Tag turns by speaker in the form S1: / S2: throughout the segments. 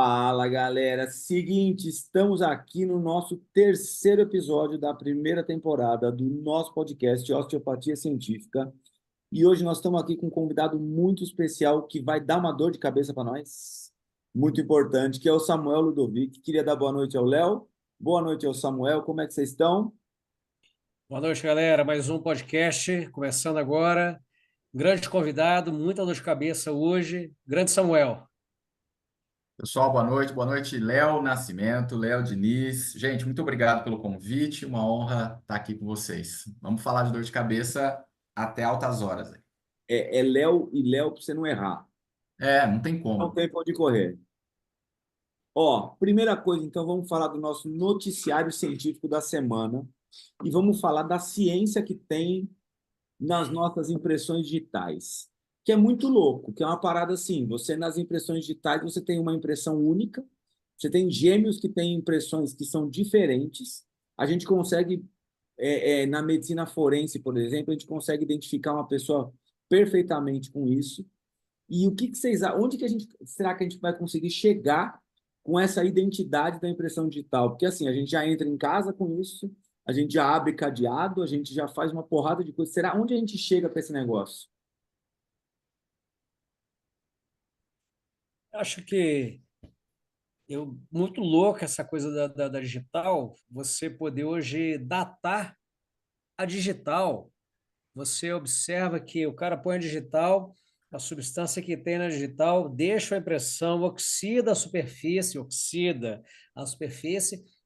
S1: Fala, galera. Seguinte, estamos aqui no nosso terceiro episódio da primeira temporada do nosso podcast Osteopatia Científica. E hoje nós estamos aqui com um convidado muito especial que vai dar uma dor de cabeça para nós, muito importante, que é o Samuel Ludovic. Queria dar boa noite ao Léo. Boa noite ao Samuel. Como é que vocês estão?
S2: Boa noite, galera. Mais um podcast começando agora. Grande convidado, muita dor de cabeça hoje. Grande Samuel.
S3: Pessoal, boa noite, Léo Nascimento, Léo Diniz. Gente, muito obrigado pelo convite, uma honra estar aqui com vocês. Vamos falar de dor de cabeça até altas horas.
S1: É Léo e Léo para você não errar.
S3: Não tem
S1: Não
S3: como.
S1: tem para onde correr. Ó, primeira coisa, então vamos falar do nosso noticiário científico da semana e vamos falar da ciência que tem nas nossas impressões digitais, que é muito louco, que é uma parada assim, você nas impressões digitais você tem uma impressão única, você tem gêmeos que têm impressões que são diferentes, a gente consegue, na medicina forense, por exemplo, a gente consegue identificar uma pessoa perfeitamente com isso, e o que vocês, onde que a gente, será que a gente vai conseguir chegar com essa identidade da impressão digital? Porque assim, a gente já entra em casa com isso, a gente já abre cadeado, a gente já faz uma porrada de coisa. Será onde a gente chega com esse negócio?
S2: Acho que muito louco essa coisa da digital, você poder hoje datar a digital. Você observa que o cara põe a digital, a substância que tem na digital deixa a impressão, oxida a superfície,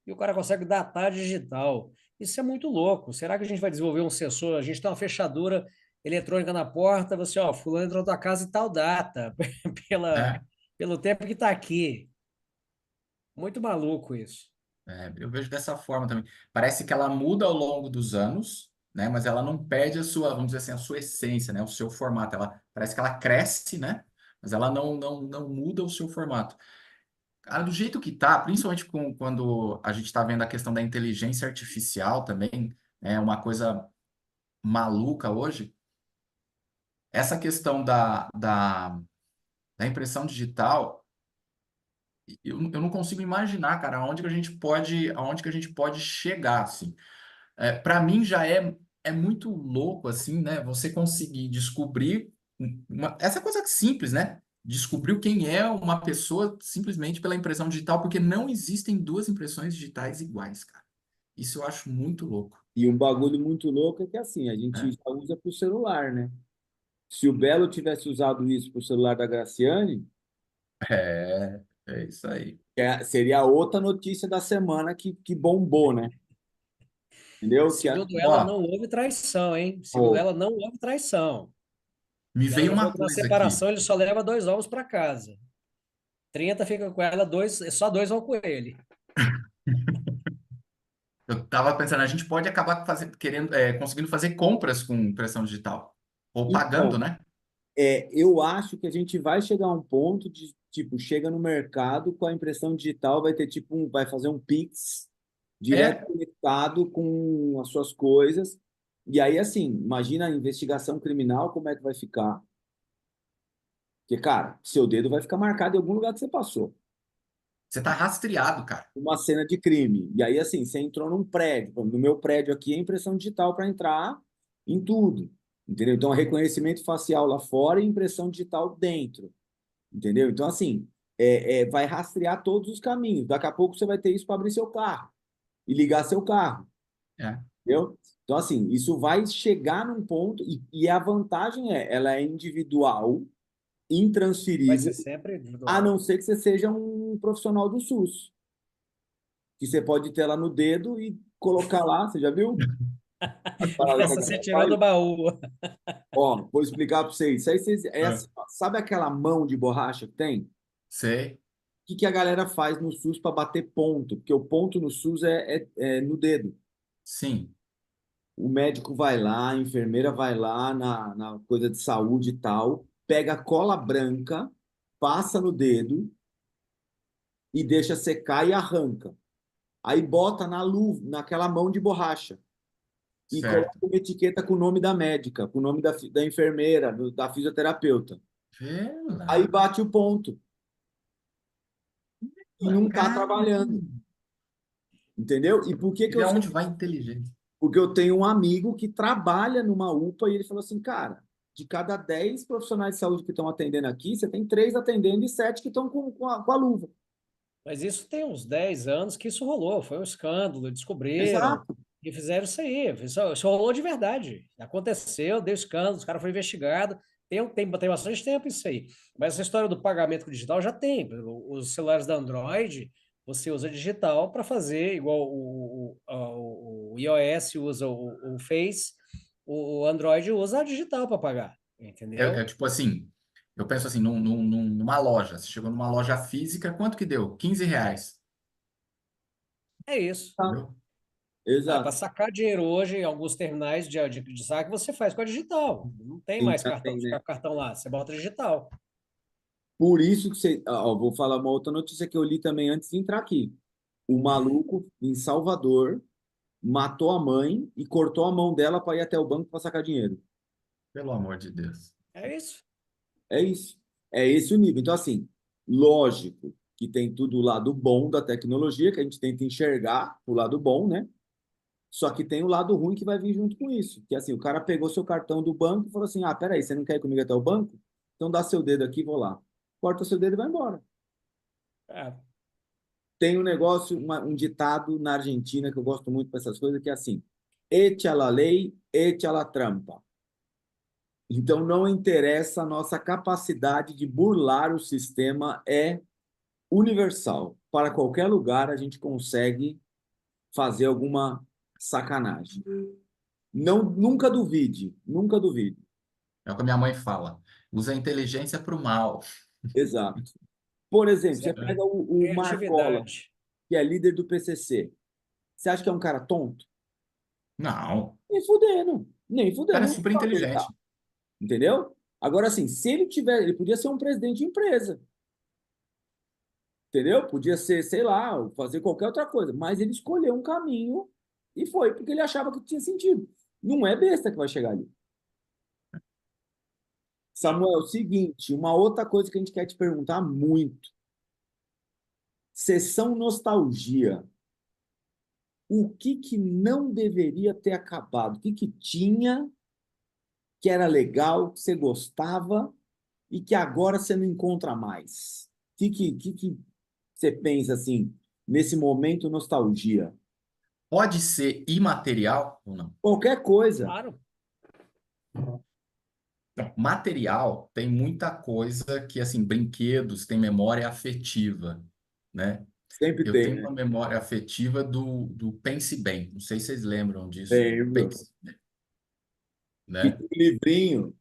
S2: e o cara consegue datar a digital. Isso é muito louco. Será que a gente vai desenvolver um sensor? A gente tem uma fechadura eletrônica na porta, você, ó, fulano entrou na tua casa e tal data, pela,
S3: É,
S2: pelo tempo que está aqui. Muito maluco isso.
S3: eu vejo dessa forma também. Parece que ela muda ao longo dos anos, né? Mas ela não perde a sua, vamos dizer assim, a sua essência, né? O seu formato. Ela parece que ela cresce, né? Mas ela não muda o seu formato. Cara, do jeito que tá, principalmente quando a gente está vendo a questão da inteligência artificial também, é uma coisa maluca hoje. Essa questão da impressão digital, eu não consigo imaginar, cara, aonde que a gente pode chegar, assim. Para mim já é muito louco, assim, né? Você conseguir descobrir essa coisa simples, né? Descobriu quem é uma pessoa simplesmente pela impressão digital, porque não existem duas impressões digitais iguais, cara. Isso eu acho muito louco,
S1: E um bagulho muito louco é que assim, a gente
S3: né?
S1: já usa para o celular, né? Se o Belo tivesse usado isso para o celular da Graciane,
S3: É isso aí.
S1: seria outra notícia da semana que bombou, né? Entendeu?
S2: Segundo ela,
S3: Ó,
S2: não houve traição, hein? Segundo
S1: Pô,
S2: ela, não houve traição.
S3: me
S2: E ela
S3: veio
S2: já falou
S3: uma
S2: que na
S3: coisa aqui.
S2: separação ele só leva 2 ovos para casa. 30 fica com ela, só 2 vão com ele.
S3: Eu tava pensando, a gente pode acabar conseguindo fazer compras com impressão digital. Ou pagando,
S1: então,
S3: né?
S1: eu acho que a gente vai chegar a um ponto de, tipo, chega no mercado com a impressão digital, vai ter tipo vai fazer um Pix direto
S3: É,
S1: conectado com as suas coisas. E aí, assim, imagina a investigação criminal, como é que vai ficar? Porque, cara, seu dedo vai ficar marcado em algum lugar que você passou.
S3: você tá rastreado, cara.
S1: Uma cena de crime. E aí, assim, você entrou num prédio. No meu prédio aqui é impressão digital para entrar em tudo. Entendeu? Então, reconhecimento facial lá fora e impressão digital dentro. Entendeu? Então, assim, vai rastrear todos os caminhos. Daqui a pouco você vai ter isso para abrir seu carro e ligar seu carro.
S3: É.
S1: Entendeu? Então, assim, isso vai chegar num ponto, e a vantagem ela é individual,
S2: Vai
S1: intransferível,
S2: ser sempre
S1: a
S2: individual.
S1: não ser que você seja um profissional do SUS, que você pode ter lá no dedo e colocar lá, você já viu? As paradas que a
S2: Essa você
S1: galera
S2: tirou
S1: faz?
S2: do baú.
S1: Ó, vou explicar para vocês. Isso aí
S3: É.
S1: assim, ó, sabe aquela mão de borracha que tem?
S3: Sei.
S1: Que a galera faz no SUS para bater ponto? Porque o ponto no SUS é no dedo.
S3: Sim.
S1: O médico vai lá, a enfermeira vai lá na coisa de saúde e tal, pega a cola branca, passa no dedo e deixa secar e arranca. Aí bota na luva, naquela mão de borracha e coloca
S3: Certo.
S1: uma etiqueta com o nome da médica, com o nome da enfermeira, da fisioterapeuta.
S3: Vê
S1: Aí
S3: lá.
S1: bate o ponto. e não está
S3: Cara,
S1: trabalhando, entendeu? E por que
S3: e
S1: que
S3: de
S1: eu sei?
S3: onde vai a inteligência?
S1: Porque eu tenho um amigo que trabalha numa UPA e ele falou assim, cara, de cada 10 profissionais de saúde que estão atendendo aqui, você tem 3 atendendo e 7 que estão com a luva.
S2: Mas isso tem uns 10 anos que isso rolou, foi um escândalo, descobriram
S1: Exato.
S2: e fizeram isso aí. Isso rolou de verdade. Aconteceu, deu escândalo, os caras foram investigados. Tem bastante tempo isso aí. Mas essa história do pagamento digital já tem. Os celulares da Android, você usa digital para fazer, igual o iOS usa o Face, o Android usa a digital para pagar,
S3: É
S2: entendeu?
S3: tipo assim, eu penso assim, numa loja, você chegou numa loja física, quanto que deu? R$ 15,
S2: É isso.
S1: Tá.
S3: entendeu?
S2: Para
S1: Exato.
S2: sacar dinheiro hoje, em alguns terminais de saque, você faz com a digital. Não tem
S1: Sim,
S2: mais
S1: já
S2: cartão,
S1: tem, né?
S2: ficar com cartão lá, você bota digital.
S1: Por isso que você. Ó, vou falar uma outra notícia que eu li também antes de entrar aqui. O maluco em Salvador matou a mãe e cortou a mão dela para ir até o banco para sacar dinheiro.
S3: Pelo amor de Deus.
S2: É isso.
S1: É isso. É esse o nível. Então, assim, lógico que tem tudo o lado bom da tecnologia, que a gente tenta enxergar o lado bom, né? Só que tem o lado ruim que vai vir junto com isso. Que assim, o cara pegou seu cartão do banco e falou assim: ah, peraí, você não quer ir comigo até o banco? Então dá seu dedo aqui, vou lá. Corta seu dedo e vai embora.
S2: É,
S1: Tem um negócio, um ditado na Argentina que eu gosto muito para essas coisas, que é assim: echa la ley, echa la trampa. Então não interessa a nossa capacidade de burlar o sistema é universal. Para qualquer lugar a gente consegue fazer alguma sacanagem. Não, nunca duvide, nunca duvide.
S3: É o que a minha mãe fala. Usa a inteligência para o mal.
S1: Exato. Por exemplo,
S2: isso é
S1: você pega o Marcola,
S2: criatividade.
S1: que é líder do PCC. Você acha que é um cara tonto?
S3: Não.
S1: Nem fudendo. Nem
S3: O cara é
S1: fudendo. Não
S3: super
S1: sabe aguentar.
S3: inteligente.
S1: Entendeu? Agora, assim, se ele tiver, ele podia ser um presidente de empresa. Entendeu? Podia ser, sei lá, fazer qualquer outra coisa. Mas ele escolheu um caminho e foi, porque ele achava que tinha sentido. Não é besta que vai chegar ali. Samuel, é o seguinte, uma outra coisa que a gente quer te perguntar muito. Sessão nostalgia. O que que não deveria ter acabado? O que que tinha que era legal, que você gostava e que agora você não encontra mais? O que que você pensa assim, nesse momento nostalgia?
S3: Pode ser imaterial ou não?
S1: Qualquer coisa.
S2: Claro.
S3: Não, material tem muita coisa que, assim, brinquedos tem memória afetiva, né?
S1: Sempre
S3: Eu
S1: tem,
S3: tenho
S1: né?
S3: uma memória afetiva do Pense Bem. Não sei se vocês lembram disso, do
S1: Lembro.
S3: Pense,
S1: Que
S3: né?
S1: tinha o livrinho,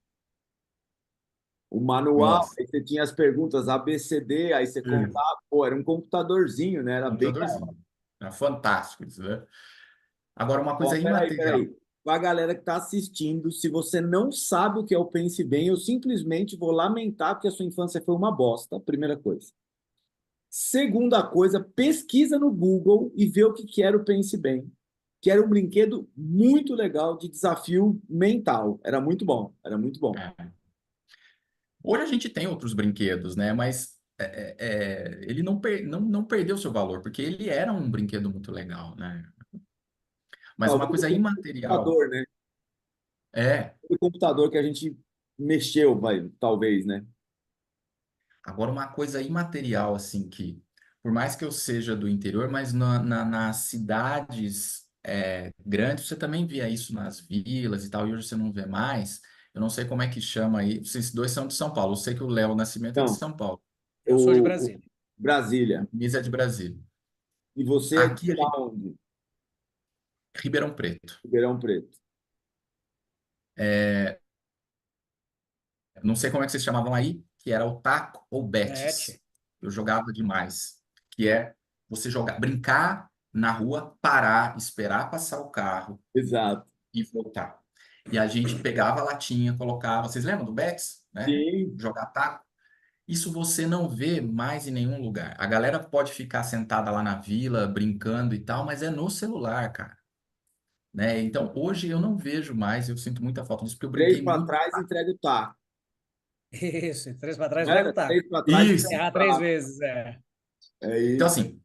S1: o manual,
S3: Nossa,
S1: aí você tinha as perguntas A, B, C, D, aí você
S3: é,
S1: contava, pô, era um computadorzinho, né? Era bem.
S3: computadorzinho. Era fantástico isso, né? Agora, uma
S1: Ó,
S3: coisa
S1: peraí,
S3: imaterial.
S1: peraí. Para a galera que está assistindo, se você não sabe o que é o Pense Bem, eu simplesmente vou lamentar porque a sua infância foi uma bosta, primeira coisa. Segunda coisa, pesquisa no Google e vê o que que era o Pense Bem, que era um brinquedo muito legal de desafio mental. Era muito bom, era muito bom.
S3: É. Hoje a gente tem outros brinquedos, né? Mas ele não perdeu seu valor, porque ele era um brinquedo muito legal, né? Mas uma
S1: Talvez
S3: coisa
S1: o
S3: imaterial
S1: computador, né?
S3: é.
S1: O computador que a gente mexeu, vai, talvez, né?
S3: Agora, uma coisa imaterial, assim, que por mais que eu seja do interior, mas nas cidades grandes, você também via isso nas vilas e tal, e hoje você não vê mais. Eu não sei como é que chama aí. Vocês dois são de São Paulo. Eu sei que o Léo Nascimento é de
S1: Então,
S3: São Paulo.
S2: Eu sou de
S1: o
S2: Brasília.
S1: Brasília.
S3: O Miss é de Brasília.
S1: E você é de
S3: Aqui,
S1: lá onde?
S3: Ribeirão Preto.
S1: Ribeirão Preto.
S3: Não sei como é que vocês chamavam aí, que era o taco ou betes.
S2: Bete.
S3: Eu jogava demais. Que é você jogar, brincar na rua, parar, esperar passar o carro
S1: Exato.
S3: e voltar. E a gente pegava a latinha, colocava. Vocês lembram do betes, né?
S1: Sim.
S3: Jogar taco. Isso você não vê mais em nenhum lugar. A galera pode ficar sentada lá na vila, brincando e tal, mas é no celular, cara. Né? Então, hoje eu não vejo mais, eu sinto muita falta disso, porque eu
S1: Três
S3: brinquei
S1: para
S3: muito.
S1: trás, entrega o taco.
S2: Isso, três para trás,
S1: Não
S2: entrega
S1: era?
S2: o taco.
S1: Três para trás,
S2: Se
S3: Isso!
S1: entrega o
S2: errar três
S1: taco.
S2: vezes, é.
S1: É
S3: Então,
S1: isso.
S3: assim,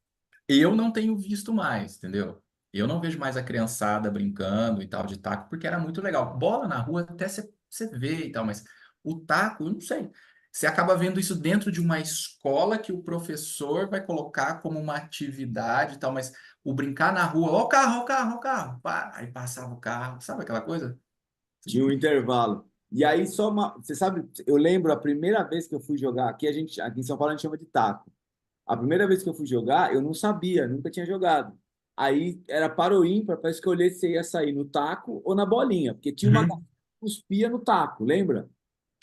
S3: eu não tenho visto mais, entendeu? Eu não vejo mais a criançada brincando e tal de taco, porque era muito legal. Bola na rua até você vê e tal, mas o taco, eu não sei. Você acaba vendo isso dentro de uma escola que o professor vai colocar como uma atividade e tal, mas o brincar na rua, ó o carro, ó o carro, ó o carro, pá, aí passava o carro, sabe aquela coisa?
S1: Tinha um intervalo. E aí, só uma. Você sabe, eu lembro a primeira vez que eu fui jogar, aqui em São Paulo a gente chama de taco. A primeira vez que eu fui jogar, eu não sabia, nunca tinha jogado. Aí era para o ímpar para escolher se ia sair no taco ou na bolinha, porque tinha uma galera
S3: Uhum.
S1: que cuspia no taco, lembra?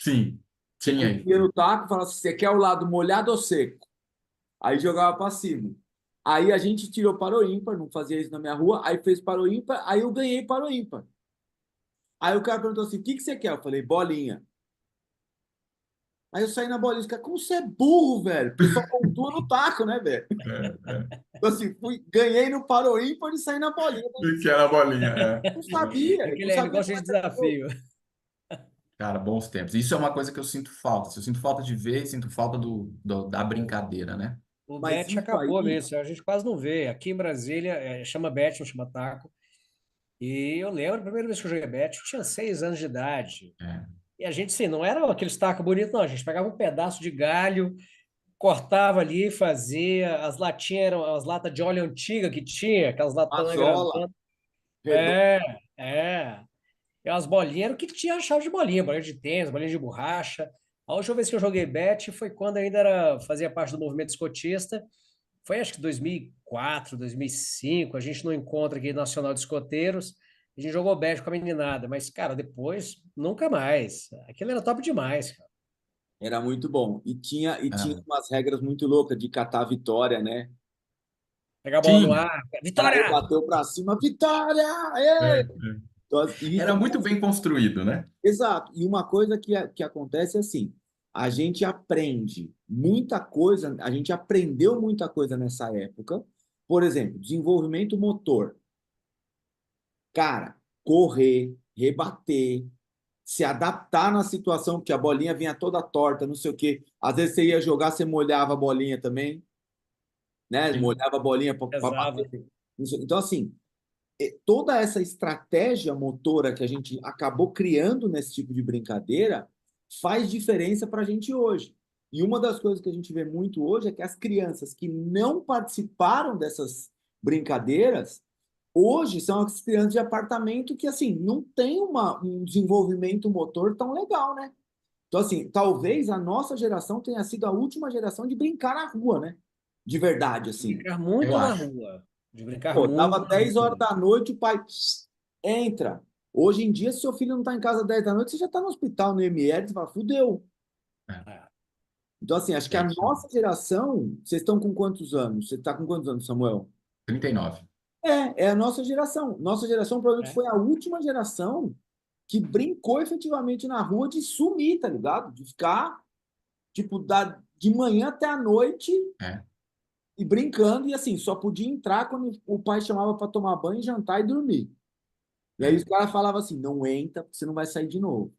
S3: Sim,
S1: Você
S3: tinha aí.
S1: cuspia no taco e falava assim: você quer o lado molhado ou seco? Aí jogava para cima. Aí a gente tirou para o ímpar, não fazia isso na minha rua, aí fez para o ímpar, aí eu ganhei para o ímpar. Aí o cara perguntou assim: o que que você quer? Eu falei: bolinha. Aí eu saí na bolinha. Os caras, como você é burro, velho? Porque só pontua no taco, né, velho?
S3: É.
S1: Então, assim, ganhei no Paro Ímpar e saí na bolinha.
S3: E que era a bolinha, é.
S1: Não sabia, eu não
S2: Aquele
S1: sabia
S2: negócio
S1: como
S2: de
S1: é que era o jogo.
S2: desafio.
S3: Cara, bons tempos. Isso é uma coisa que eu sinto falta. Eu sinto falta de ver e sinto falta da brincadeira, né?
S2: O
S1: Mas
S2: bet
S1: isso
S2: acabou
S1: aí,
S2: mesmo, a gente quase não vê. Aqui em Brasília, chama bet, não chama taco. E eu lembro, a primeira vez que eu joguei bet, eu tinha 6 anos de idade.
S3: É.
S2: E a gente, sim, não era aqueles tacos bonitos, não. A gente pegava um pedaço de galho, cortava ali, fazia. As latinhas eram as latas de óleo antiga que tinha, aquelas latonas
S1: Mazola,
S2: grandonas.
S1: Redondo,
S2: É, é. E as bolinhas era o que tinha chave de bolinha, bolinha de tênis, bolinha de borracha. A última vez que eu joguei bet foi quando ainda fazia parte do movimento escotista. Foi acho que 2004, 2005. A gente não encontra aqui Nacional de Escoteiros. A gente jogou bet com a meninada, mas, cara, depois nunca mais. Aquilo era top demais, cara.
S1: era muito bom. E tinha
S3: Ah,
S1: umas regras muito loucas de catar a vitória, né?
S2: Pegar a bola no
S3: tinha.
S2: ar.
S1: O cara
S2: Vitória!
S1: rebateu pra cima, vitória!
S3: É,
S1: Ê!
S3: é.
S1: Então, isso
S3: Era
S1: é
S3: muito bem construído, né?
S1: exato. E uma coisa que acontece é assim: a gente aprende muita coisa, a gente aprendeu muita coisa nessa época. Por exemplo, desenvolvimento motor. Cara, correr, rebater, se adaptar na situação, porque a bolinha vinha toda torta, não sei o quê. Às vezes você ia jogar, você molhava a bolinha também, né?
S3: Sim.
S1: Molhava a bolinha para bater.
S2: Pesava.
S1: Então, assim, toda essa estratégia motora que a gente acabou criando nesse tipo de brincadeira faz diferença para a gente hoje. E uma das coisas que a gente vê muito hoje é que as crianças que não participaram dessas brincadeiras, hoje são as crianças de apartamento que, assim, não tem um desenvolvimento motor tão legal, né? Então, assim, talvez a nossa geração tenha sido a última geração de brincar na rua, né? De verdade, assim.
S2: Brincar
S3: Eu
S2: muito na
S3: acho.
S2: rua. De brincar
S1: Pô, dava
S2: muito na
S1: 10 horas
S2: rua.
S1: da noite, o pai entra. Hoje em dia, se seu filho não está em casa 10 da noite, você já está no hospital, no IML, você fala, fudeu.
S3: É,
S2: É.
S1: Então, assim, acho que
S3: é
S1: a
S3: isso aí.
S1: nossa geração, vocês estão com quantos anos? Você está com quantos anos, Samuel?
S3: 39.
S1: É a nossa geração. Nossa geração provavelmente
S2: É.
S1: foi a última geração que brincou efetivamente na rua de sumir, tá ligado? De ficar, tipo, de manhã até a noite
S3: É,
S1: e brincando, e assim, só podia entrar quando o pai chamava para tomar banho, jantar e dormir. E aí
S3: é.
S1: os caras falavam assim: não entra, porque você não vai sair de novo.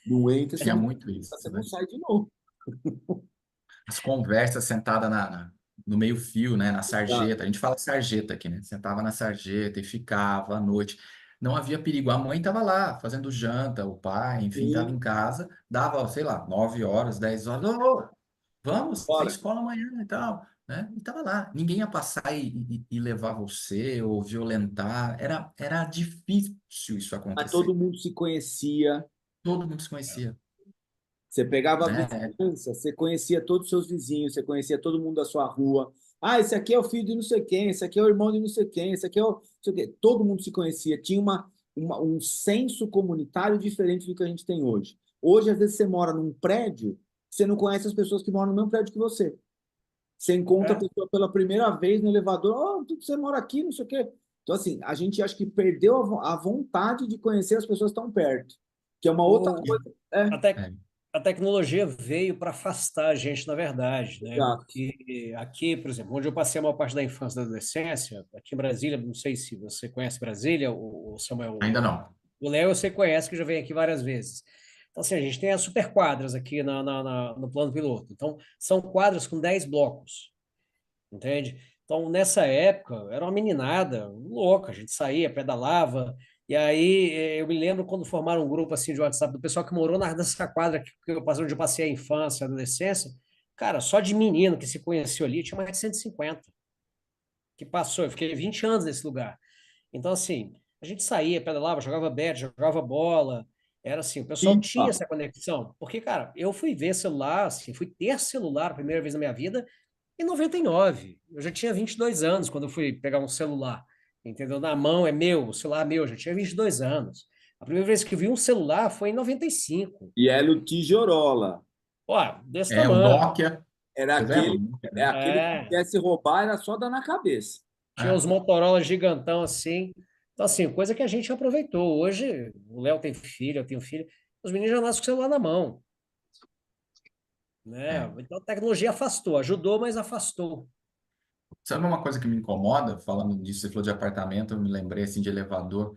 S1: Não entra,
S3: Tinha muito isso,
S1: você não
S3: né?
S1: sai de novo.
S3: As conversas sentada no meio-fio, né? Na
S1: Tá?
S3: sarjeta. A gente fala sarjeta aqui, né? Sentava na sarjeta e ficava à noite. Não havia perigo. A mãe estava lá fazendo janta, o pai, enfim, estava em
S1: Sim,
S3: casa. Dava, sei lá, 9 horas, 10 horas. Ô, vamos, tem
S1: bora.
S3: escola amanhã e tal, né? E tava lá. Ninguém ia passar e levar você ou violentar. Era difícil isso
S1: Mas todo
S3: acontecer.
S1: mundo se conhecia.
S3: Todo mundo se conhecia,
S1: Você pegava a
S3: né?
S1: vizinhança, você conhecia todos os seus vizinhos, você conhecia todo mundo da sua rua. Ah, esse aqui é o filho de não sei quem, esse aqui é o irmão de não sei quem, esse aqui é o. Não sei o quê. Todo mundo se conhecia. Tinha um senso comunitário diferente do que a gente tem hoje. Hoje, às vezes, você mora num prédio, você não conhece as pessoas que moram no mesmo prédio que você. Você encontra a
S2: É.
S1: pessoa pela primeira vez no elevador, oh, você mora aqui, não sei o quê. Então, assim, a gente acho que perdeu a vontade de conhecer as pessoas tão perto, que é uma outra
S2: O,
S1: coisa. É,
S2: a, tec-
S3: É,
S2: a tecnologia veio para afastar a gente, na verdade, né?
S1: exato.
S2: Porque aqui, por exemplo, onde eu passei a maior parte da infância e da adolescência, aqui em Brasília, não sei se você conhece Brasília, o Samuel,
S3: ainda não.
S2: o Léo você conhece, que já veio aqui várias vezes. Então, assim, a gente tem as super quadras aqui no plano piloto. Então, são quadras com 10 blocos, entende? Então, nessa época, era uma meninada louca, a gente saía, pedalava, e aí eu me lembro quando formaram um grupo assim de WhatsApp do pessoal que morou nessa quadra onde eu passei a infância, a adolescência, cara, só de menino que se conheceu ali, tinha mais de 150 que passou, eu fiquei 20 anos nesse lugar. Então, assim, a gente saía, pedalava, jogava bet, jogava bola, era assim, o pessoal tinha
S1: FIFA.
S2: essa conexão, porque, cara, eu fui ver celular, assim, fui ter celular a primeira vez na minha vida em 99. Eu já tinha 22 anos quando eu fui pegar um celular, entendeu? Na mão é meu, o celular é meu, eu já tinha 22 anos. A primeira vez que eu vi um celular foi em 95.
S1: E era o tijorola.
S2: Ó, desse
S3: O
S2: tamanho.
S3: Nokia.
S1: Era
S3: Você lembra?
S1: aquele, é
S3: Né?
S1: aquele que
S2: É,
S1: quisesse roubar, era só dar na cabeça.
S2: tinha
S3: É,
S2: os Motorola gigantão assim. Então, assim, coisa que a gente aproveitou. Hoje, o Léo tem filho, eu tenho filho, os meninos já nascem com o celular na mão, né?
S3: é.
S2: Então, a tecnologia afastou, ajudou, mas afastou.
S3: Sabe uma coisa que me incomoda, falando disso, você falou de apartamento, eu me lembrei assim de elevador.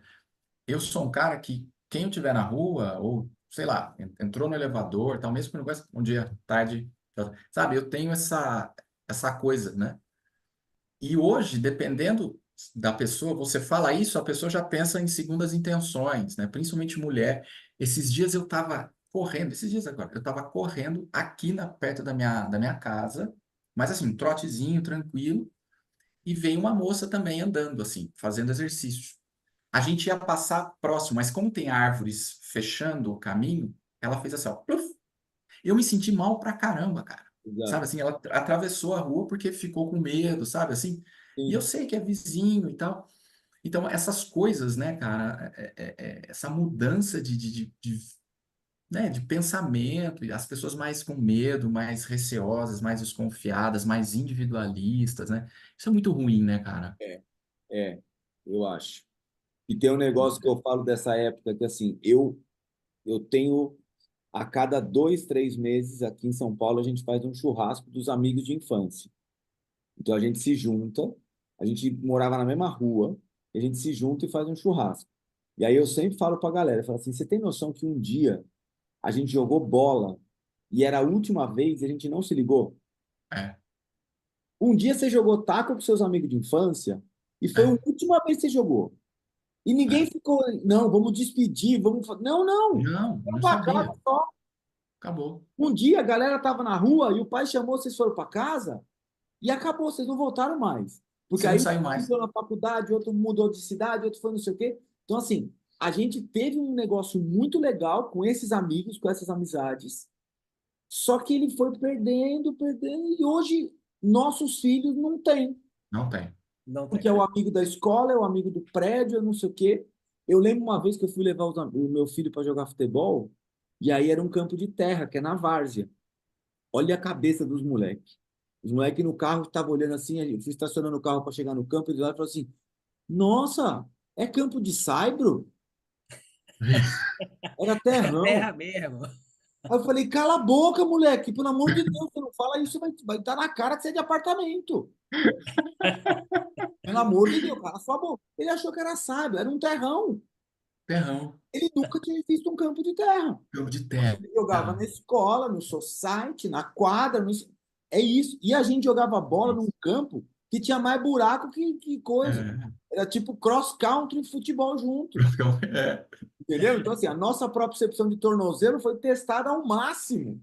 S3: Eu sou um cara que, quem eu tiver na rua, ou sei lá, entrou no elevador, tal, mesmo que não conheça, um dia, tarde, sabe, eu tenho essa coisa, né? E hoje, dependendo da pessoa, você fala isso, a pessoa já pensa em segundas intenções, né? Principalmente mulher. Esses dias eu estava correndo, esses dias agora, eu estava correndo aqui perto da minha casa, mas assim, um trotezinho, tranquilo, e veio uma moça também andando, assim, fazendo exercício. A gente ia passar próximo, mas como tem árvores fechando o caminho, ela fez assim, ó, pluf. Eu me senti mal pra caramba, cara.
S1: Exato.
S3: Sabe assim, ela atravessou a rua porque ficou com medo, sabe assim? E eu
S1: Sim.
S3: sei que é vizinho e tal. Então, essas coisas, né, cara, essa mudança né, de pensamento, e as pessoas mais com medo, mais receosas, mais desconfiadas, mais individualistas, né? Isso é muito ruim, né, cara?
S1: É, eu acho. E tem um negócio que eu falo dessa época que assim, eu tenho a cada 2, 3 meses aqui em São Paulo a gente faz um churrasco dos amigos de infância. Então a gente se junta, a gente morava na mesma rua, e a gente se junta e faz um churrasco. E aí eu sempre falo pra galera, eu falo assim, você tem noção que um dia a gente jogou bola e era a última vez e a gente não se ligou?
S3: É,
S1: Um dia você jogou taco com seus amigos de infância e foi a
S3: é,
S1: última vez que você jogou. E ninguém
S3: é.
S1: ficou, não, vamos despedir, vamos. Não, não.
S3: Não,
S1: Vamos
S3: não
S1: para casa
S3: sabia.
S1: só.
S3: Acabou.
S1: Um dia a galera estava na rua e o pai chamou, vocês foram para casa e acabou, vocês não voltaram mais. Porque
S3: Você não
S1: aí
S3: saiu
S1: um
S3: mais.
S1: mudou na faculdade, outro mudou de cidade, outro foi não sei o quê. Então, assim, a gente teve um negócio muito legal com esses amigos, com essas amizades, só que ele foi perdendo, perdendo, e hoje nossos filhos não têm.
S3: Não tem.
S2: Não
S1: Porque
S2: tem.
S1: é o amigo da escola, é o amigo do prédio, é não sei o quê. Eu lembro uma vez que eu fui levar o meu filho para jogar futebol, e aí era um campo de terra, que é na várzea. Olha a cabeça dos moleques. Os moleques no carro estavam olhando assim, eu fui estacionando o carro para chegar no campo, e lá falou assim: Nossa, é campo de saibro? Era
S2: É
S1: terrão.
S2: terra mesmo.
S1: Aí eu falei: Cala a boca, moleque, pelo amor de Deus, você não fala isso, vai estar na cara que você é de apartamento. Pelo amor de Deus, cala sua boca. Ele achou que era sábio, era um terrão.
S3: Terrão.
S1: Ele nunca tinha visto um campo de terra.
S3: Jogo de
S1: Ele jogava
S3: terra.
S1: na escola, no society, na quadra. É isso. E a gente jogava bola num
S3: Isso.
S1: campo que tinha mais buraco que coisa.
S3: É.
S1: Era tipo cross-country e futebol junto.
S3: Então, é.
S1: Entendeu? Então, assim, a nossa propriocepção de tornozelo foi testada ao máximo.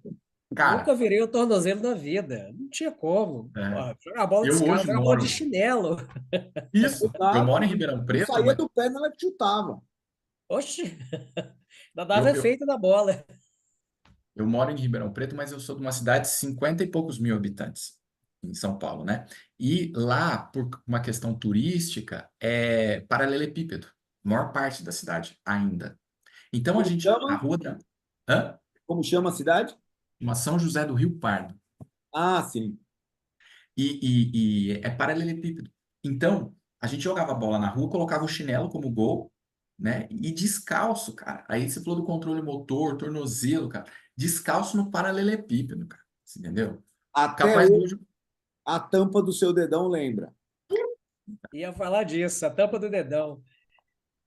S3: Cara,
S2: Nunca virei o tornozelo da vida. Não tinha como.
S3: é,
S2: Porra, jogar bola
S3: eu
S2: descalço,
S3: hoje
S2: jogar bola de
S3: moro.
S2: chinelo.
S3: Isso. Eu
S1: Exato.
S3: moro em Ribeirão
S1: Não
S3: Preto,
S1: saía
S3: mas
S1: do pé, não ela chutava.
S2: Oxi, ainda dava
S3: eu, eu,
S2: efeito na bola.
S3: eu moro em Ribeirão Preto, mas eu sou de uma cidade de 50 e poucos mil habitantes, em São Paulo, né? E lá, por uma questão turística, é paralelepípedo. A maior parte da cidade ainda. Então
S1: Como
S3: a
S1: chama?
S3: rua da. Hã?
S1: Como chama a cidade?
S3: Uma São José do Rio Pardo.
S1: Ah, sim.
S3: E é paralelepípedo. Então, a gente jogava bola na rua, colocava o chinelo como gol, né? E descalço, cara. Aí você falou do controle motor, tornozelo, cara. Descalço no paralelepípedo, cara. Você entendeu?
S1: Até
S3: Capaz de
S1: hoje,
S3: hoje.
S1: a tampa do seu dedão lembra.
S2: Ia falar disso, a tampa do dedão.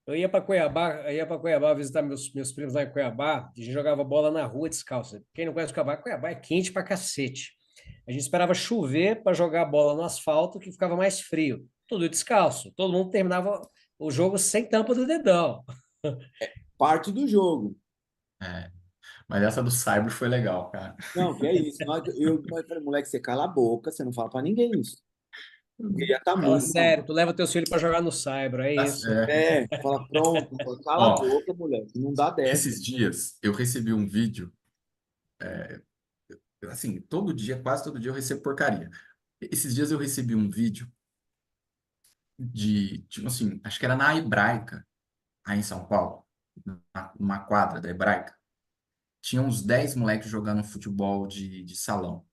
S2: Eu ia para Cuiabá visitar meus primos lá em Cuiabá, e a gente jogava bola na rua descalço. Quem não conhece Cuiabá, Cuiabá é quente pra cacete. A gente esperava chover para jogar bola no asfalto, que ficava mais frio. Tudo descalço. Todo mundo terminava o jogo sem tampa do dedão.
S1: Parte do jogo.
S3: É, mas essa do Cyber foi legal, cara.
S1: Não, que é isso. Nós falei, moleque, você cala a boca, você não fala pra ninguém isso. Porque ia estar
S2: Fala
S1: muito mal.
S2: sério, tu leva teu filho para jogar no Cyber, é
S3: Tá
S2: isso.
S3: certo.
S1: É, fala, pronto, cala a
S3: Ó,
S1: boca, moleque, não dá dessa.
S3: esses dias eu recebi um vídeo, assim, todo dia, quase todo dia eu recebo porcaria. Esses dias eu recebi um vídeo tipo assim, acho que era na Hebraica, aí em São Paulo, uma quadra da Hebraica. Tinha uns 10 moleques jogando futebol de salão.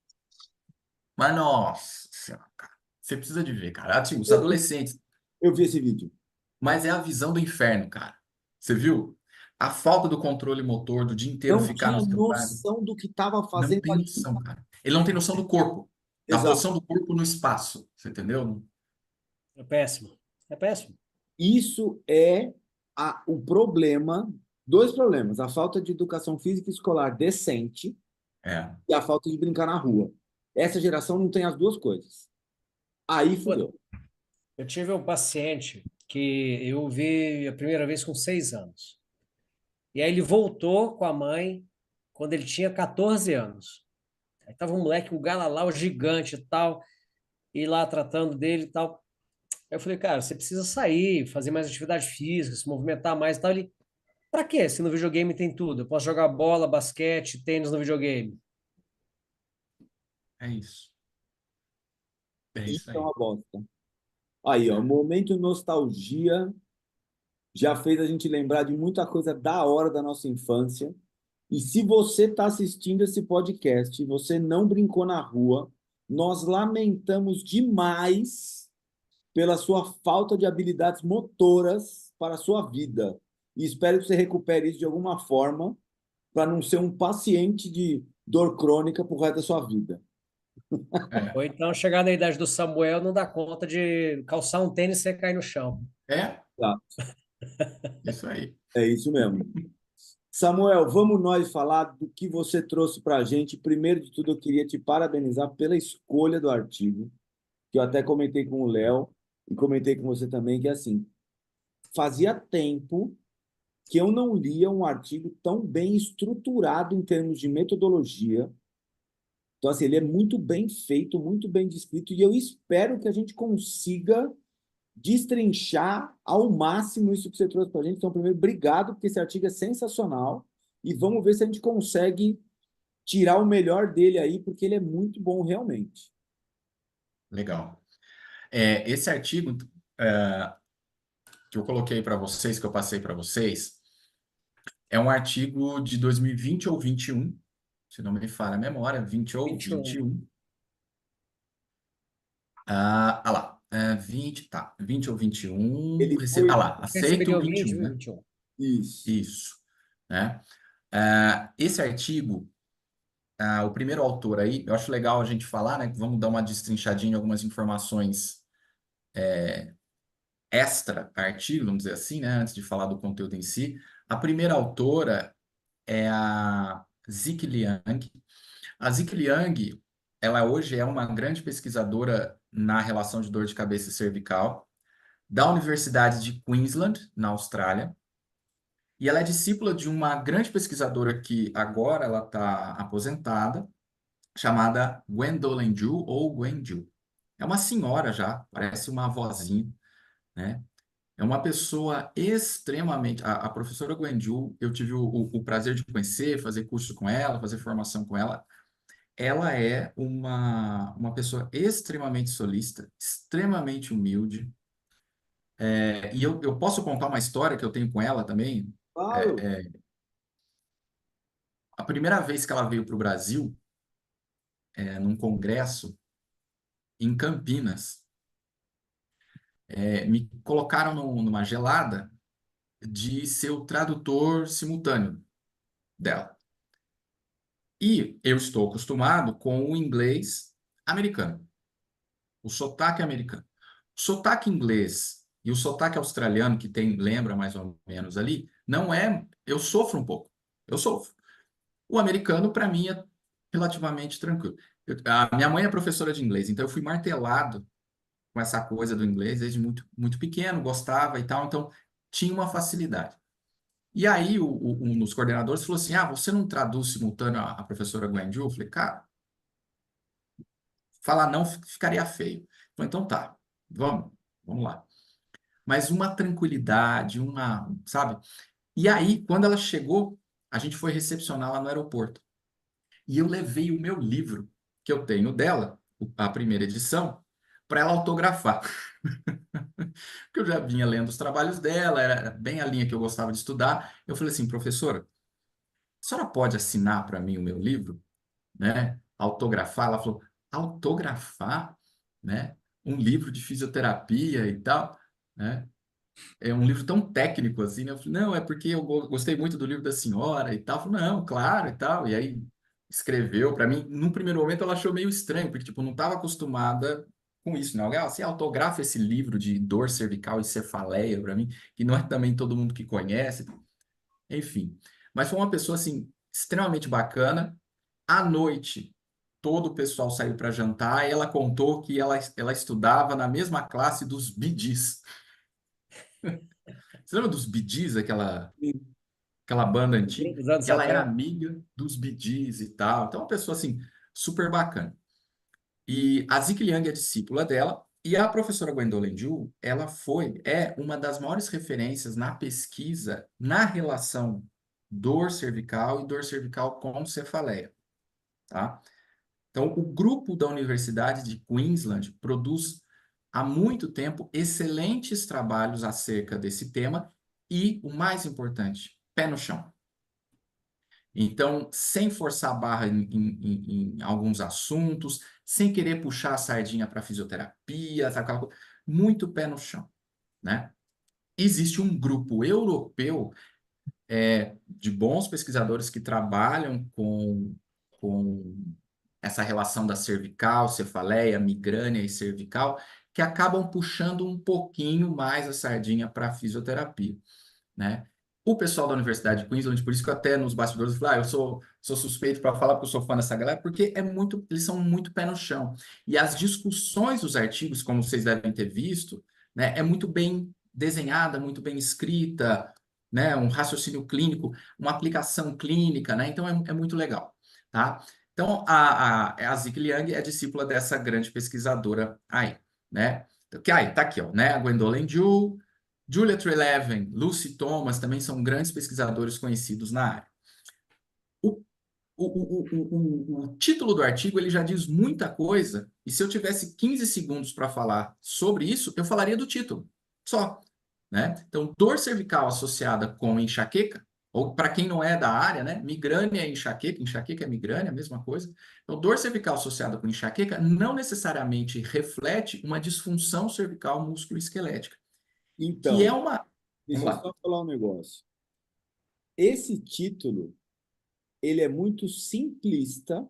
S3: Mas, nossa senhora, cara, você precisa de ver, cara. Assim, os
S1: Eu,
S3: adolescentes,
S1: eu vi esse vídeo.
S3: mas é a visão do inferno, cara. Você viu? A falta do controle motor, do dia inteiro
S1: Não
S3: ficar no
S1: tinha
S3: celular,
S1: noção do que estava
S3: não
S1: fazendo
S3: tem
S1: ali.
S3: noção, cara. Ele não tem noção do corpo, da
S1: Exato.
S3: posição do corpo no espaço, você entendeu?
S2: É péssimo. É péssimo.
S1: Isso é o problema, dois problemas: a falta de educação física escolar decente
S3: É,
S1: e a falta de brincar na rua. Essa geração não tem as duas coisas. Aí
S2: Pô,
S1: fudeu.
S2: eu tive um paciente que eu vi a primeira vez com 6 anos. E aí ele voltou com a mãe quando ele tinha 14 anos. Aí tava um moleque, um galalau gigante e tal, e lá tratando dele e tal. Aí eu falei, cara, você precisa sair, fazer mais atividade física, se movimentar mais e tal. Ele, pra quê? Se no videogame tem tudo. Eu posso jogar bola, basquete, tênis no videogame.
S3: é isso. É
S1: Isso
S3: isso
S1: é
S3: aí.
S1: uma bosta. Aí, ó, momento nostalgia já fez a gente lembrar de muita coisa da hora da nossa infância. E se você está assistindo esse podcast e você não brincou na rua, nós lamentamos demais pela sua falta de habilidades motoras para a sua vida. E espero que você recupere isso de alguma forma para não ser um paciente de dor crônica por resto da sua vida.
S3: É,
S2: Ou então chegar na idade do Samuel não dá conta de calçar um tênis e você cair no chão.
S3: é
S1: Tá?
S3: isso aí.
S1: É isso mesmo. Samuel, vamos nós falar do que você trouxe para a gente. Primeiro de tudo, eu queria te parabenizar pela escolha do artigo, que eu até comentei com o Léo e comentei com você também, que é assim, fazia tempo que eu não lia um artigo tão bem estruturado em termos de metodologia. Então, assim, ele é muito bem feito, muito bem descrito, e eu espero que a gente consiga destrinchar ao máximo isso que você trouxe para a gente. Então, primeiro, obrigado, porque esse artigo é sensacional, e vamos ver se a gente consegue tirar o melhor dele aí, porque ele é muito bom realmente.
S3: Legal. Esse artigo que eu coloquei para vocês, que eu passei para vocês, é um artigo de 2020 ou 21, se não me falha a memória, 20 ou
S2: 21.
S3: 21. Lá, 20, tá, 20 ou 21,
S1: Ele foi.
S3: lá,
S2: Esse
S3: aceito o
S2: período
S3: 21,
S2: 20 e
S3: né?
S2: 21.
S1: Isso.
S3: Isso, né? Esse artigo, o primeiro autor aí, eu acho legal a gente falar, né? Vamos dar uma destrinchadinha em algumas informações extra artigo, vamos dizer assim, né? Antes de falar do conteúdo em si. A primeira autora é a Zik Liang. A Zik Liang, ela hoje é uma grande pesquisadora na relação de dor de cabeça cervical da Universidade de Queensland, na Austrália. E ela é discípula de uma grande pesquisadora que agora ela está aposentada, chamada Gwendolyn Ju ou Gwen Ju. É uma senhora já, parece uma avózinha, né? É uma pessoa extremamente. A professora Gwen Ju, eu tive o prazer de conhecer, fazer curso com ela, fazer formação com ela. Ela é uma pessoa extremamente solista, extremamente humilde. E eu posso contar uma história que eu tenho com ela também.
S1: Claro.
S3: É, é, a primeira vez que ela veio para o Brasil, num congresso em Campinas, me colocaram numa gelada de ser o tradutor simultâneo dela. E eu estou acostumado com o inglês americano, o sotaque americano. O sotaque inglês E o sotaque australiano que tem, lembra mais ou menos ali, não é. Eu sofro um pouco. Eu sofro. O americano, para mim, é relativamente tranquilo. A minha mãe é professora de inglês, então eu fui martelado com essa coisa do inglês desde muito, muito pequeno, gostava e tal, então tinha uma facilidade. E aí, um dos coordenadores falou assim: Ah, você não traduz simultâneo a professora Guanju? Eu falei, cara, falar não ficaria feio. Falei, então tá, vamos lá. Mas uma tranquilidade, sabe? E aí, quando ela chegou, a gente foi recepcioná-la no aeroporto. E eu levei o meu livro, que eu tenho dela, a primeira edição, para ela autografar. Porque eu já vinha lendo os trabalhos dela, era bem a linha que eu gostava de estudar. Eu falei assim, professora, a senhora pode assinar para mim o meu livro, né? Autografar? Ela falou, autografar, né? Um livro de fisioterapia e tal, né? É um livro tão técnico assim, né? Eu falei, não, é porque eu gostei muito do livro da senhora e tal. Eu falei, não, claro e tal. E aí escreveu para mim. Num primeiro momento ela achou meio estranho, porque tipo, não estava acostumada com isso, né? Alguém, você autografa esse livro de dor cervical e cefaleia para mim, que não é também todo mundo que conhece. Enfim, mas foi uma pessoa assim extremamente bacana. À noite, todo o pessoal saiu para jantar e ela contou que ela estudava na mesma classe dos Bee Gees. Você lembra dos Bee Gees, aquela banda antiga?
S2: Dos anos
S3: E ela era
S2: 70.
S3: amiga dos Bee Gees e tal. Então, uma pessoa assim, super bacana. E a Ziki Liang é discípula dela. E a professora Gwendolyn Ju, é uma das maiores referências na pesquisa na relação dor cervical e dor cervical com cefaleia, tá? Então, o grupo da Universidade de Queensland produz há muito tempo excelentes trabalhos acerca desse tema e, o mais importante, pé no chão. Então, sem forçar a barra em alguns assuntos, sem querer puxar a sardinha para fisioterapia, sabe, muito pé no chão, né? Existe um grupo europeu de bons pesquisadores que trabalham com essa relação da cervical, cefaleia, migrânia e cervical, que acabam puxando um pouquinho mais a sardinha para a fisioterapia, né? O pessoal da Universidade de Queensland, por isso que eu até nos bastidores falei, eu sou suspeito para falar porque eu sou fã dessa galera, porque eles são muito pé no chão. E as discussões dos artigos, como vocês devem ter visto, né, é muito bem desenhada, muito bem escrita, né, um raciocínio clínico, uma aplicação clínica, né? Então é muito legal, tá? Então a Ziki Liang é discípula dessa grande pesquisadora aí, né? Que aí tá aqui, ó, né? A Gwendolyn Ju, Julia Treleaven, Lucy Thomas também são grandes pesquisadores conhecidos na área. O, o título do artigo ele já diz muita coisa, e se eu tivesse 15 segundos para falar sobre isso, eu falaria do título, só. Né? Então, dor cervical associada com enxaqueca, ou para quem não é da área, né? Migrânia é enxaqueca é migrânia, a mesma coisa. Então, dor cervical associada com enxaqueca não necessariamente reflete uma disfunção cervical musculoesquelética, que é
S1: Então,
S3: uma. Vamos
S1: deixa eu
S3: lá.
S1: só falar um negócio. Esse título, ele é muito simplista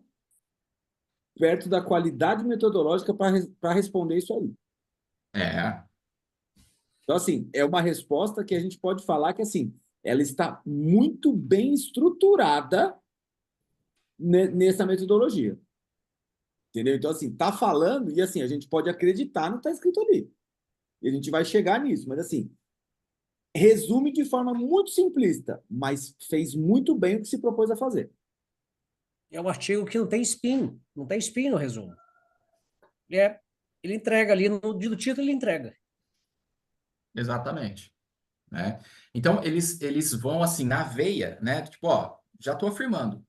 S1: perto da qualidade metodológica para responder isso aí.
S3: É,
S1: Então, assim, é uma resposta que a gente pode falar que, assim, ela está muito bem estruturada nessa metodologia. Entendeu? Então, assim, tá falando e, assim, a gente pode acreditar no que está escrito ali. E a gente vai chegar nisso. Mas, assim, resume de forma muito simplista, mas fez muito bem o que se propôs a fazer.
S2: É um artigo que não tem spin, não tem spin no resumo. É, ele entrega ali, no título ele entrega.
S3: exatamente. Né? Então, eles vão assim na veia, né? Tipo, ó, já estou afirmando.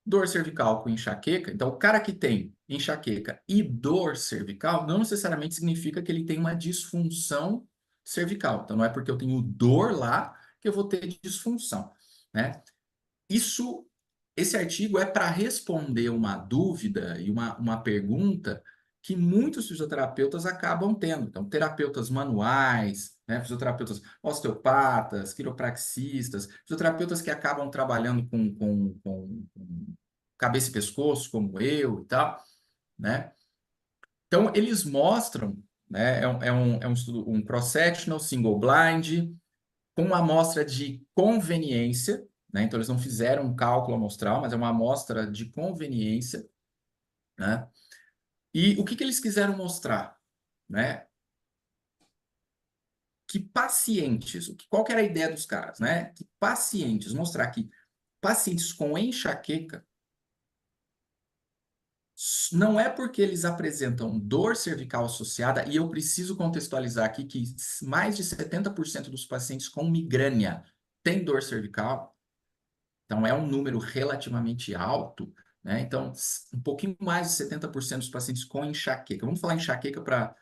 S3: Dor cervical com enxaqueca. Então, o cara que tem enxaqueca e dor cervical não necessariamente significa que ele tem uma disfunção cervical. Então, não é porque eu tenho dor lá que eu vou ter disfunção, né? Isso, esse artigo é para responder uma dúvida e uma pergunta que muitos fisioterapeutas acabam tendo. Então, terapeutas manuais, né, fisioterapeutas osteopatas, quiropraxistas, fisioterapeutas que acabam trabalhando com cabeça e pescoço, como eu e tal, né? Então, eles mostram né? É um estudo, um cross-sectional, single blind, com uma amostra de conveniência, né? Então, eles não fizeram um cálculo amostral, mas é uma amostra de conveniência, né? E o que que eles quiseram mostrar, né? Que pacientes, qual que era a ideia dos caras, né? Que pacientes, mostrar que pacientes com enxaqueca não é porque eles apresentam dor cervical associada, e eu preciso contextualizar aqui que mais de 70% dos pacientes com migrânia têm dor cervical, então é um número relativamente alto, né? Então, um pouquinho mais de 70% dos pacientes com enxaqueca. Vamos falar enxaqueca para,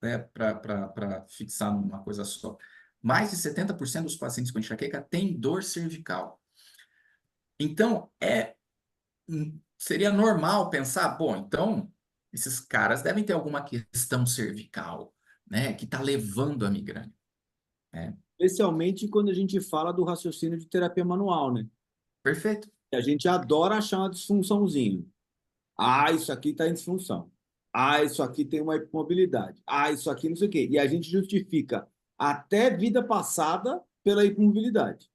S3: né, para fixar numa coisa só. Mais de 70% dos pacientes com enxaqueca têm dor cervical. Então, seria normal pensar, bom, então esses caras devem ter alguma questão cervical, né, que está levando a migrânia, né?
S1: Especialmente quando a gente fala do raciocínio de terapia manual, né?
S3: Perfeito.
S1: A gente adora achar uma disfunçãozinha. Ah, isso aqui está em disfunção. Ah, isso aqui tem uma hipomobilidade. Ah, isso aqui não sei o quê. E a gente justifica até vida passada pela hipomobilidade.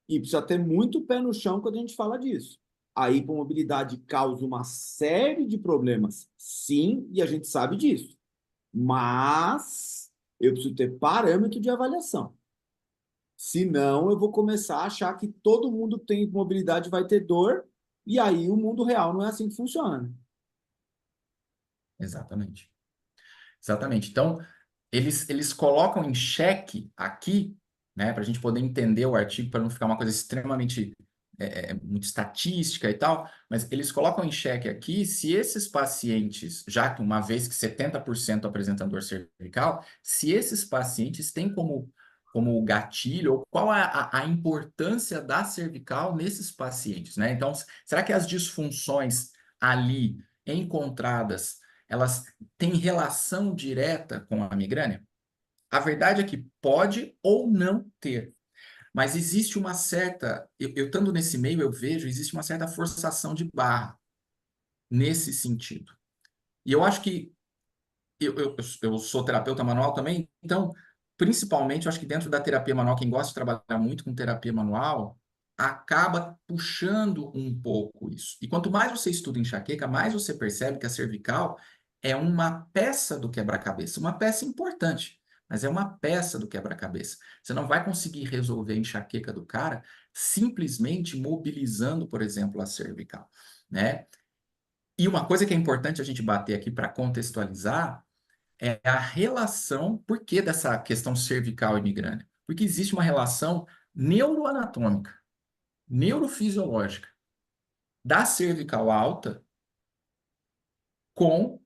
S1: E precisa ter muito pé no chão quando a gente fala disso. A hipomobilidade causa uma série de problemas, sim, e a gente sabe disso. Mas eu preciso ter parâmetro de avaliação. Senão, eu vou começar a achar que todo mundo que tem hipomobilidade vai ter dor, e aí o mundo real não é assim que funciona, né?
S3: Exatamente. Exatamente. Então, eles colocam em xeque aqui, né, para a gente poder entender o artigo, para não ficar uma coisa extremamente muito estatística e tal, mas eles colocam em xeque aqui se esses pacientes, já que uma vez que 70% apresentam dor cervical, se esses pacientes têm como gatilho, ou qual a importância da cervical nesses pacientes, né? Então, será que as disfunções ali encontradas, elas têm relação direta com a migrânia? A verdade é que pode ou não ter, mas existe uma certa, eu estando nesse meio, eu vejo, existe uma certa forçação de barra nesse sentido. E eu acho que eu sou terapeuta manual também, então, principalmente, eu acho que dentro da terapia manual, quem gosta de trabalhar muito com terapia manual, acaba puxando um pouco isso. E quanto mais você estuda enxaqueca, mais você percebe que a cervical é uma peça do quebra-cabeça, uma peça importante, mas é uma peça do quebra-cabeça. Você não vai conseguir resolver a enxaqueca do cara simplesmente mobilizando, por exemplo, a cervical, né? E uma coisa que é importante a gente bater aqui para contextualizar é a relação, por que dessa questão cervical e migrânia? Porque existe uma relação neuroanatômica, neurofisiológica da cervical alta com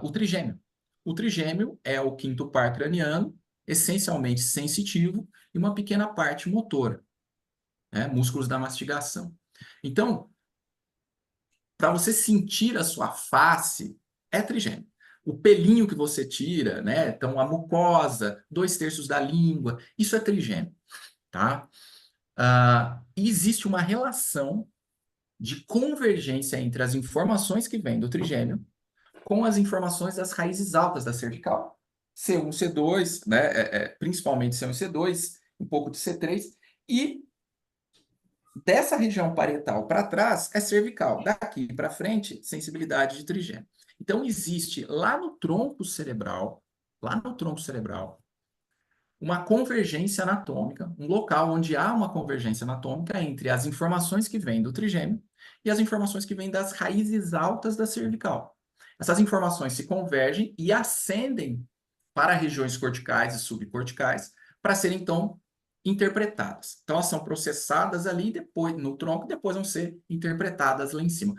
S3: o trigêmeo. O trigêmeo é o quinto par craniano, essencialmente sensitivo, e uma pequena parte motora, né? Músculos da mastigação. Então, para você sentir a sua face, é trigêmeo. O pelinho que você tira, né? Então, a mucosa, 2/3 da língua, isso é trigêmeo, tá? E existe uma relação de convergência entre as informações que vêm do trigêmeo com as informações das raízes altas da cervical. C1, C2, né? Principalmente C1 e C2, um pouco de C3, e dessa região parietal para trás é cervical, daqui para frente, sensibilidade de trigêmeo. Então, existe lá no tronco cerebral, uma convergência anatômica, um local onde há uma convergência anatômica entre as informações que vêm do trigêmeo e as informações que vêm das raízes altas da cervical. Essas informações se convergem e ascendem para regiões corticais e subcorticais para serem, então, interpretadas. Então, elas são processadas ali depois no tronco e depois vão ser interpretadas lá em cima.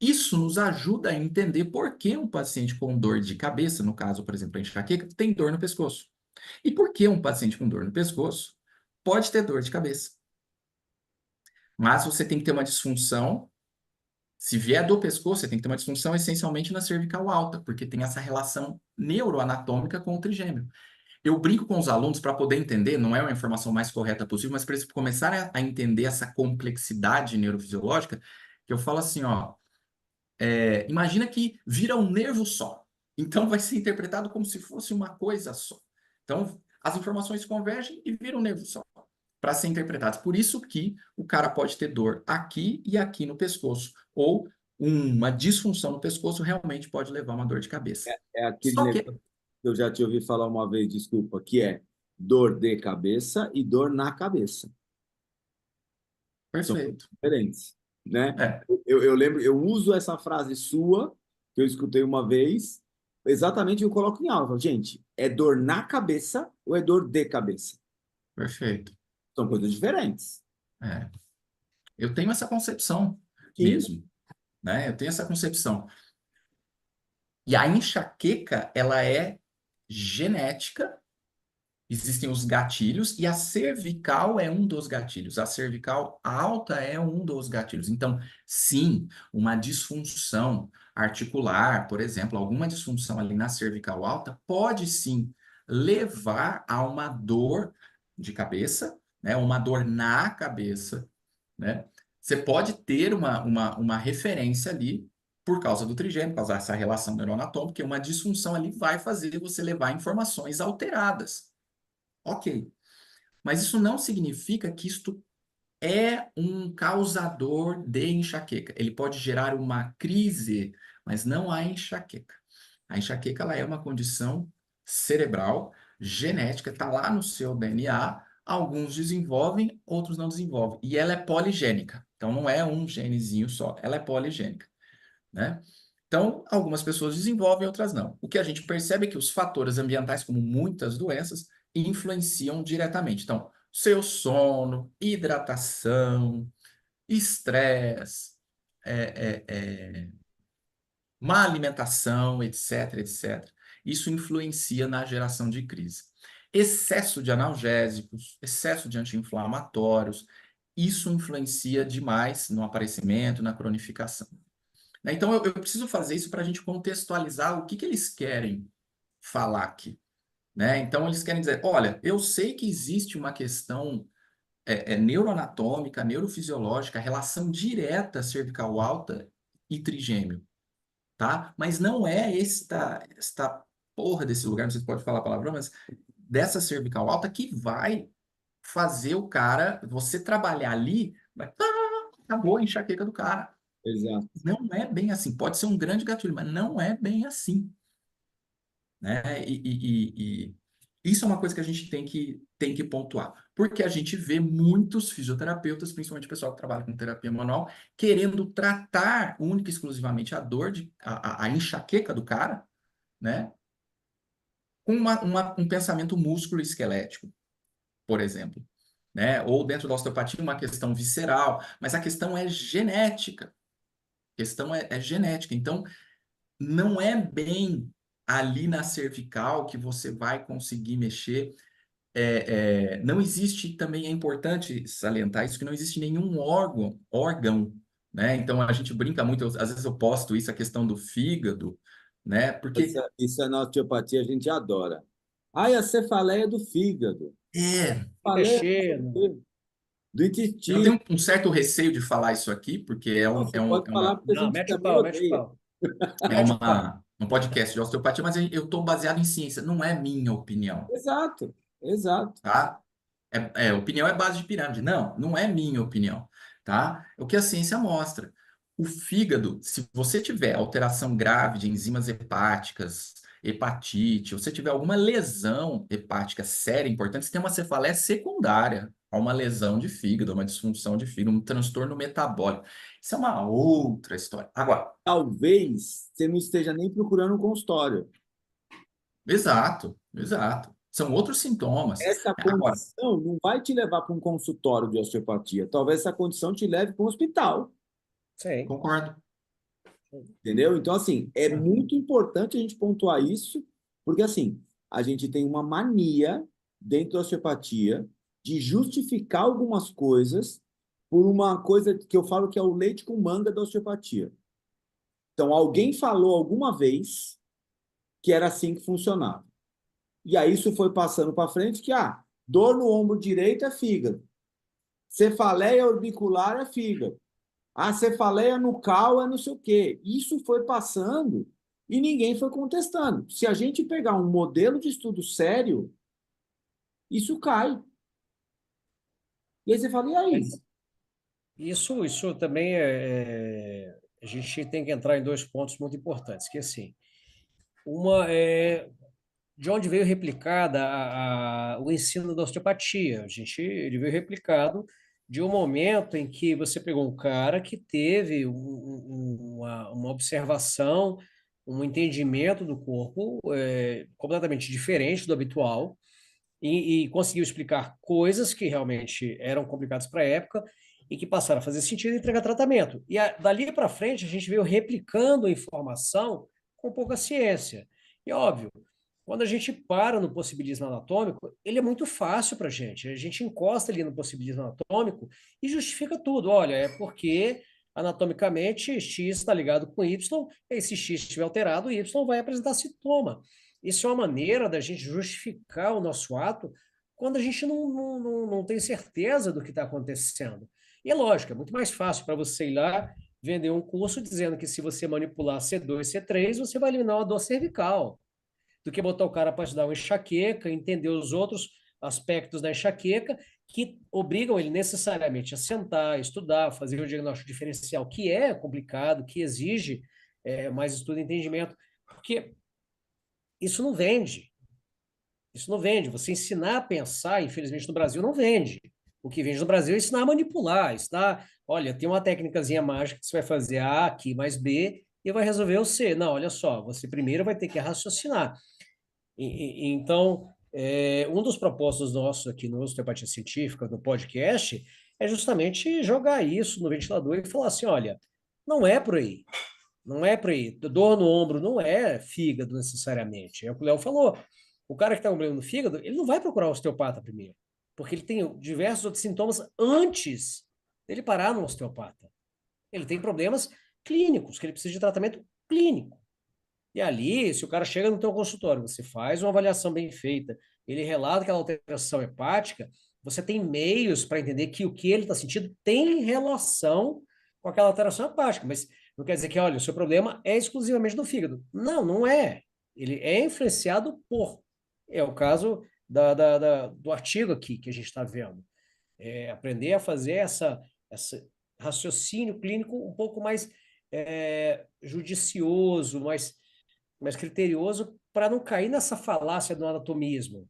S3: Isso nos ajuda a entender por que um paciente com dor de cabeça, no caso, por exemplo, a enxaqueca, tem dor no pescoço. E por que um paciente com dor no pescoço pode ter dor de cabeça? Mas você tem que ter uma disfunção. Se vier do pescoço, você tem que ter uma disfunção essencialmente na cervical alta, porque tem essa relação neuroanatômica com o trigêmeo. Eu brinco com os alunos para poder entender, não é uma informação mais correta possível, mas para eles começarem a entender essa complexidade neurofisiológica, que eu falo assim, ó, imagina que vira um nervo só. Então, vai ser interpretado como se fosse uma coisa só. Então, as informações convergem e viram um nervo só para ser interpretados. Por isso que o cara pode ter dor aqui e aqui no pescoço, ou uma disfunção no pescoço realmente pode levar a uma dor de cabeça.
S1: É aquele
S3: Só que,
S1: negócio que eu já te ouvi falar uma vez, desculpa, que é dor de cabeça e dor na cabeça. São coisas
S3: perfeito.
S1: diferentes, né?
S3: É,
S1: Eu lembro, eu uso essa frase sua, que eu escutei uma vez, exatamente eu coloco em aula. Eu falo, gente, é dor na cabeça ou é dor de cabeça?
S3: perfeito.
S1: São coisas diferentes.
S3: É. Eu tenho essa concepção
S1: Sim,
S3: mesmo, né? Eu tenho essa concepção. E a enxaqueca, ela é genética. Existem os gatilhos e a cervical é um dos gatilhos. A cervical alta é um dos gatilhos. Então, sim, uma disfunção articular, por exemplo, alguma disfunção ali na cervical alta pode sim levar a uma dor de cabeça, né? Uma dor na cabeça, né? Você pode ter uma referência ali por causa do trigêmeo, por causa dessa relação neuroanatômica, porque uma disfunção ali vai fazer você levar informações alteradas. Ok, mas isso não significa que isto é um causador de enxaqueca. Ele pode gerar uma crise, mas não a enxaqueca. A enxaqueca ela é uma condição cerebral, genética, está lá no seu DNA. Alguns desenvolvem, outros não desenvolvem. E ela é poligênica. Então não é um genezinho só, ela é poligênica, né? Então, algumas pessoas desenvolvem, outras não. O que a gente percebe é que os fatores ambientais, como muitas doenças, influenciam diretamente. Então, seu sono, hidratação, estresse, é, é, é, má alimentação, etc, etc. Isso influencia na geração de crise. Excesso de analgésicos, excesso de anti-inflamatórios, isso influencia demais no aparecimento, na cronificação, né? Então, eu preciso fazer isso para a gente contextualizar o que que eles querem falar aqui, né? Então, eles querem dizer, olha, eu sei que existe uma questão neuroanatômica, neurofisiológica, relação direta cervical alta e trigêmeo, tá? Mas não é esta porra desse lugar, não sei se pode falar a palavra, mas dessa cervical alta que vai fazer o cara, você trabalhar ali, acabou a enxaqueca do cara.
S1: exato.
S3: Não é bem assim. Pode ser um grande gatilho, mas não é bem assim, né? E isso é uma coisa que a gente tem que pontuar. Porque a gente vê muitos fisioterapeutas, principalmente o pessoal que trabalha com terapia manual, querendo tratar única e exclusivamente a dor, a enxaqueca do cara, né? Com um pensamento músculo-esquelético, por exemplo. Né? Ou dentro da osteopatia, uma questão visceral, mas a questão é genética. A questão é genética. Então, não é bem ali na cervical que você vai conseguir mexer. Não existe, também é importante salientar isso, que não existe nenhum órgão, né? Então a gente brinca muito, às vezes eu posto isso, a questão do fígado, né? Porque
S1: Isso é na osteopatia, a gente adora. Ai, a cefaleia do fígado.
S2: Fica
S1: Cefaleia
S2: cheio.
S1: do
S3: eu
S1: intestino.
S3: tenho um certo receio de falar isso aqui, porque é um,
S1: Você
S3: é um,
S1: pode
S3: é
S1: falar
S3: uma,
S1: porque a
S2: Não,
S1: gente
S2: mete o
S1: também
S2: pau, mete o
S1: odeia.
S2: pau.
S3: é
S2: Mete o pau.
S3: um podcast de osteopatia, mas eu estou baseado em ciência, não é minha opinião,
S1: Exato, exato.
S3: tá? Opinião é base de pirâmide. Não, não é minha opinião, tá? É o que a ciência mostra. O fígado, se você tiver alteração grave de enzimas hepáticas, hepatite, ou você tiver alguma lesão hepática séria, importante, você tem uma cefaleia secundária a uma lesão de fígado, uma disfunção de fígado, um transtorno metabólico. Isso é uma outra história. Agora,
S1: Talvez você não esteja nem procurando um consultório.
S3: exato, exato. São outros sintomas.
S1: Essa
S3: Agora,
S1: condição não vai te levar para um consultório de osteopatia. Talvez essa condição te leve para um hospital,
S2: Sim.
S3: concordo.
S1: entendeu? Então, assim, é muito importante a gente pontuar isso, porque, assim, a gente tem uma mania dentro da osteopatia de justificar algumas coisas por uma coisa que eu falo que é o leite com manga da osteopatia. Então, alguém falou alguma vez que era assim que funcionava. E aí isso foi passando para frente que, dor no ombro direito é fígado. Cefaleia orbicular é fígado. A cefaleia nucal é não sei o quê. Isso foi passando E ninguém foi contestando. Se a gente pegar um modelo de estudo sério, isso cai. E aí você fala, e aí?
S2: Mas isso também a gente tem que entrar em dois pontos muito importantes, que assim, uma é de onde veio replicada o ensino da osteopatia. Ele veio replicado de um momento em que você pegou um cara que teve uma observação, um entendimento do corpo completamente diferente do habitual e conseguiu explicar coisas que realmente eram complicadas para a época e que passaram a fazer sentido e entregar tratamento. E dali para frente a gente veio replicando a informação com pouca ciência. E óbvio, quando a gente para no possibilismo anatômico, ele é muito fácil para a gente. A gente encosta ali no possibilismo anatômico e justifica tudo. Olha, é porque anatomicamente X está ligado com Y, e se X estiver alterado, Y vai apresentar sintoma. Isso é uma maneira da gente justificar o nosso ato quando a gente não tem certeza do que está acontecendo. E é lógico, é muito mais fácil para você ir lá vender um curso dizendo que se você manipular C2, C3, você vai eliminar uma dor cervical do que botar o cara para estudar uma enxaqueca, entender os outros aspectos da enxaqueca que obrigam ele necessariamente a sentar, estudar, fazer o diagnóstico diferencial, que é complicado, que exige mais estudo e entendimento, porque isso não vende. Isso não vende. Você ensinar a pensar, infelizmente, no Brasil não vende. O que vende no Brasil é ensinar a manipular, ensinar, olha, tem uma técnicazinha mágica que você vai fazer A aqui mais B e vai resolver o C. Não, olha só, você primeiro vai ter que raciocinar. Então, um dos propósitos nossos aqui no Osteopatia Científica, no podcast, é justamente jogar isso no ventilador e falar assim, olha, não é por aí. Não é por aí. Dor no ombro não é fígado necessariamente. É o que o Léo falou. O cara que está com problema no fígado, ele não vai procurar o osteopata primeiro, porque ele tem diversos outros sintomas antes dele parar no osteopata. Ele tem problemas clínicos, que ele precisa de tratamento clínico. E ali, se o cara chega no teu consultório, você faz uma avaliação bem feita, ele relata aquela alteração hepática, você tem meios para entender que o que ele está sentindo tem relação com aquela alteração hepática, mas não quer dizer que, olha, o seu problema é exclusivamente do fígado. Não, não é. Ele é influenciado por. É o caso do artigo aqui que a gente está vendo. Aprender a fazer essa raciocínio clínico um pouco mais judicioso, mais criterioso para não cair nessa falácia do anatomismo.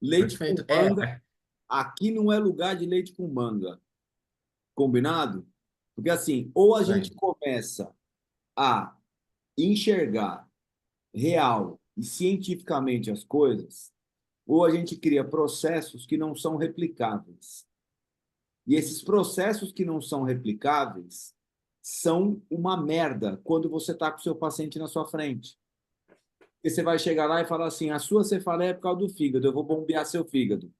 S1: Leite com
S3: Perfeito.
S1: manga, aqui não é lugar de leite com manga. Combinado? Porque assim, ou a
S3: Isso
S1: gente
S3: aí.
S1: começa a enxergar real e cientificamente as coisas, ou a gente cria processos que não são replicáveis. E esses processos que não são replicáveis são uma merda quando você está com o seu paciente na sua frente. E você vai chegar lá e falar assim: a sua cefaleia é por causa do fígado, eu vou bombear seu fígado.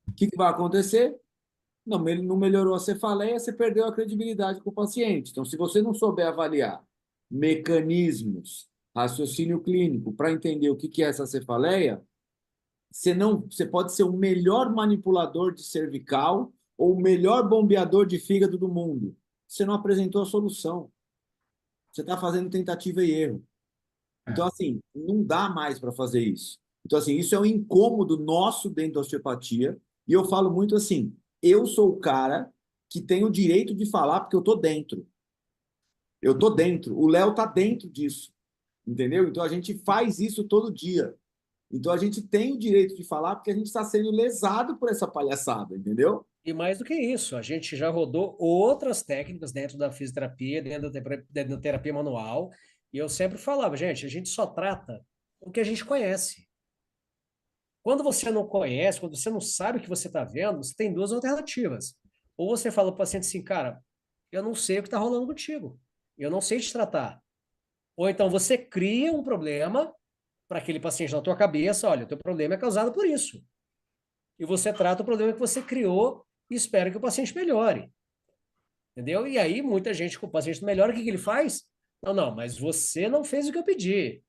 S1: O que vai acontecer? Não, ele não melhorou a cefaleia, você perdeu a credibilidade com o paciente. Então, se você não souber avaliar mecanismos, raciocínio clínico para entender o que é essa cefaleia, você pode ser o melhor manipulador de cervical ou o melhor bombeador de fígado do mundo. Você não apresentou a solução. Você está fazendo tentativa e erro. Então,
S3: É.
S1: assim, não dá mais para fazer isso. Então, assim, isso é um incômodo nosso dentro da osteopatia. E eu falo muito assim: eu sou o cara que tem o direito de falar porque eu tô dentro. Eu tô dentro. O Léo tá dentro disso. Entendeu? Então, a gente faz isso todo dia. Então, a gente tem o direito de falar porque a gente está sendo lesado por essa palhaçada. Entendeu?
S2: E mais do que isso, a gente já rodou outras técnicas dentro da fisioterapia, dentro da terapia manual, e eu sempre falava, gente, a gente só trata o que a gente conhece. Quando você não conhece, quando você não sabe o que você está vendo, você tem duas alternativas. Ou você fala para o paciente assim, cara, eu não sei o que está rolando contigo, eu não sei te tratar. Ou então você cria um problema para aquele paciente na tua cabeça, olha, o teu problema é causado por isso. E você trata o problema que você criou e espera que o paciente melhore. Entendeu? E aí, muita gente com o paciente melhora, o que que ele faz? Não, não, mas você não fez o que eu pedi.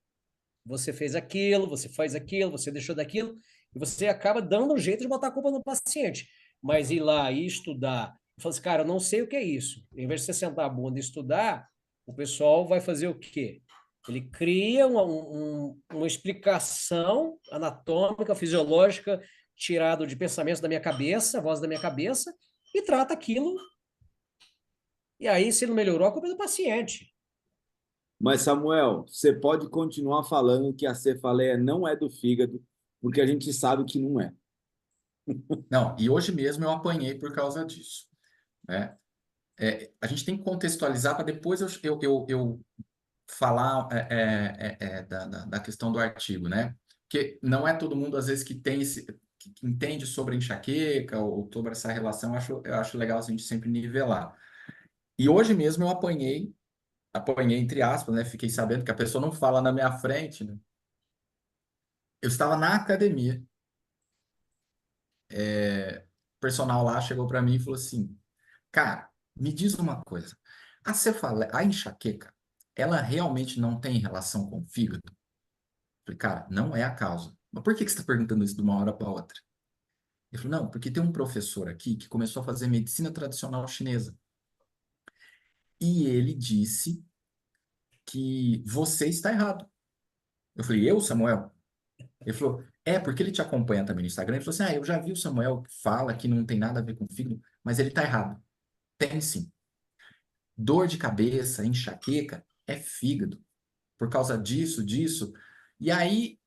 S2: Você fez aquilo, você faz aquilo, você deixou daquilo, e você acaba dando um jeito de botar a culpa no paciente. Mas ir lá e estudar, falar assim, cara, eu não sei o que é isso. Em vez de você sentar a bunda e estudar, o pessoal vai fazer o quê? Ele cria uma explicação anatômica, fisiológica, tirado de pensamentos da minha cabeça, voz da minha cabeça, e trata aquilo. E aí, se não melhorou, a culpa é do paciente.
S1: Mas, Samuel, você pode continuar falando que a cefaleia não é do fígado, porque a gente sabe que não é.
S3: Não, e hoje mesmo eu apanhei por causa disso, né? A gente tem que contextualizar para depois eu falar da questão do artigo, né? Porque não é todo mundo, às vezes, que tem que entende sobre enxaqueca ou sobre essa relação. Eu acho legal a gente sempre nivelar. E hoje mesmo eu apanhei entre aspas, né? Fiquei sabendo que a pessoa não fala na minha frente, né? Eu estava na academia, o personal lá chegou para mim e falou assim: cara, me diz uma coisa. A enxaqueca, ela realmente não tem relação com o fígado? Eu falei, cara, não é a causa. Mas por que você está perguntando isso de uma hora para outra? Ele falou, não, porque tem um professor aqui que começou a fazer medicina tradicional chinesa. E ele disse que você está errado. Eu falei, eu, Samuel? Ele falou, porque ele te acompanha também no Instagram. Ele falou assim, eu já vi o Samuel que fala que não tem nada a ver com fígado, mas ele está errado. Tem sim. Dor de cabeça, enxaqueca, é fígado. Por causa disso, disso. E aí,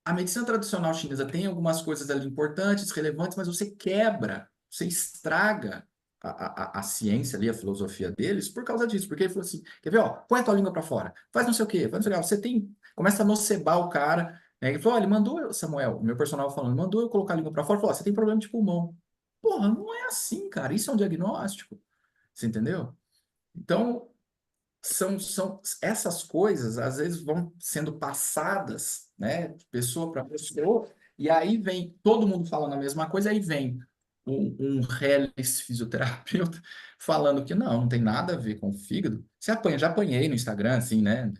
S3: a medicina tradicional chinesa tem algumas coisas ali importantes, relevantes, mas você quebra, você estraga a ciência ali, a filosofia deles por causa disso. Porque ele falou assim: quer ver, ó, põe a tua língua para fora, faz não sei o quê, faz não sei o quê. Você tem. Começa a nocebar o cara. Né? Ele falou: olha, ele mandou, Samuel, o meu personal falando, mandou eu colocar a língua para fora, falou: ó, você tem problema de pulmão. Porra, não é assim, cara. Isso é um diagnóstico. Você entendeu? Então, são essas coisas, às vezes, vão sendo passadas, né, de pessoa para pessoa, e aí vem todo mundo falando a mesma coisa, aí vem um reles fisioterapeuta falando que não tem nada a ver com o fígado. Você apanha, já apanhei no Instagram, assim, né?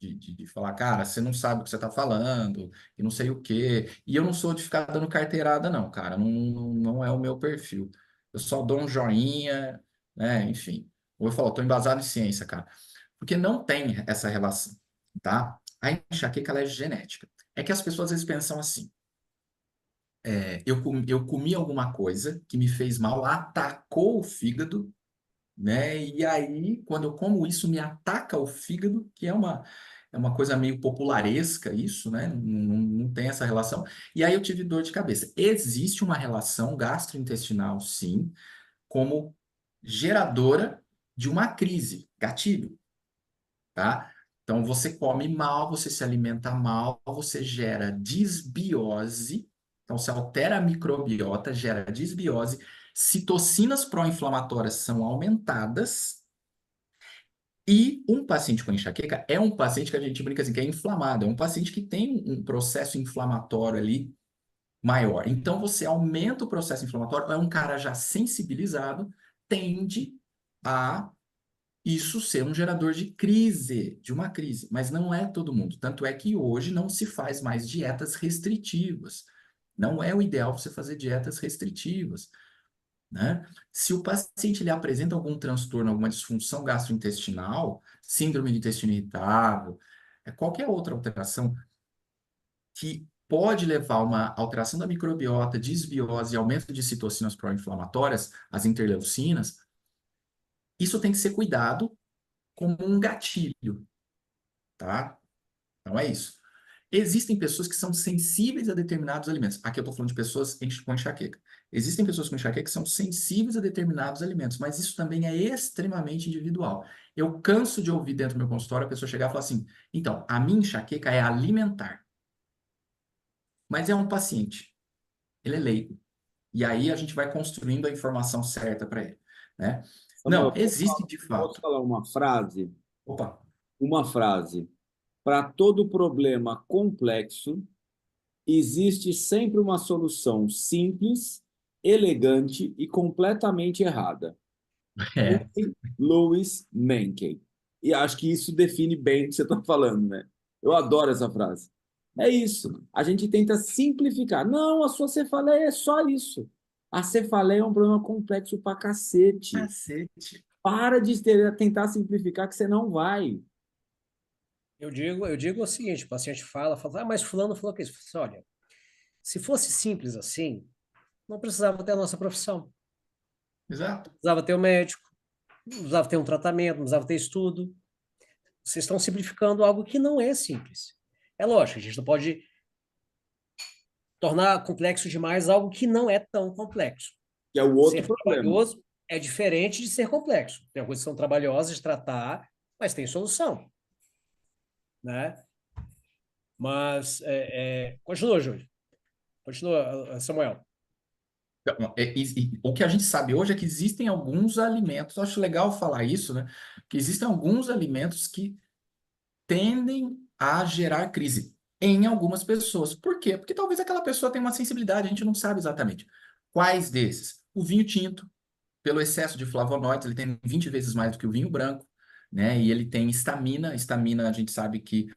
S3: De falar, cara, você não sabe o que você está falando, e não sei o quê. E eu não sou de ficar dando carteirada, não, cara. Não é o meu perfil. Eu só dou um joinha, né? Enfim. Ou eu falo, estou embasado em ciência, cara. Porque não tem essa relação, tá? A enxaqueca, ela é genética. É que as pessoas às vezes pensam assim, eu comi alguma coisa que me fez mal, atacou o fígado, né? E aí, quando eu como isso, me ataca o fígado, que é uma coisa meio popularesca isso, né? Não tem essa relação. E aí eu tive dor de cabeça. Existe uma relação gastrointestinal, sim, como geradora de uma crise, gatilho, tá? Então, você come mal, você se alimenta mal, você gera disbiose, então você altera a microbiota, gera disbiose, citocinas pró-inflamatórias são aumentadas, e um paciente com enxaqueca é um paciente que a gente brinca assim, que é inflamado, é um paciente que tem um processo inflamatório ali maior. Então, você aumenta o processo inflamatório, é um cara já sensibilizado, tende a isso ser um gerador de crise, de uma crise, mas não é todo mundo. Tanto é que hoje não se faz mais dietas restritivas. Não é o ideal você fazer dietas restritivas, né? Se o paciente ele apresenta algum transtorno, alguma disfunção gastrointestinal, síndrome de intestino irritável, qualquer outra alteração que pode levar a uma alteração da microbiota, desbiose e aumento de citocinas pró-inflamatórias, as interleucinas, isso tem que ser cuidado como um gatilho, tá? Então é isso. Existem pessoas que são sensíveis a determinados alimentos. Aqui eu estou falando de pessoas com enxaqueca. Existem pessoas com enxaqueca que são sensíveis a determinados alimentos, mas isso também é extremamente individual. Eu canso de ouvir dentro do meu consultório a pessoa chegar e falar assim: então, a minha enxaqueca é alimentar, mas é um paciente, ele é leigo. E aí a gente vai construindo a informação certa para ele, né?
S1: Samuel,
S3: Não, existe de
S1: posso
S3: fato.
S1: falar uma frase?
S3: Opa,
S1: Uma frase. Para todo problema complexo, existe sempre uma solução simples, elegante e completamente errada.
S3: é,
S1: Louis Mencken. E acho que isso define bem o que você está falando, né? Eu adoro essa frase. É isso. A gente tenta simplificar. Não, a sua cefaleia é só isso. A cefaleia é um problema complexo pra cacete.
S3: cacete.
S1: Para de tentar simplificar que você não vai.
S2: Eu digo o seguinte, o paciente fala, mas fulano falou que isso. Eu falo assim, olha, se fosse simples assim, não precisava ter a nossa profissão.
S3: Exato.
S2: Não precisava ter o médico, não precisava ter um tratamento, não precisava ter estudo. Vocês estão simplificando algo que não é simples. É lógico, a gente não pode tornar complexo demais algo que não é tão complexo.
S1: Que é o outro
S2: Ser
S1: problema.
S2: trabalhoso é diferente de ser complexo. Tem coisas que são trabalhosas de tratar, mas tem solução, né? Mas, continua, Júlio. Continua, Samuel.
S3: Então, o que a gente sabe hoje é que existem alguns alimentos, eu acho legal falar isso, né? Que existem alguns alimentos que tendem a gerar crise em algumas pessoas. Por quê? Porque talvez aquela pessoa tenha uma sensibilidade, a gente não sabe exatamente. Quais desses? O vinho tinto, pelo excesso de flavonoides, ele tem 20 vezes mais do que o vinho branco, né? E ele tem histamina. Histamina, a gente sabe que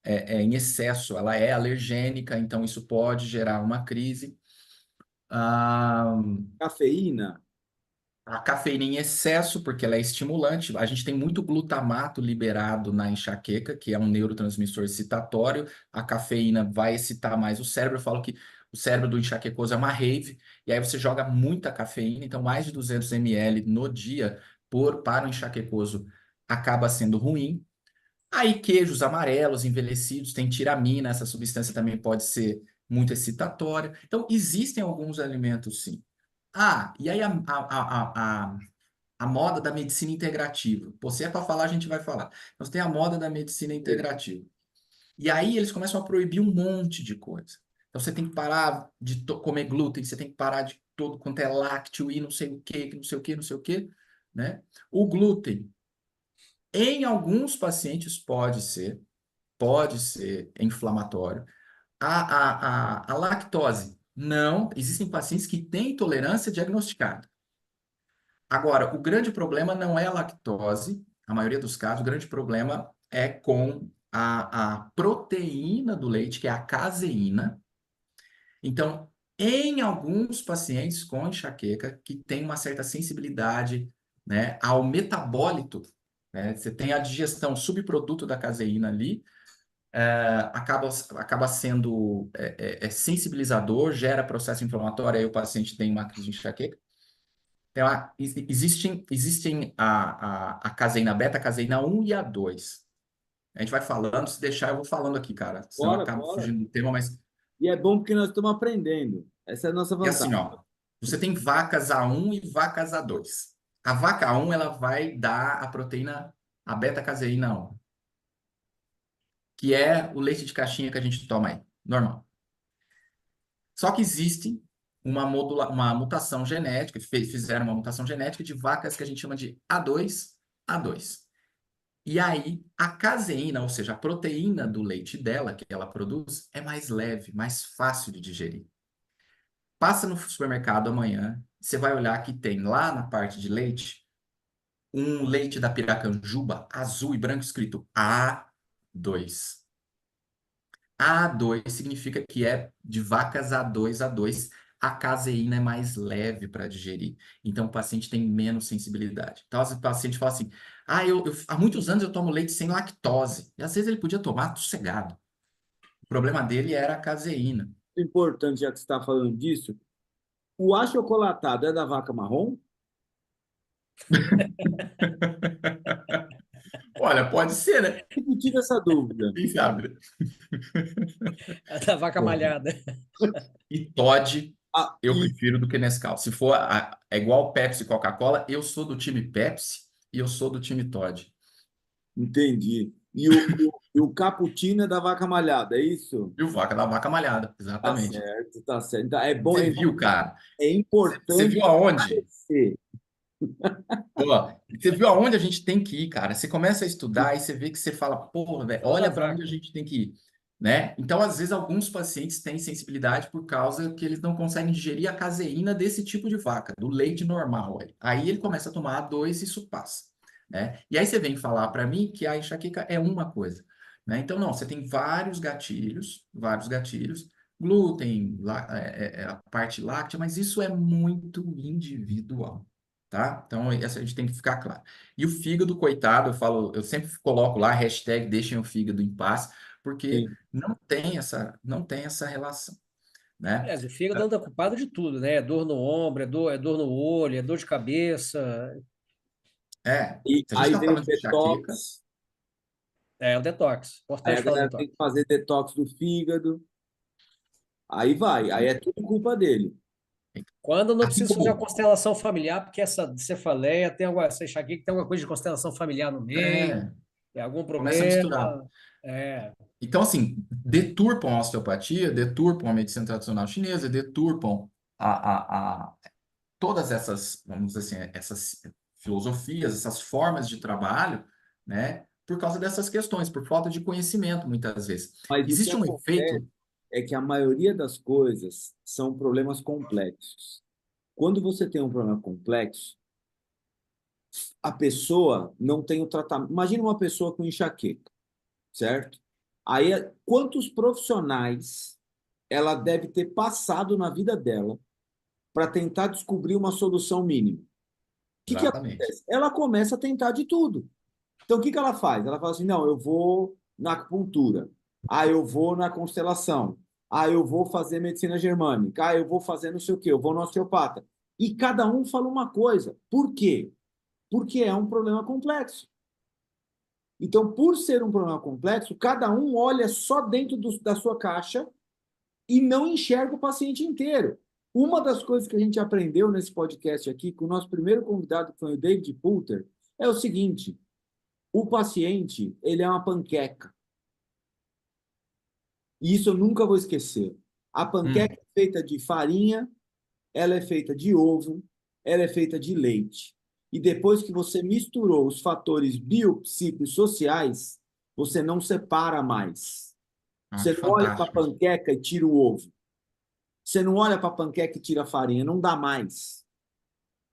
S3: em excesso, ela é alergênica, então isso pode gerar uma crise. Ah,
S1: Cafeína.
S3: a cafeína em excesso, porque ela é estimulante. A gente tem muito glutamato liberado na enxaqueca, que é um neurotransmissor excitatório. A cafeína vai excitar mais o cérebro. Eu falo que o cérebro do enxaquecoso é uma rave, e aí você joga muita cafeína, então mais de 200 ml no dia para o enxaquecoso acaba sendo ruim. Aí queijos amarelos, envelhecidos, tem tiramina, essa substância também pode ser muito excitatória. Então, existem alguns alimentos, sim. Ah, e aí a moda da medicina integrativa. Pô, se é para falar, a gente vai falar. Nós tem a moda da medicina integrativa. E aí eles começam a proibir um monte de coisa. Então você tem que parar de comer glúten, você tem que parar de todo quanto é lácteo e não sei o que, não sei o que, não sei o que, né? O glúten, em alguns pacientes, pode ser inflamatório. A lactose, não. Existem pacientes que têm intolerância diagnosticada. Agora, o grande problema não é a lactose, a maioria dos casos, o grande problema é com a proteína do leite, que é a caseína. Então, em alguns pacientes com enxaqueca, que tem uma certa sensibilidade, né, ao metabólito, né, você tem a digestão subproduto da caseína ali, acaba sendo sensibilizador, gera processo inflamatório, aí o paciente tem uma crise de enxaqueca. Então, existem a caseína beta, a caseína 1 e a 2. A gente vai falando, se deixar, eu vou falando aqui, cara. Senão eu
S1: Bora,
S3: acabo
S1: bora.
S3: fugindo do tema, mas.
S1: E é bom porque nós estamos aprendendo. Essa é a nossa
S3: E assim,
S1: vantagem.
S3: ó. Você tem vacas A1 e vacas A2. A vaca A1, ela vai dar a proteína, a beta-caseína 1, que é o leite de caixinha que a gente toma aí, normal. Só que existe uma mutação genética, fizeram uma mutação genética de vacas que a gente chama de A2, A2. E aí, a caseína, ou seja, a proteína do leite dela, que ela produz, é mais leve, mais fácil de digerir. Passa no supermercado amanhã, você vai olhar que tem lá na parte de leite, um leite da Piracanjuba, azul e branco, escrito A2. A2 significa que é de vacas A2 A2. A caseína é mais leve para digerir. Então, o paciente tem menos sensibilidade. Então, o paciente fala assim: há muitos anos eu tomo leite sem lactose. E às vezes ele podia tomar sossegado. O problema dele era a caseína.
S1: Importante, já que você está falando disso, o achocolatado é da vaca marrom?
S3: Olha, pode ser, né?
S1: Eu tive essa dúvida.
S3: Quem sabe, né?
S2: A da vaca
S3: Bom,
S2: malhada.
S3: e Toddy
S1: Ah,
S3: eu prefiro do que Nescau. Se for é igual Pepsi e Coca-Cola, eu sou do time Pepsi e eu sou do time Toddy.
S1: entendi. E o cappuccino é da vaca malhada, é isso?
S3: E o vaca da vaca malhada,
S1: Tá
S3: exatamente.
S1: certo, tá certo. Então, é bom,
S3: Você viu, cara?
S1: é
S3: Você
S1: importante
S3: viu aonde?
S1: ser.
S3: Ó, você viu aonde a gente tem que ir, cara? Você começa a estudar e você vê que você fala, porra, velho,
S2: Falou
S3: olha
S2: das
S3: para onde a
S2: vacas.
S3: gente tem que ir, né? Então, às vezes, alguns pacientes têm sensibilidade por causa que eles não conseguem digerir a caseína desse tipo de vaca, do leite normal. Aí ele começa a tomar A2 e isso passa, né? E aí você vem falar para mim que a enxaqueca é uma coisa, né? Então, não, você tem vários gatilhos, glúten, a parte láctea, mas isso é muito individual. tá? Então, essa a gente tem que ficar claro. E o fígado, coitado, eu sempre coloco lá, hashtag deixem o fígado em paz, porque
S1: Sim.
S3: não tem essa relação, né?
S2: Aliás, o fígado anda culpado de tudo, né? É dor no ombro, é dor no olho, é dor de cabeça.
S1: E
S3: Se a gente
S1: aí
S3: está
S1: vem o
S3: falando de enxaqueca,
S1: detox,
S2: É o detox.
S1: aí a
S2: Importante falar do
S1: galera tem
S2: detox.
S1: que fazer detox do fígado, aí vai, aí é tudo culpa dele.
S2: Quando não
S3: assim
S2: precisa fazer uma
S3: como
S2: constelação familiar, porque essa cefaleia tem alguma, essa enxaqueca tem alguma coisa de constelação familiar no meio,
S3: é,
S2: é algum
S3: começa a
S2: problema.
S3: misturar.
S2: É,
S3: Então, assim, deturpam a osteopatia, deturpam a medicina tradicional chinesa, deturpam todas essas, vamos dizer assim, essas filosofias, essas formas de trabalho, né? Por causa dessas questões, por falta de conhecimento, muitas vezes.
S1: Mas o que
S3: Existe um
S1: acontece
S3: efeito,
S1: é que a maioria das coisas são problemas complexos. Quando você tem um problema complexo, a pessoa não tem o tratamento. Imagina uma pessoa com enxaqueca, certo? Aí, quantos profissionais ela deve ter passado na vida dela para tentar descobrir uma solução mínima? O que
S3: exatamente,
S1: acontece? Ela começa a tentar de tudo. Então, o que ela faz? Ela fala assim: não, eu vou na acupuntura, eu vou na constelação, eu vou fazer medicina germânica, eu vou fazer não sei o quê, eu vou no osteopata. E cada um fala uma coisa. Por quê? Porque é um problema complexo. Então, por ser um problema complexo, cada um olha só dentro da sua caixa e não enxerga o paciente inteiro. Uma das coisas que a gente aprendeu nesse podcast aqui, com o nosso primeiro convidado, que foi o David Poulter, é o seguinte: o paciente, ele é uma panqueca. E isso eu nunca vou esquecer. A panqueca
S3: Hum,
S1: é feita de farinha, ela é feita de ovo, ela é feita de leite. E depois que você misturou os fatores biopsicossociais, você não separa mais. Você
S3: que
S1: não olha para a
S3: fantástico isso.
S1: panqueca e tira o ovo. Você não olha para a panqueca e tira a farinha. Não dá mais.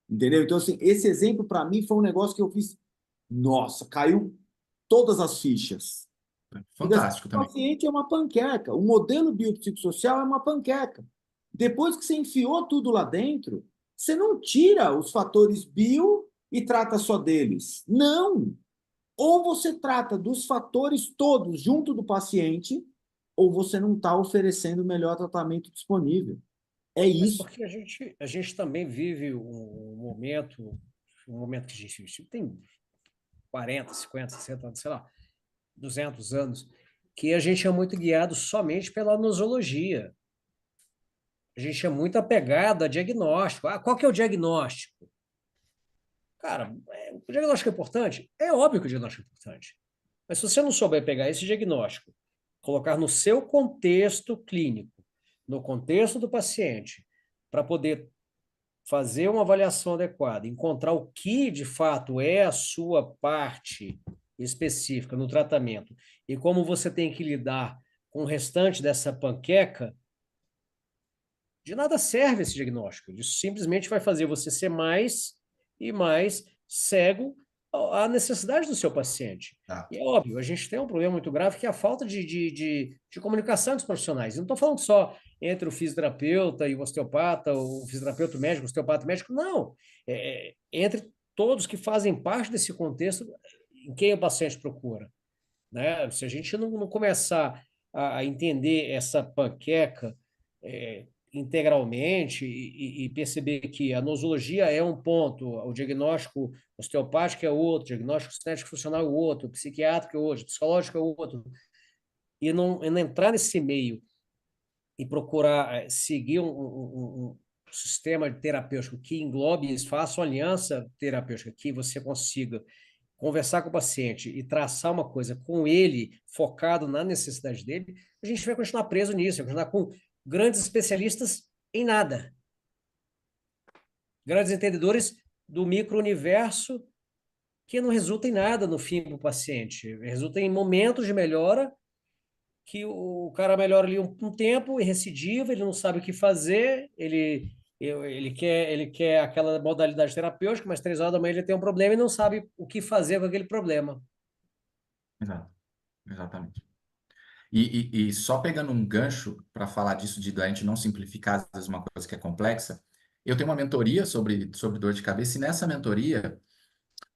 S1: Entendeu? Então, assim, esse exemplo para mim foi um negócio que eu fiz. Nossa, caiu todas as fichas. Porque assim,
S3: Fantástico
S1: o
S3: também.
S1: paciente é uma panqueca. O modelo biopsicossocial é uma panqueca. Depois que você enfiou tudo lá dentro, você não tira os fatores bio e trata só deles. Não! Ou você trata dos fatores todos junto do paciente, ou você não está oferecendo o melhor tratamento disponível. É
S2: mas
S1: isso.
S2: porque a gente também vive um momento que a gente tem 40, 50, 60 anos, sei lá, 200 anos, que a gente é muito guiado somente pela nosologia. A gente é muito apegado a diagnóstico. Ah, qual que é o diagnóstico? Cara, o diagnóstico é importante? É óbvio que o diagnóstico é importante. Mas se você não souber pegar esse diagnóstico, colocar no seu contexto clínico, no contexto do paciente, para poder fazer uma avaliação adequada, encontrar o que de fato é a sua parte específica no tratamento e como você tem que lidar com o restante dessa panqueca, de nada serve esse diagnóstico. Isso simplesmente vai fazer você ser mais e mais cego à necessidade do seu paciente.
S3: Tá.
S2: E é óbvio, a gente tem um problema muito grave que é a falta de comunicação dos profissionais. Eu não estou falando só entre o fisioterapeuta e o osteopata, o fisioterapeuta médico, o osteopata médico, não. Entre todos que fazem parte desse contexto em quem o paciente procura. Né? Se a gente não começar a entender essa panqueca integralmente e perceber que a nosologia é um ponto, o diagnóstico osteopático é outro, o diagnóstico cinético funcional é outro, o psiquiátrico é outro, o psicológico é outro, e não entrar nesse meio e procurar seguir um sistema terapêutico que englobe isso, faça uma aliança terapêutica que você consiga conversar com o paciente e traçar uma coisa com ele, focado na necessidade dele, a gente vai continuar preso nisso, vai continuar com grandes especialistas em nada. Grandes entendedores do micro-universo que não resulta em nada no fim do paciente. Resulta em momentos de melhora que o cara melhora ali um tempo e recidiva, ele não sabe o que fazer, ele quer aquela modalidade terapêutica, mas 3 horas da manhã ele tem um problema e não sabe o que fazer com aquele problema.
S3: Exato, exatamente. E só pegando um gancho para falar disso, de a gente não simplificar às vezes uma coisa que é complexa, Eu tenho uma mentoria sobre dor de cabeça, e nessa mentoria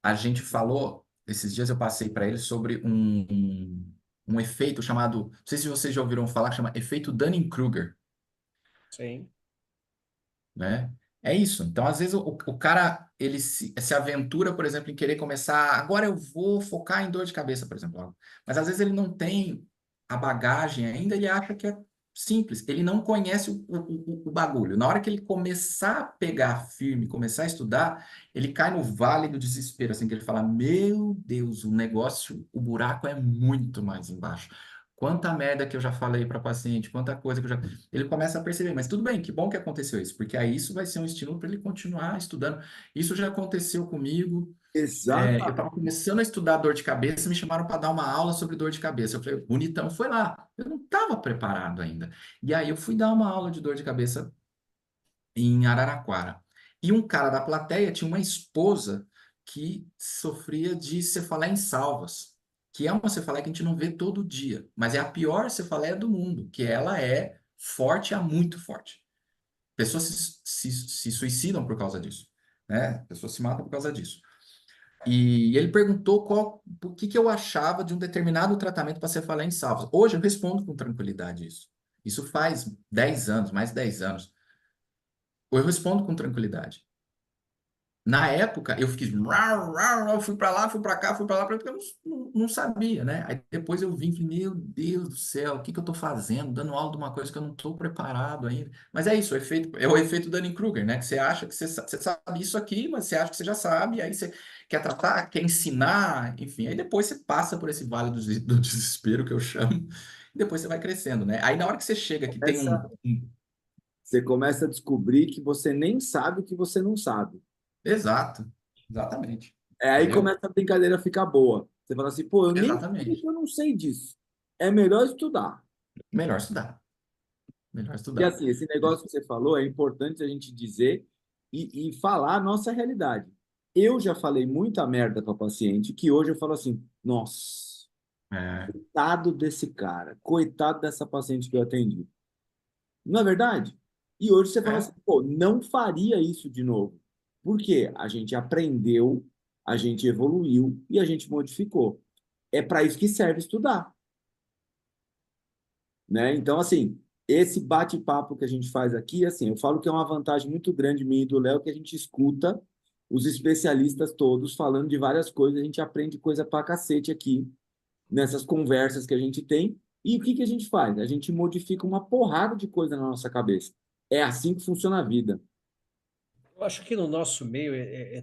S3: a gente falou, esses dias eu passei para ele sobre um efeito chamado, não sei se vocês já ouviram falar, que chama efeito Dunning-Kruger,
S2: Sim.
S3: né? É isso. Então, às vezes, o cara, ele se aventura, por exemplo, em querer começar, agora eu vou focar em dor de cabeça, por exemplo. Mas, às vezes, ele não tem a bagagem ainda, ele acha que é simples. Ele não conhece o bagulho. Na hora que ele começar a pegar firme, começar a estudar, ele cai no vale do desespero, assim, que ele fala, meu Deus, o negócio, o buraco é muito mais embaixo. Quanta merda que eu já falei para paciente, quanta coisa que eu já. Ele começa a perceber, mas tudo bem, que bom que aconteceu isso, porque aí isso vai ser um estímulo para ele continuar estudando. Isso já aconteceu comigo. Eu estava
S1: Exatamente.
S3: começando a estudar dor de cabeça, me chamaram para dar uma aula sobre dor de cabeça. Eu falei, bonitão, foi lá. Eu não estava preparado ainda. E aí eu fui dar uma aula de dor de cabeça em Araraquara. E um cara da plateia tinha uma esposa que sofria de cefaleia em salvas, que é uma cefaleia que a gente não vê todo dia, mas é a pior cefaleia do mundo, que ela é forte, é muito forte. Pessoas se suicidam por causa disso, né? Pessoas se matam por causa disso. E ele perguntou o que que eu achava de um determinado tratamento para cefaleia em salvas. Hoje eu respondo com tranquilidade isso. Isso faz 10 anos, mais de 10 anos. Eu respondo com tranquilidade. Na época, eu fiquei, rau, rau, rau, fui para lá, fui para cá, fui para lá, porque eu não sabia, né? Aí depois eu vim e falei, meu Deus do céu, o que que eu estou fazendo? Dando aula de uma coisa que eu não estou preparado ainda. Mas é isso, é o efeito Dunning-Kruger, né? Que você acha que você sabe isso aqui, mas você acha que você já sabe, aí você quer tratar, quer ensinar, enfim. Aí depois você passa por esse vale do desespero, que eu chamo, e depois você vai crescendo, né? Aí na hora que você chega que tem
S1: Essa, você começa a descobrir que você nem sabe o que você não sabe.
S3: Exato, exatamente.
S1: É aí
S3: Entendeu?
S1: começa a brincadeira a ficar boa. Você fala assim, pô, eu nem sei
S3: Exatamente.
S1: que eu não sei disso. É melhor estudar.
S3: Melhor estudar. Melhor
S1: E
S3: estudar.
S1: assim, esse negócio que você falou é importante a gente dizer e falar a nossa realidade. Eu já falei muita merda para paciente que hoje eu falo assim, nossa,
S3: É,
S1: coitado desse cara, coitado dessa paciente que eu atendi. Não é verdade? E hoje você fala assim,
S3: é,
S1: pô, não faria isso de novo. Por quê? A gente aprendeu, a gente evoluiu e a gente modificou. É para isso que serve estudar, né? Então, assim, esse bate-papo que a gente faz aqui, assim, eu falo que é uma vantagem muito grande minha e do Léo, que a gente escuta os especialistas todos falando de várias coisas, a gente aprende coisa pra cacete aqui nessas conversas que a gente tem. E o que que a gente faz? A gente modifica uma porrada de coisa na nossa cabeça. É assim que funciona a vida.
S2: Eu acho que no nosso meio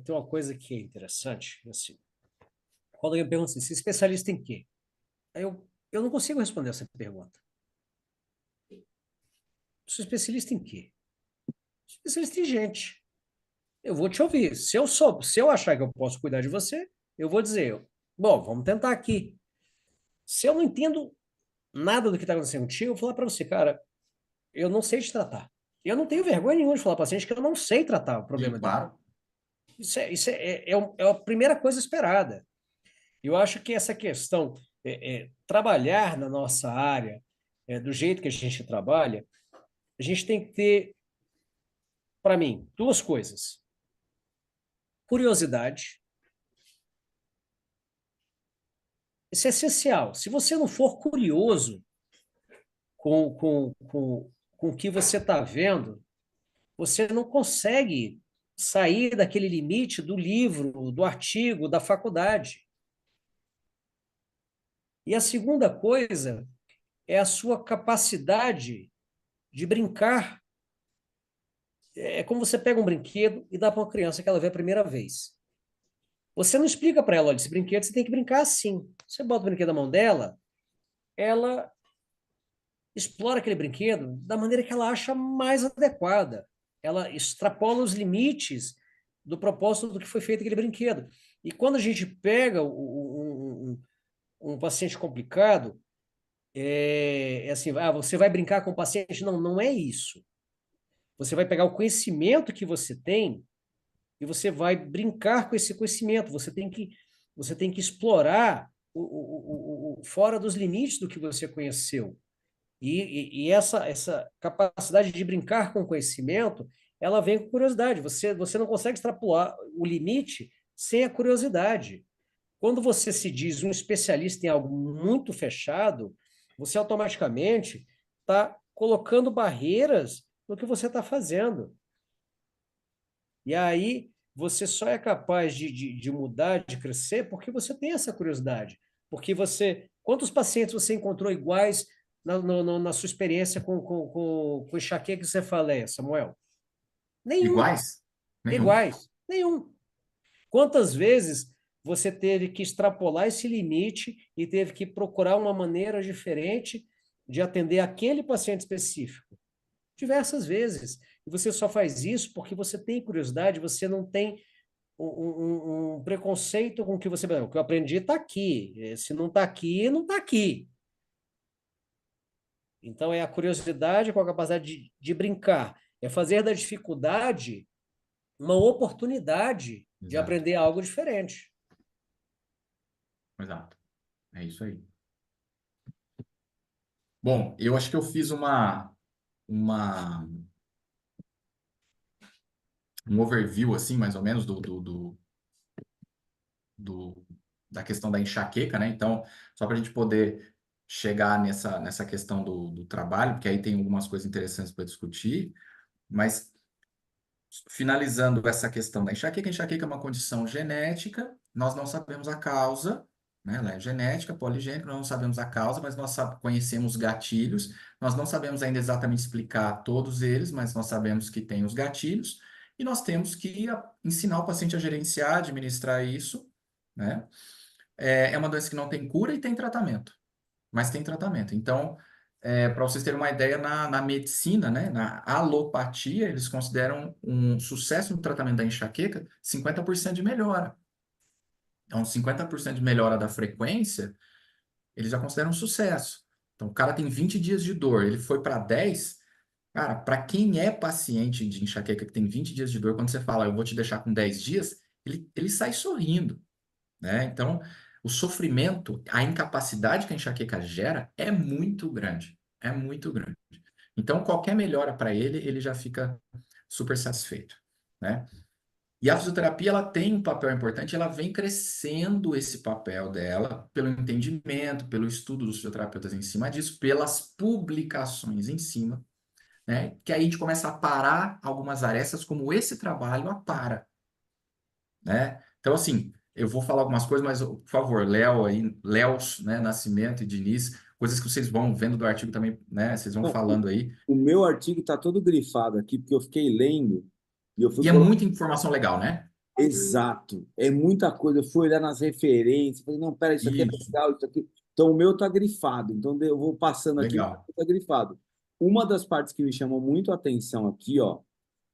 S2: tem uma coisa que é interessante, assim, quando alguém pergunta assim, você é especialista em quê? Aí eu não consigo responder essa pergunta. Sou especialista em quê? Sou especialista em gente. Eu vou te ouvir. Se eu achar que eu posso cuidar de você, eu vou dizer, bom, vamos tentar aqui. Se eu não entendo nada do que está acontecendo contigo, eu vou falar para você, cara, eu não sei te tratar. Eu não tenho vergonha nenhuma de falar para paciente que eu não sei tratar o
S3: sim,
S2: problema dele.
S3: claro.
S2: É a primeira coisa esperada. Eu acho que essa questão, trabalhar na nossa área, do jeito que a gente trabalha, a gente tem que ter, para mim, duas coisas. Curiosidade. Isso é essencial. Se você não for curioso com o que você está vendo, você não consegue sair daquele limite do livro, do artigo, da faculdade. E a segunda coisa é a sua capacidade de brincar. É como você pega um brinquedo e dá para uma criança que ela vê a primeira vez. Você não explica para ela, olha, esse brinquedo você tem que brincar assim. Você bota o brinquedo na mão dela, ela explora aquele brinquedo da maneira que ela acha mais adequada. Ela extrapola os limites do propósito do que foi feito aquele brinquedo. E quando a gente pega um paciente complicado, é assim, você vai brincar com o paciente? Não, não é isso. Você vai pegar o conhecimento que você tem e você vai brincar com esse conhecimento. Você tem que explorar fora dos limites do que você conheceu. E essa capacidade de brincar com o conhecimento, ela vem com curiosidade. Você não consegue extrapolar o limite sem a curiosidade. Quando você se diz um especialista em algo muito fechado, você automaticamente está colocando barreiras no que você está fazendo. E aí você só é capaz de mudar, de crescer, porque você tem essa curiosidade. Porque você. Quantos pacientes você encontrou iguais na sua experiência com enxaqueca que você fala, Samuel? Nenhum.
S3: Iguais? Nenhum.
S2: Iguais. Nenhum. Quantas vezes você teve que extrapolar esse limite e teve que procurar uma maneira diferente de atender aquele paciente específico? Diversas vezes. E você só faz isso porque você tem curiosidade, você não tem um preconceito com o que você... O que eu aprendi está aqui. Se não está aqui, não está aqui. Então, é a curiosidade com a capacidade de brincar. É fazer da dificuldade uma oportunidade de
S3: Exato.
S2: aprender algo diferente.
S3: Exato. É isso aí. Bom, eu acho que eu fiz uma, um overview, assim, mais ou menos, do- da questão da enxaqueca, né? Então, só para a gente poder chegar nessa questão do trabalho, porque aí tem algumas coisas interessantes para discutir, mas finalizando essa questão da enxaqueca, a enxaqueca é uma condição genética, nós não sabemos a causa, né? Ela é genética, poligênica, nós não sabemos a causa, mas nós conhecemos gatilhos, nós não sabemos ainda exatamente explicar todos eles, mas nós sabemos que tem os gatilhos, e nós temos que ensinar o paciente a gerenciar, administrar isso, né? É uma doença que não tem cura e tem tratamento, mas tem tratamento. Então, para vocês terem uma ideia, na medicina, né, na alopatia, eles consideram um sucesso no tratamento da enxaqueca 50% de melhora. Então, 50% de melhora da frequência, eles já consideram um sucesso. Então, o cara tem 20 dias de dor, ele foi para 10. Cara, para quem é paciente de enxaqueca que tem 20 dias de dor, quando você fala, eu vou te deixar com 10 dias, ele sai sorrindo, né? Então, o sofrimento, a incapacidade que a enxaqueca gera é muito grande. É muito grande. Então, qualquer melhora para ele, ele já fica super satisfeito, né? E a fisioterapia, ela tem um papel importante, ela vem crescendo esse papel dela pelo entendimento, pelo estudo dos fisioterapeutas em cima disso, pelas publicações em cima, né? Que aí a gente começa a parar algumas arestas, como esse trabalho apara, né? Então, assim, eu vou falar algumas coisas, mas, por favor, Léo aí, Léos, né, Nascimento e Diniz, coisas que vocês vão vendo do artigo também, né? Vocês vão
S1: Não,
S3: falando aí.
S1: o meu artigo está todo grifado aqui, porque eu fiquei lendo e eu fui
S3: E é
S1: colocar.
S3: muita informação legal, né?
S1: Exato, é muita coisa. Eu fui olhar nas referências, falei, não, pera, isso aqui é
S3: Isso,
S1: legal, isso aqui. Então, o meu está grifado, então eu vou passando aqui, mas
S3: legal.
S1: está grifado. Uma das partes que me chamou muito a atenção aqui, ó,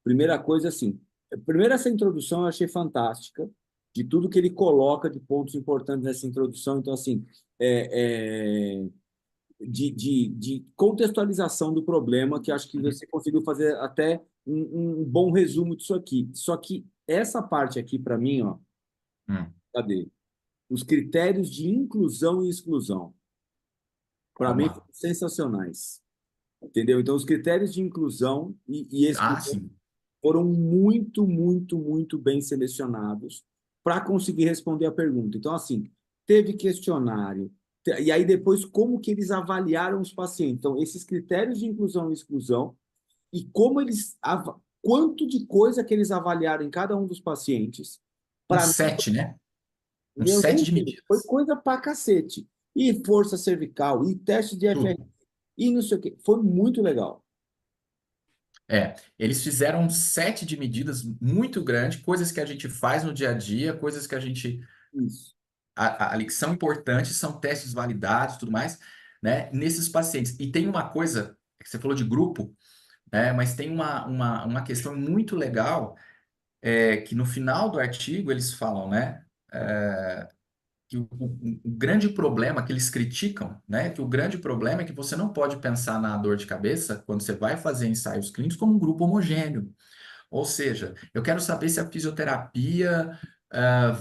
S1: primeira coisa, assim, primeiro essa introdução eu achei fantástica, de tudo que ele coloca de pontos importantes nessa introdução. Então, assim, de contextualização do problema, que acho que
S3: Uhum.
S1: você conseguiu fazer até um bom resumo disso aqui. Só que essa parte aqui, para mim, ó,
S3: Hum,
S1: cadê? Os critérios de inclusão e exclusão, para
S3: vamos
S1: mim,
S3: lá.
S1: foram sensacionais. Entendeu? Então, os critérios de inclusão e
S3: Ah,
S1: exclusão
S3: sim.
S1: foram muito, muito, muito bem selecionados para conseguir responder a pergunta. Então, assim, teve questionário, e aí depois como que eles avaliaram os pacientes. Então, esses critérios de inclusão e exclusão e como eles quanto de coisa que eles avaliaram em cada um dos pacientes.
S3: Um
S1: Para mim,
S3: 7, né? Um
S1: meu
S3: 7
S1: nem
S3: de
S1: vi, foi
S3: medidas.
S1: coisa pra cacete. E força cervical, e teste de FR,
S3: Tudo.
S1: e não sei o quê. Foi muito legal.
S3: Eles fizeram um set de medidas muito grande, coisas que a gente faz no dia a dia, coisas que a gente
S1: Isso.
S3: ali que são importantes, são testes validados, tudo mais, né? Nesses pacientes. E tem uma coisa, que você falou de grupo, né? Mas tem uma questão muito legal, que no final do artigo eles falam, né? Que o grande problema que eles criticam, né? Que o grande problema é que você não pode pensar na dor de cabeça quando você vai fazer ensaios clínicos como um grupo homogêneo. Ou seja, eu quero saber se a fisioterapia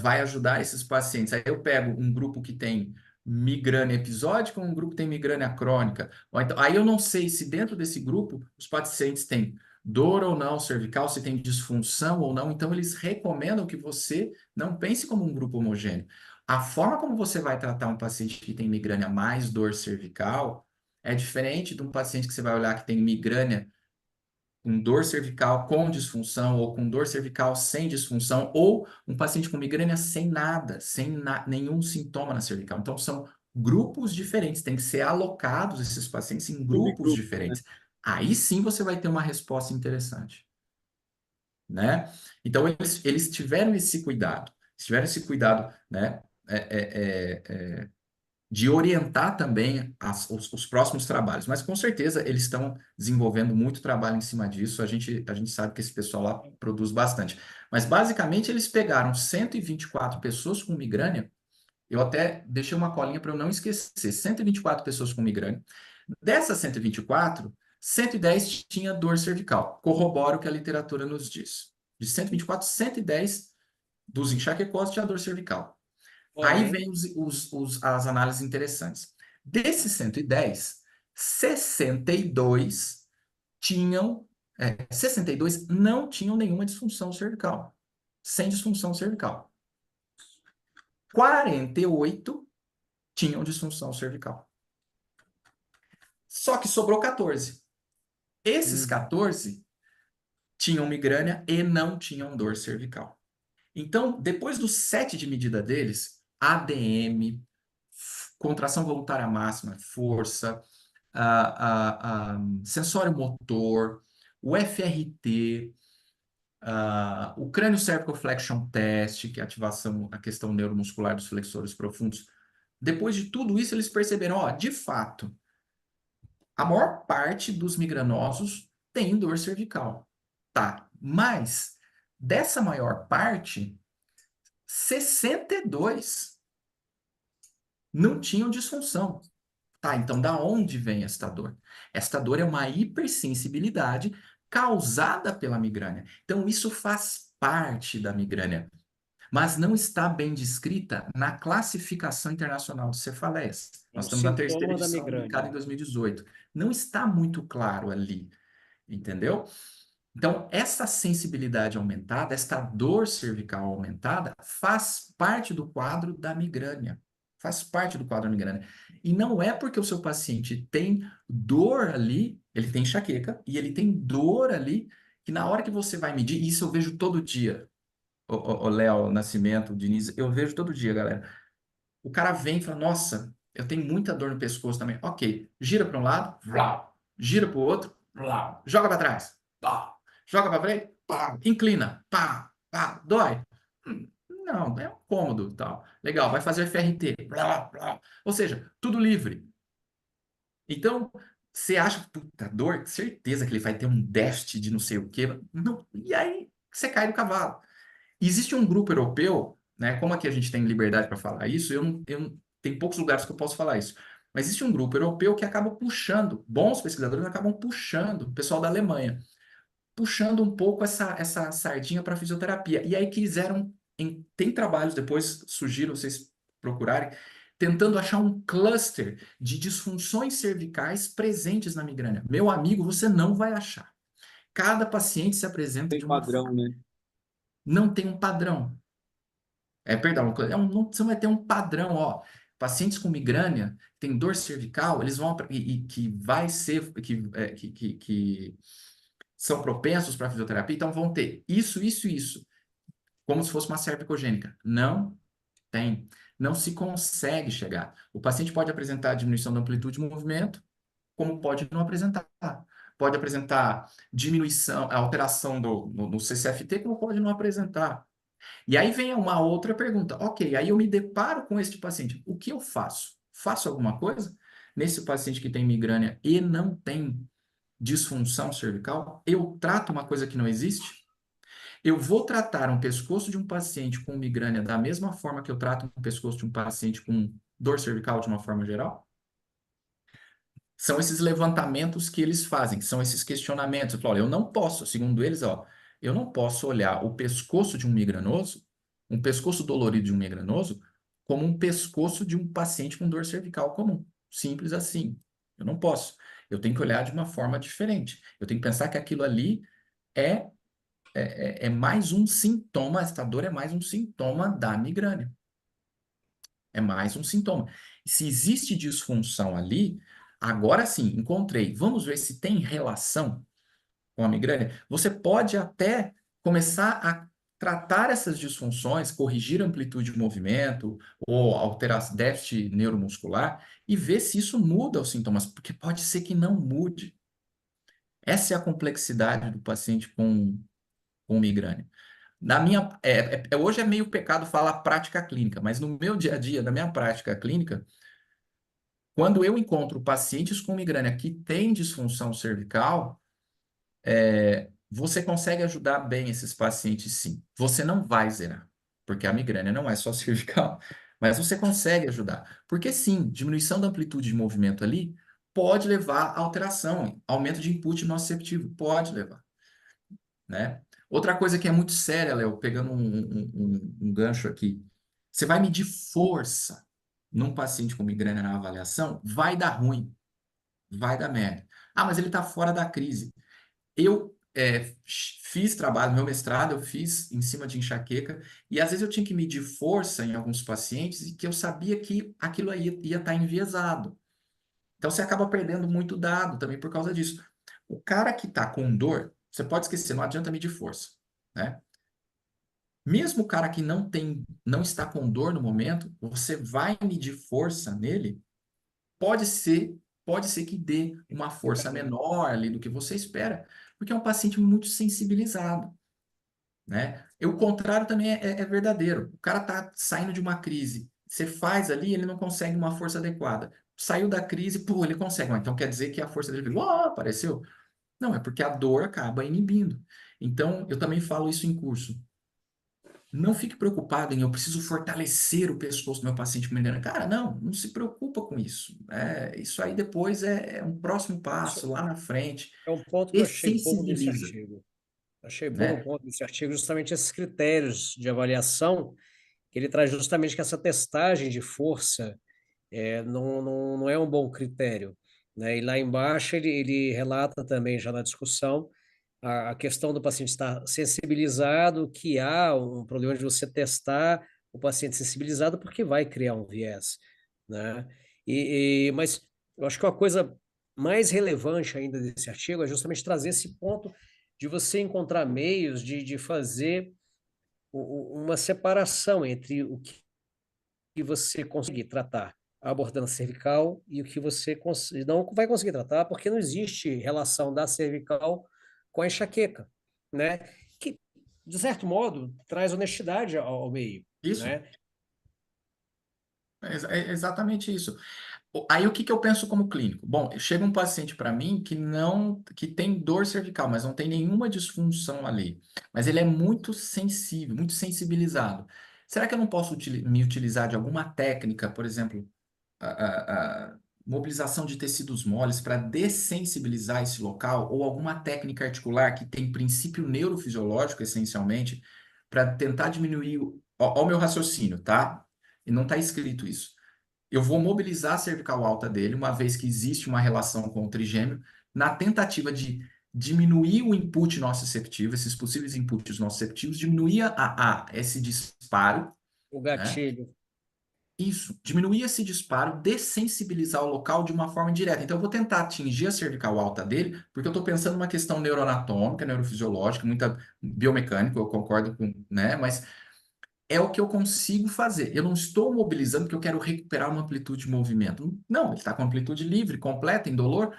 S3: vai ajudar esses pacientes. Aí eu pego um grupo que tem migrânia episódica, um grupo que tem migrânia crônica. Ou então, aí eu não sei se dentro desse grupo os pacientes têm dor ou não cervical, se tem disfunção ou não. Então, eles recomendam que você não pense como um grupo homogêneo. A forma como você vai tratar um paciente que tem migrânia mais dor cervical é diferente de um paciente que você vai olhar que tem migrânia com dor cervical com disfunção, ou com dor cervical sem disfunção, ou um paciente com migrânia sem nada, nenhum sintoma na cervical. Então, são grupos diferentes, tem que ser alocados esses pacientes em grupos
S1: Subgrupo, né?
S3: diferentes. Aí sim você vai ter uma resposta interessante, né? Então, eles tiveram esse cuidado, né? De orientar também os próximos trabalhos. Mas com certeza eles estão desenvolvendo muito trabalho em cima disso. A gente sabe que esse pessoal lá produz bastante. Mas basicamente eles pegaram 124 pessoas com migrânia. Eu até deixei uma colinha para eu não esquecer. 124 pessoas com migrânia. Dessas 124, 110 tinha dor cervical. Corrobora o que a literatura nos diz. De 124, 110 dos enxaquecosos tinha dor cervical. Aí
S2: Porém,
S3: vem as análises interessantes. Desses 110, 62 tinham, 62 não tinham nenhuma disfunção cervical, sem disfunção cervical. 48 tinham disfunção cervical. Só que sobrou 14. Esses
S2: hum,
S3: 14 tinham migrânia e não tinham dor cervical. Então, depois do set de medida deles, ADM, contração voluntária máxima, força, sensório motor, o FRT, o crânio cervical flexion test, que é a ativação, a questão neuromuscular dos flexores profundos. Depois de tudo isso, eles perceberam, ó, de fato, a maior parte dos migranosos tem dor cervical. Tá, mas dessa maior parte, 62 não tinham disfunção. Tá, então da onde vem esta dor? Esta dor é uma hipersensibilidade causada pela migrânia. Então isso faz parte da migrânia, mas não está bem descrita na classificação internacional de cefaleias.
S2: é
S3: Nós
S2: um
S3: estamos na terceira
S2: sintoma da
S3: edição, publicada
S2: migrânia.
S3: em 2018. Não está muito claro ali, entendeu? Então, essa sensibilidade aumentada, esta dor cervical aumentada, faz parte do quadro da migrânia. Faz parte do quadro da migrânia. E não é porque o seu paciente tem dor ali, ele tem enxaqueca, e ele tem dor ali, que na hora que você vai medir, e isso eu vejo todo dia, o Léo Nascimento, o Diniz, eu vejo todo dia, galera. O cara vem e fala, nossa, eu tenho muita dor no pescoço também. Ok, gira para um lado, vlau. Gira para o outro, vlau. Joga para trás, pá. Joga para frente, pá. Inclina, pá, pá. Dói. Não, é um cômodo, tal. Legal, vai fazer FRT, blá, blá. Ou seja, tudo livre. Então, você acha, puta, dor, certeza que ele vai ter um déficit de não sei o quê. Não. E aí, você cai do cavalo. Existe um grupo europeu, né? Como aqui a gente tem liberdade para falar isso, tem poucos lugares que eu posso falar isso. Mas existe um grupo europeu que acaba puxando, bons pesquisadores acabam puxando, o pessoal da Alemanha, puxando um pouco essa sardinha para fisioterapia. E aí quiseram, tem trabalhos depois, sugiro vocês procurarem, tentando achar um cluster de disfunções cervicais presentes na migrânia. Meu amigo, você não vai achar. Cada paciente se apresenta
S1: Tem
S3: de uma
S1: padrão,
S3: forma.
S1: né?
S3: Não tem um padrão. Perdão, você vai ter um padrão, ó. Pacientes com migrânia, tem dor cervical, eles vão e que vai ser que são propensos para fisioterapia, então vão ter isso, isso, isso, como se fosse uma cervicogênica. Não tem, não se consegue chegar. O paciente pode apresentar diminuição da amplitude de movimento, como pode não apresentar. Pode apresentar diminuição, alteração no CCFT, como pode não apresentar. E aí vem uma outra pergunta. Ok, aí eu me deparo com este paciente. O que eu faço? Faço alguma coisa? Nesse paciente que tem migrânia e não tem disfunção cervical, eu trato uma coisa que não existe? Eu vou tratar um pescoço de um paciente com migrânia da mesma forma que eu trato um pescoço de um paciente com dor cervical de uma forma geral? São esses levantamentos que eles fazem, são esses questionamentos. Eu falo, olha, eu não posso, segundo eles, ó, eu não posso olhar o pescoço de um migranoso, um pescoço dolorido de um migranoso, como um pescoço de um paciente com dor cervical comum. Simples assim. Eu não posso. Eu tenho que olhar de uma forma diferente. Eu tenho que pensar que aquilo ali é, é mais um sintoma, esta dor é mais um sintoma da migrânia. É mais um sintoma. Se existe disfunção ali, agora sim, encontrei. Vamos ver se tem relação com a migrânia. Você pode até começar a tratar essas disfunções, corrigir a amplitude de movimento ou alterar déficit neuromuscular e ver se isso muda os sintomas, porque pode ser que não mude. Essa é a complexidade do paciente com migrânia. Na minha, hoje é meio pecado falar prática clínica, mas no meu dia a dia, na minha prática clínica, quando eu encontro pacientes com migrânia que têm disfunção cervical, você consegue ajudar bem esses pacientes, sim. Você não vai zerar, porque a migrânia não é só cervical, mas você consegue ajudar. Porque, sim, diminuição da amplitude de movimento ali pode levar a alteração, aumento de input nociceptivo, pode levar, né? Outra coisa que é muito séria, Léo, pegando um gancho aqui, você vai medir força num paciente com migrânia na avaliação, vai dar ruim, vai dar merda. Ah, mas ele está fora da crise. Eu fiz trabalho, meu mestrado eu fiz em cima de enxaqueca, e às vezes eu tinha que medir força em alguns pacientes e que eu sabia que aquilo aí ia estar enviesado. Então você acaba perdendo muito dado também por causa disso. O cara que está com dor, você pode esquecer, não adianta medir força, né? Mesmo o cara que não está com dor no momento, você vai medir força nele, pode ser, pode ser que dê uma força menor ali do que você espera, porque é um paciente muito sensibilizado, né? E o contrário também é verdadeiro. O cara está saindo de uma crise, você faz ali, ele não consegue uma força adequada. Saiu da crise, pô, ele consegue. Então quer dizer que a força dele, apareceu? Não, é porque a dor acaba inibindo. Então, eu também falo isso em curso. Não fique preocupado em eu preciso fortalecer o pescoço do meu paciente com migrânia. Cara, não se preocupa com isso. Isso aí depois é um próximo
S2: Isso
S3: passo, lá na frente.
S2: é um ponto que eu achei bom desse
S3: Dessensibiliza,
S2: artigo. Achei bom o
S3: né?
S2: ponto desse artigo, justamente esses critérios de avaliação, que ele traz justamente que essa testagem de força não é um bom critério, né? E lá embaixo ele relata também, já na discussão, a questão do paciente estar sensibilizado, que há um problema de você testar o paciente sensibilizado, porque vai criar um viés, né? Mas eu acho que uma coisa mais relevante ainda desse artigo é justamente trazer esse ponto de você encontrar meios de fazer uma separação entre o que você consegue tratar abordando a cervical e o que você não vai conseguir tratar, porque não existe relação da cervical com a enxaqueca, né? Que, de certo modo, traz honestidade ao meio,
S3: Isso,
S2: né?
S3: é exatamente isso. Aí o que que eu penso como clínico? Bom, chega um paciente para mim que tem dor cervical, mas não tem nenhuma disfunção ali. Mas ele é muito sensível, muito sensibilizado. Será que eu não posso me utilizar de alguma técnica, por exemplo, a mobilização de tecidos moles para dessensibilizar esse local, ou alguma técnica articular que tem princípio neurofisiológico, essencialmente, para tentar diminuir ó o meu raciocínio, tá? E não está escrito isso. Eu vou mobilizar a cervical alta dele, uma vez que existe uma relação com o trigêmeo, na tentativa de diminuir o input nociceptivo, esses possíveis inputs nociceptivos, diminuir esse disparo,
S2: O
S3: né?
S2: gatilho.
S3: Isso, diminuir esse disparo, dessensibilizar o local de uma forma direta. Então, eu vou tentar atingir a cervical alta dele, porque eu estou pensando numa questão neuroanatômica, neurofisiológica, muita biomecânica, eu concordo com, né? Mas é o que eu consigo fazer. Eu não estou mobilizando porque eu quero recuperar uma amplitude de movimento. Não, ele está com amplitude livre, completa, indolor,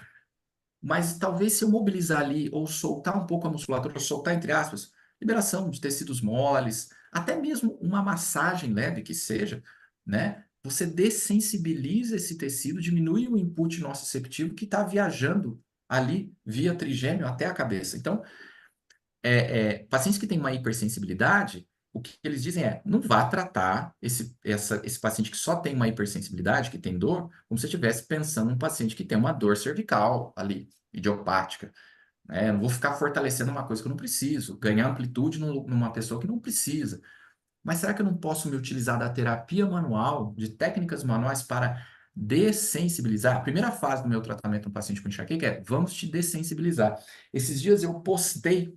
S3: mas talvez se eu mobilizar ali ou soltar um pouco a musculatura, ou soltar entre aspas, liberação de tecidos moles, até mesmo uma massagem leve que seja, né? Você dessensibiliza esse tecido, diminui o input nociceptivo que está viajando ali via trigêmeo até a cabeça. Então, pacientes que têm uma hipersensibilidade, o que eles dizem é, não vá tratar esse paciente que só tem uma hipersensibilidade, que tem dor, como se estivesse pensando num paciente que tem uma dor cervical ali, idiopática. Né? Eu não vou ficar fortalecendo uma coisa que eu não preciso, ganhar amplitude numa pessoa que não precisa. Mas será que eu não posso me utilizar da terapia manual, de técnicas manuais para dessensibilizar? A primeira fase do meu tratamento no paciente com enxaqueca é, vamos te dessensibilizar. Esses dias eu postei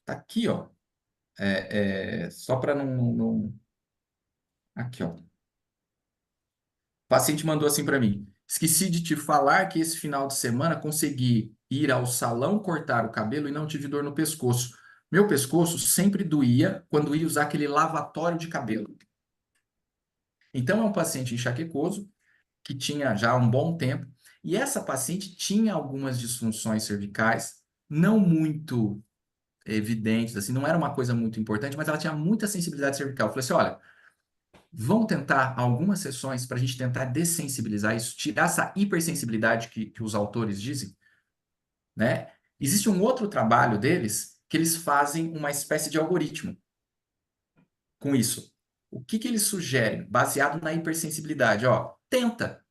S3: Tá aqui, ó. Só para Aqui, ó. O paciente mandou assim para mim: esqueci de te falar que esse final de semana consegui ir ao salão cortar o cabelo e não tive dor no pescoço. Meu pescoço sempre doía quando ia usar aquele lavatório de cabelo. Então, é um paciente enxaquecoso que tinha já um bom tempo, e essa paciente tinha algumas disfunções cervicais, não muito evidentes, assim, não era uma coisa muito importante, mas ela tinha muita sensibilidade cervical. Eu falei assim: olha, vamos tentar algumas sessões para a gente tentar dessensibilizar isso, tirar essa hipersensibilidade que os autores dizem, né? Existe um outro trabalho deles que eles fazem uma espécie de algoritmo com isso. O que eles sugerem, baseado na hipersensibilidade? Ó, tenta,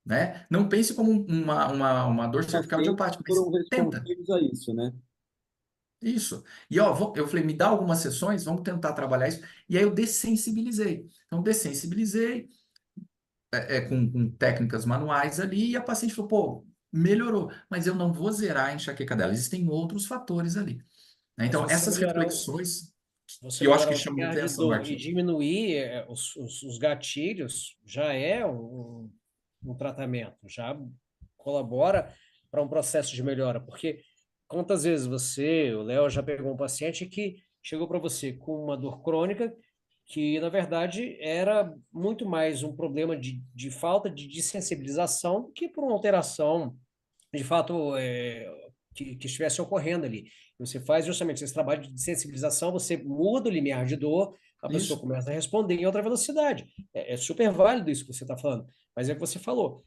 S3: né? Não pense como uma dor cervical
S1: Pacientes
S3: idiopática,
S1: foram
S3: mas tenta.
S1: responsivos a isso, né?
S3: Isso. E ó, eu falei, me dá algumas sessões, vamos tentar trabalhar isso. E aí eu dessensibilizei. Então, dessensibilizei com técnicas manuais ali, e a paciente falou, pô, melhorou, mas eu não vou zerar a enxaqueca dela. Existem outros fatores ali, né?
S2: Mas
S3: Então, essas reflexões
S2: você
S3: que eu acho
S2: melhorar
S3: que
S2: o
S3: chamam
S2: limiar de
S3: atenção no
S2: dor e
S3: artigo.
S2: diminuir os gatilhos já é um tratamento, já colabora para um processo de melhora, porque quantas vezes você, o Léo, já pegou um paciente que chegou para você com uma dor crônica que, na verdade, era muito mais um problema de falta de desensibilização do que por uma alteração, de fato, que estivesse ocorrendo ali. Você faz justamente esse trabalho de sensibilização, você muda o limiar de dor, a pessoa
S3: Isso,
S2: começa a responder em outra velocidade. É super válido isso que você está falando, mas é o que você falou.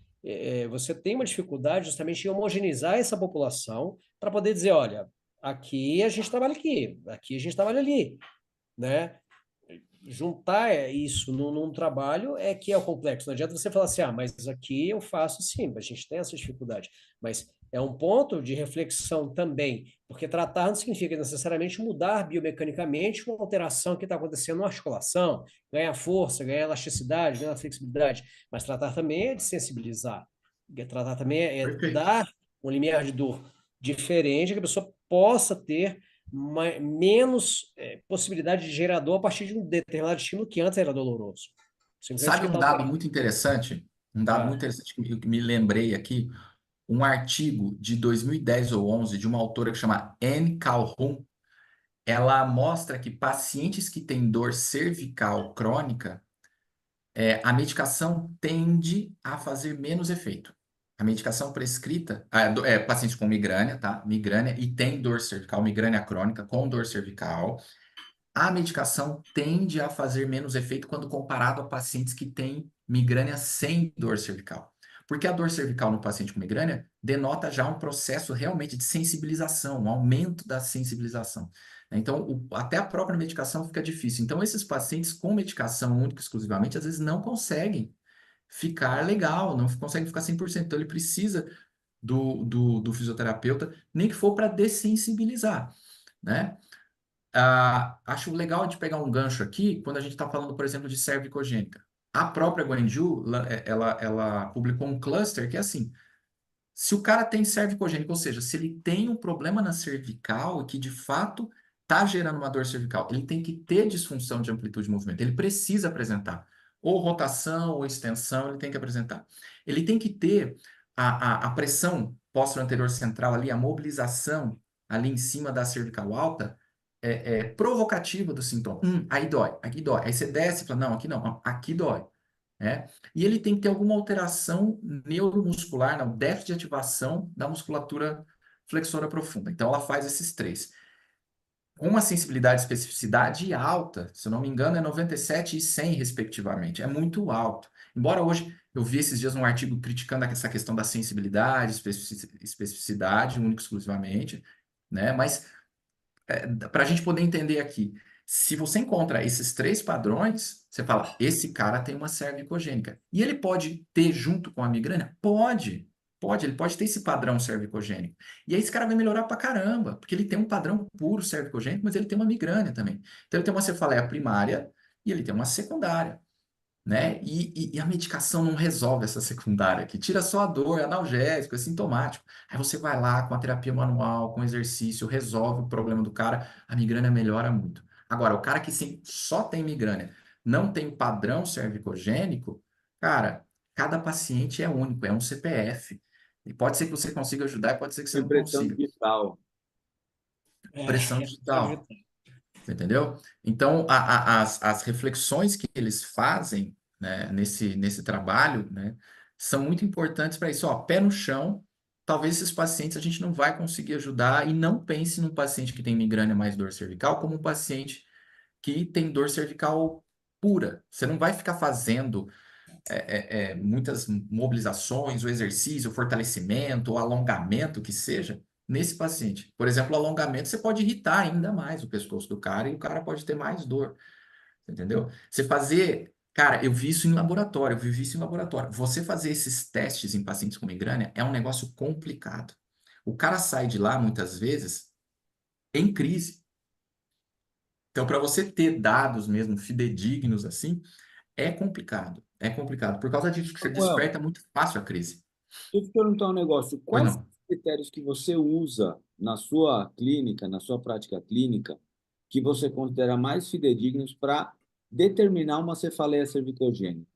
S2: Você tem uma dificuldade justamente em homogeneizar essa população para poder dizer, olha, aqui a gente trabalha aqui a gente trabalha ali, né? Juntar isso num trabalho é que é o complexo. Não adianta você falar assim, mas aqui eu faço sim, a gente tem essa dificuldade. Mas é um ponto de reflexão também, porque tratar não significa necessariamente mudar biomecanicamente uma alteração que está acontecendo na articulação, ganhar força, ganhar elasticidade, ganhar flexibilidade, mas tratar também é de sensibilizar. Tratar também é
S3: perfeito.
S2: dar um limiar de dor diferente que a pessoa possa ter menos possibilidade de gerar dor a partir de um determinado estímulo que antes era doloroso. Simplesmente
S3: Sabe
S2: que
S3: um
S2: está
S3: dado
S2: alterado.
S3: muito interessante? Um dado muito
S2: Ah,
S3: interessante que me lembrei aqui, um artigo de 2010 ou 11 de uma autora que chama Anne Calhoun. Ela mostra que pacientes que têm dor cervical crônica, a medicação tende a fazer menos efeito. A medicação prescrita, pacientes com migrânia, tá? Migrânia e tem dor cervical, migrânia crônica com dor cervical, a medicação tende a fazer menos efeito quando comparado a pacientes que têm migrânia sem dor cervical. Porque a dor cervical no paciente com migrânia denota já um processo realmente de sensibilização, um aumento da sensibilização. Então, até a própria medicação fica difícil. Então, esses pacientes com medicação única e exclusivamente, às vezes não conseguem ficar legal, não conseguem ficar 100%. Então, ele precisa do fisioterapeuta, nem que for para dessensibilizar, né? Acho legal de pegar um gancho aqui quando a gente está falando, por exemplo, de cervicogênica. A própria Guanju, ela publicou um cluster que é assim: se o cara tem cervicogênica, ou seja, se ele tem um problema na cervical e que de fato está gerando uma dor cervical, ele tem que ter disfunção de amplitude de movimento, ele precisa apresentar. Ou rotação ou extensão, ele tem que apresentar. Ele tem que ter a pressão anterior central ali, a mobilização ali em cima da cervical alta, provocativa do sintoma. Aí dói, aqui dói. Aí você desce e fala, não, aqui não, aqui dói. Né? E ele tem que ter alguma alteração neuromuscular, não, déficit de ativação da musculatura flexora profunda. Então, ela faz esses três. Com uma sensibilidade e especificidade alta, se eu não me engano, é 97 e 100, respectivamente. É muito alto. Embora hoje eu vi esses dias um artigo criticando essa questão da sensibilidade, especificidade, única e exclusivamente, né? Mas para a gente poder entender aqui, se você encontra esses três padrões, você fala, esse cara tem uma cervicogênica. E ele pode ter junto com a migrânia? Pode, ele pode ter esse padrão cervicogênico. E aí esse cara vai melhorar pra caramba, porque ele tem um padrão puro cervicogênico, mas ele tem uma migrânia também. Então ele tem uma cefaleia primária e ele tem uma secundária. né? E a medicação não resolve essa secundária, que tira só a dor, é analgésico, é sintomático. Aí você vai lá com a terapia manual, com exercício, resolve o problema do cara, a migrânia melhora muito. Agora, o cara que só tem migrânia, não tem o padrão cervicogênico, cara, cada paciente é único, é um CPF. E pode ser que você consiga ajudar, e pode ser que você não
S1: Impressão
S3: consiga.
S1: digital.
S3: Pressão digital. Você entendeu? Então, as reflexões que eles fazem, né, nesse trabalho, né, são muito importantes para isso. Ó, pé no chão, talvez esses pacientes a gente não vai conseguir ajudar e não pense num paciente que tem migrânia mais dor cervical como um paciente que tem dor cervical pura. Você não vai ficar fazendo muitas mobilizações, o exercício, o fortalecimento, o alongamento que seja, nesse paciente. Por exemplo, o alongamento você pode irritar ainda mais o pescoço do cara e o cara pode ter mais dor, entendeu? Você fazer, cara, eu vi isso em laboratório, eu vivi isso em laboratório. Você fazer esses testes em pacientes com migrânia é um negócio complicado. O cara sai de lá, muitas vezes, em crise. Então, para você ter dados mesmo fidedignos assim, é complicado. É complicado. Por causa disso que você
S1: Samuel,
S3: desperta muito fácil a crise.
S1: deixa eu te perguntar um negócio.
S3: Pois
S1: Quais são
S3: não.
S1: os critérios que você usa na sua clínica, na sua prática clínica, que você considera mais fidedignos para determinar uma cefaleia cervicogênica?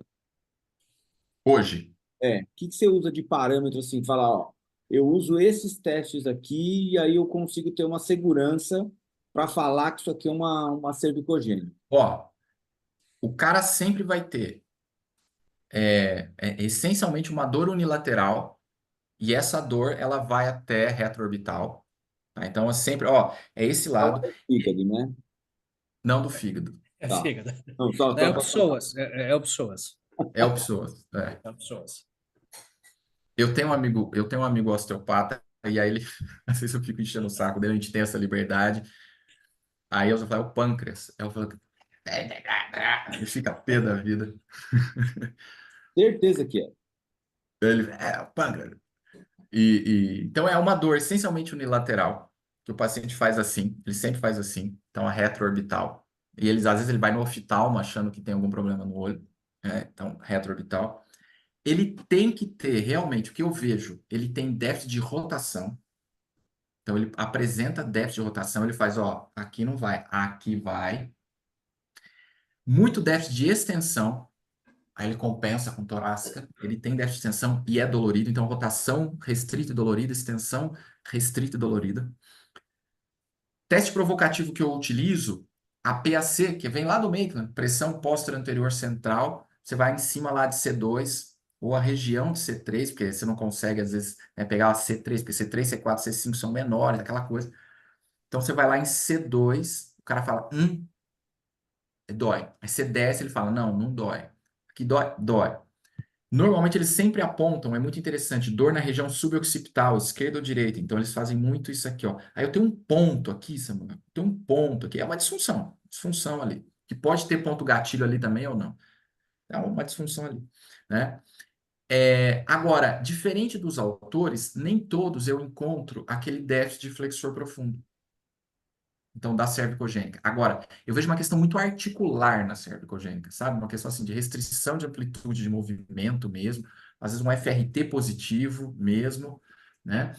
S3: Hoje,
S1: O que que você usa de parâmetro assim, falar, ó, eu uso esses testes aqui e aí eu consigo ter uma segurança para falar que isso aqui é uma cervicogênica.
S3: ó, o cara sempre vai ter essencialmente uma dor unilateral e essa dor ela vai até retroorbital. Tá? Então é sempre, ó, é esse
S1: Fala
S3: lado,
S1: do fígado, né?
S3: não do fígado.
S2: É
S1: Tá.
S2: fígado.
S1: Não, só,
S2: É
S1: só
S2: o
S1: para
S2: pessoas, é o pessoas,
S3: É o psoas. É.
S2: é o pessoas.
S3: Eu tenho um amigo osteopata e aí ele, às vezes eu fico enchendo o saco dele, a gente tem essa liberdade. Aí eu só falo, é o pâncreas. Aí eu falo, ele fica pé da vida.
S1: certeza que é.
S3: Ele, o pâncreas. Então é uma dor essencialmente unilateral, que o paciente faz assim, ele sempre faz assim, então a retroorbital. E eles, às vezes ele vai no oftalmo achando que tem algum problema no olho, né? Então retroorbital. Ele tem que ter, realmente, o que eu vejo, ele tem déficit de rotação, então ele apresenta déficit de rotação, ele faz, ó, aqui não vai, aqui vai. Muito déficit de extensão, aí ele compensa com torácica, ele tem déficit de extensão e é dolorido, então rotação restrita e dolorida, extensão restrita e dolorida. Teste provocativo que eu utilizo, a PAC, que vem lá do Maitland, pressão póstero anterior central, você vai em cima lá de C2, ou a região de C3, porque você não consegue, às vezes, né, pegar a C3, porque C3, C4, C5 são menores, aquela coisa. Então você vai lá em C2, o cara fala, dói. Aí você desce, ele fala, não, não dói. Aqui dói? Dói. Normalmente eles sempre apontam, é muito interessante, dor na região suboccipital, esquerda ou direita. Então eles fazem muito isso aqui, ó. Aí eu tenho um ponto aqui, Samuel. Tem um ponto aqui. É uma disfunção ali. Que pode ter ponto gatilho ali também ou não. É uma disfunção ali, né? Agora, diferente dos autores, nem todos eu encontro aquele déficit de flexor profundo. Então, da cervicogênica. Agora, eu vejo uma questão muito articular na cervicogênica, sabe? Uma questão assim de restrição de amplitude de movimento mesmo, às vezes um FRT positivo mesmo, né?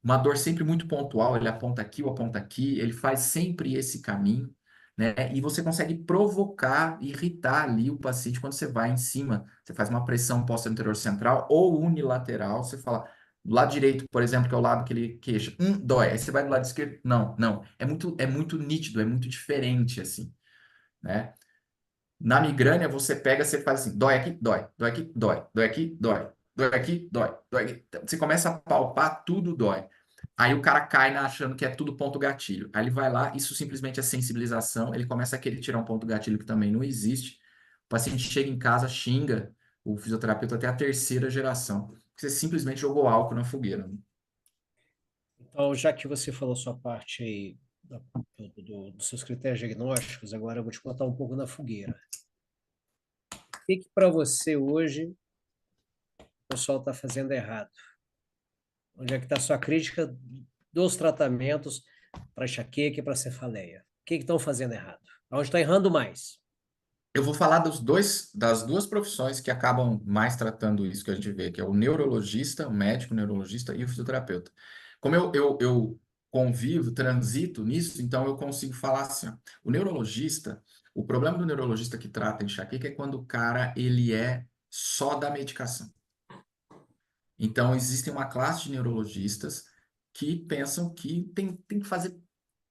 S3: Uma dor sempre muito pontual, ele aponta aqui ou aponta aqui, ele faz sempre esse caminho, né? E você consegue provocar, irritar ali o paciente quando você vai em cima, você faz uma pressão posterior central ou unilateral, você fala, do lado direito, por exemplo, que é o lado que ele queixa, dói. Aí você vai do lado esquerdo, não, não. É muito nítido, é muito diferente, assim, né? Na migrânia, você pega, você faz assim, dói aqui, dói, dói aqui, dói, dói aqui, dói, dói aqui, dói, dói aqui. Então, você começa a palpar, tudo dói. Aí o cara cai achando que é tudo ponto gatilho. Aí ele vai lá, isso simplesmente é sensibilização, ele começa a querer tirar um ponto gatilho que também não existe. O paciente chega em casa, xinga o fisioterapeuta até a terceira geração. Você simplesmente jogou álcool na fogueira.
S2: Então, já que você falou sua parte aí dos seus critérios diagnósticos, agora eu vou te botar um pouco na fogueira. O que para você hoje o pessoal está fazendo errado? Onde é que está a sua crítica dos tratamentos para enxaqueca e para cefaleia? O que estão fazendo errado? Onde está errando mais?
S3: Eu vou falar das duas profissões que acabam mais tratando isso que a gente vê, que é o neurologista, o médico neurologista e o fisioterapeuta. Como eu convivo, transito nisso, então eu consigo falar assim, ó, o neurologista, o problema do neurologista que trata enxaqueca é quando o cara, ele é só da medicação. Então, existe uma classe de neurologistas que pensam que tem que fazer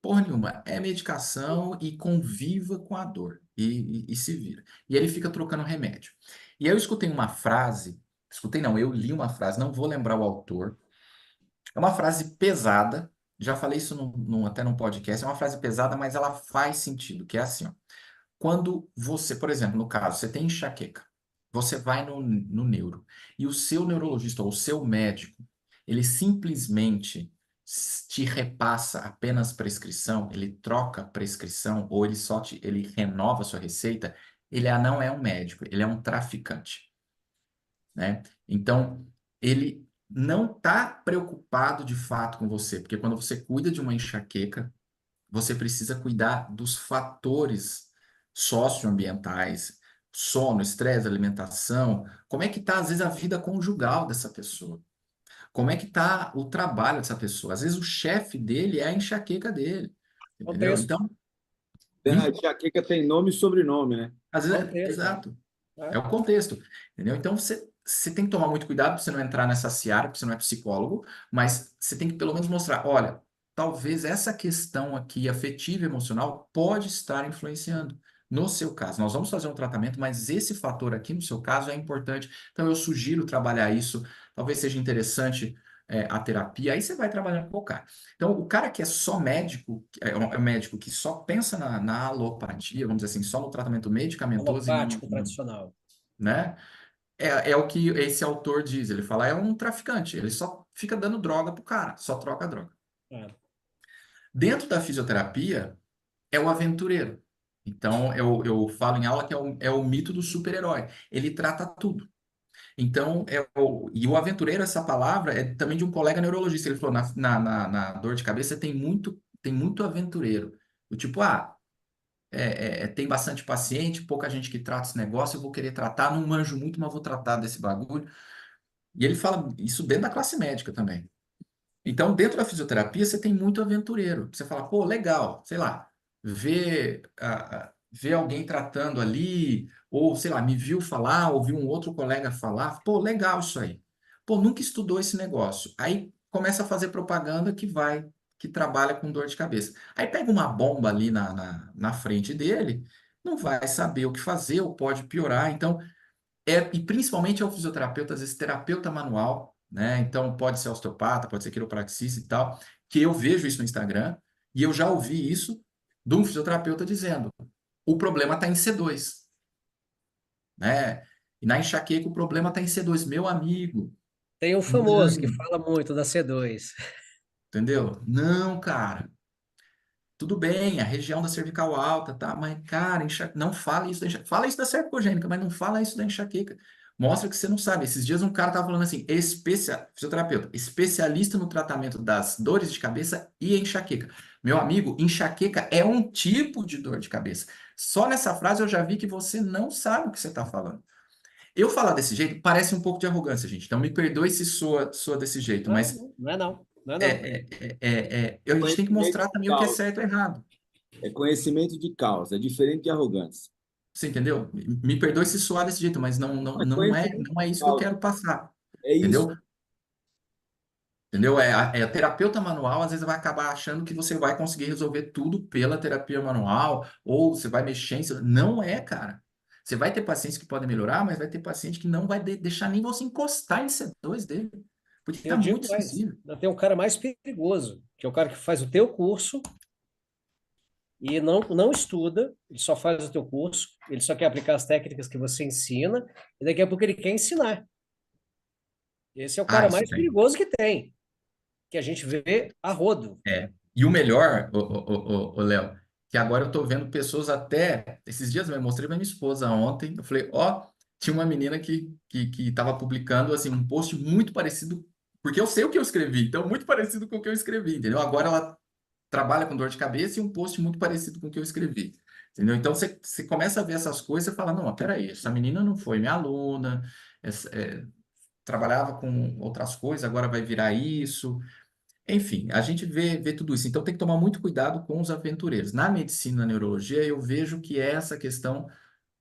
S3: porra nenhuma. É medicação e conviva com a dor e se vira. E ele fica trocando remédio. E aí eu escutei uma frase, escutei não, eu li uma frase, não vou lembrar o autor. É uma frase pesada, já falei isso até num podcast, é uma frase pesada, mas ela faz sentido, que é assim, ó. Quando você, por exemplo, no caso, você tem enxaqueca, você vai no neuro, e o seu neurologista ou o seu médico, ele simplesmente te repassa apenas prescrição, ele troca prescrição, ou ele renova a sua receita, ele não é um médico, ele é um traficante, né? Então, ele não está preocupado de fato com você, porque quando você cuida de uma enxaqueca, você precisa cuidar dos fatores socioambientais, sono, estresse, alimentação. Como é que está, às vezes, a vida conjugal dessa pessoa? Como é que está o trabalho dessa pessoa? Às vezes o chefe dele é a enxaqueca dele, entendeu?
S2: Contexto,
S3: Então,
S1: A
S3: hum,
S1: enxaqueca tem nome e sobrenome, né?
S3: às vezes,
S2: contexto,
S3: exato, é
S2: né?
S3: o contexto, entendeu? Então, você tem que tomar muito cuidado para você não entrar nessa seara, porque você não é psicólogo, mas você tem que pelo menos mostrar, olha, talvez essa questão aqui afetiva e emocional pode estar influenciando. No seu caso, nós vamos fazer um tratamento, mas esse fator aqui no seu caso é importante. Então, eu sugiro trabalhar isso. Talvez seja interessante, a terapia. Aí você vai trabalhando com o cara. Então, o cara que é só médico, é um médico que só pensa na alopatia, vamos dizer assim, só no tratamento medicamentoso e não,
S2: Alopático tradicional.
S3: né? É o que esse autor diz. Ele fala, é um traficante. Ele só fica dando droga pro cara, só troca droga.
S2: É.
S3: Dentro da fisioterapia, é o aventureiro. Então, eu falo em aula que é o mito do super-herói. Ele trata tudo. Então, e o aventureiro, essa palavra, é também de um colega neurologista. Ele falou, na dor de cabeça tem muito aventureiro. O tipo, tem bastante paciente, pouca gente que trata esse negócio, eu vou querer tratar, não manjo muito, mas vou tratar desse bagulho. E ele fala isso dentro da classe médica também. Então, dentro da fisioterapia, você tem muito aventureiro. Você fala, pô, legal, sei lá, ver alguém tratando ali, ou sei lá, me viu falar, ouviu um outro colega falar, pô, legal isso aí. Pô, nunca estudou esse negócio. Aí começa a fazer propaganda que trabalha com dor de cabeça. Aí pega uma bomba ali na frente dele, não vai saber o que fazer, ou pode piorar. Então, e principalmente é o fisioterapeuta, às vezes terapeuta manual, né? Então pode ser osteopata, pode ser quiropraxista e tal, que eu vejo isso no Instagram e eu já ouvi isso de um fisioterapeuta dizendo: o problema está em C2, né? E na enxaqueca o problema está em C2, meu amigo.
S2: Tem um famoso que
S3: Não,
S2: fala muito da C2.
S3: entendeu? Não, cara. Tudo bem, a região da cervical alta, tá? Mas, cara, não fala isso da enxaqueca. Fala isso da cervicogênica, mas não fala isso da enxaqueca. Mostra que você não sabe. Esses dias um cara tava falando assim, fisioterapeuta, especialista no tratamento das dores de cabeça e enxaqueca. Meu amigo, enxaqueca é um tipo de dor de cabeça. Só nessa frase eu já vi que você não sabe o que você está falando. Eu falar desse jeito parece um pouco de arrogância, gente. Então me perdoe se soa desse jeito,
S2: Não,
S3: mas
S2: não é não. Não é não.
S3: a gente tem que
S1: Conhecimento
S3: mostrar
S1: de
S3: também o que é
S1: causa.
S3: certo e errado.
S1: É conhecimento de causa, é diferente de arrogância.
S3: Você entendeu? Me perdoe se soar desse jeito, mas não, não,
S1: Mas
S3: não é,
S1: conhecimento
S3: não é
S1: de
S3: isso que eu
S1: causa.
S3: quero passar.
S1: É isso.
S3: Entendeu? Entendeu? A terapeuta manual, às vezes, vai acabar achando que você vai conseguir resolver tudo pela terapia manual, ou você vai mexer em. Não é, cara. Você vai ter pacientes que podem melhorar, mas vai ter paciente que não vai deixar nem você encostar em C2 dele, porque está
S2: Eu
S3: muito
S2: digo mais,
S3: sensível.
S2: ainda tem um cara mais perigoso, que é o cara que faz o teu curso e não estuda, ele só faz o teu curso, ele só quer aplicar as técnicas que você ensina, e daqui a pouco ele quer ensinar. Esse é o
S3: Ah,
S2: cara
S3: isso
S2: mais
S3: tem.
S2: perigoso que tem, que a gente vê a rodo.
S3: É. E o melhor, Léo, que agora eu tô vendo pessoas até. Esses dias eu mostrei pra minha esposa ontem. Eu falei, ó, tinha uma menina que tava publicando assim, um post muito parecido, porque eu sei o que eu escrevi, então muito parecido com o que eu escrevi, entendeu? Agora ela trabalha com dor de cabeça e um post muito parecido com o que eu escrevi. Entendeu? Então você começa a ver essas coisas e fala, não, mas peraí, essa menina não foi minha aluna, trabalhava com outras coisas, agora vai virar isso. Enfim, a gente vê tudo isso. Então tem que tomar muito cuidado com os aventureiros. Na medicina, na neurologia, eu vejo que é essa questão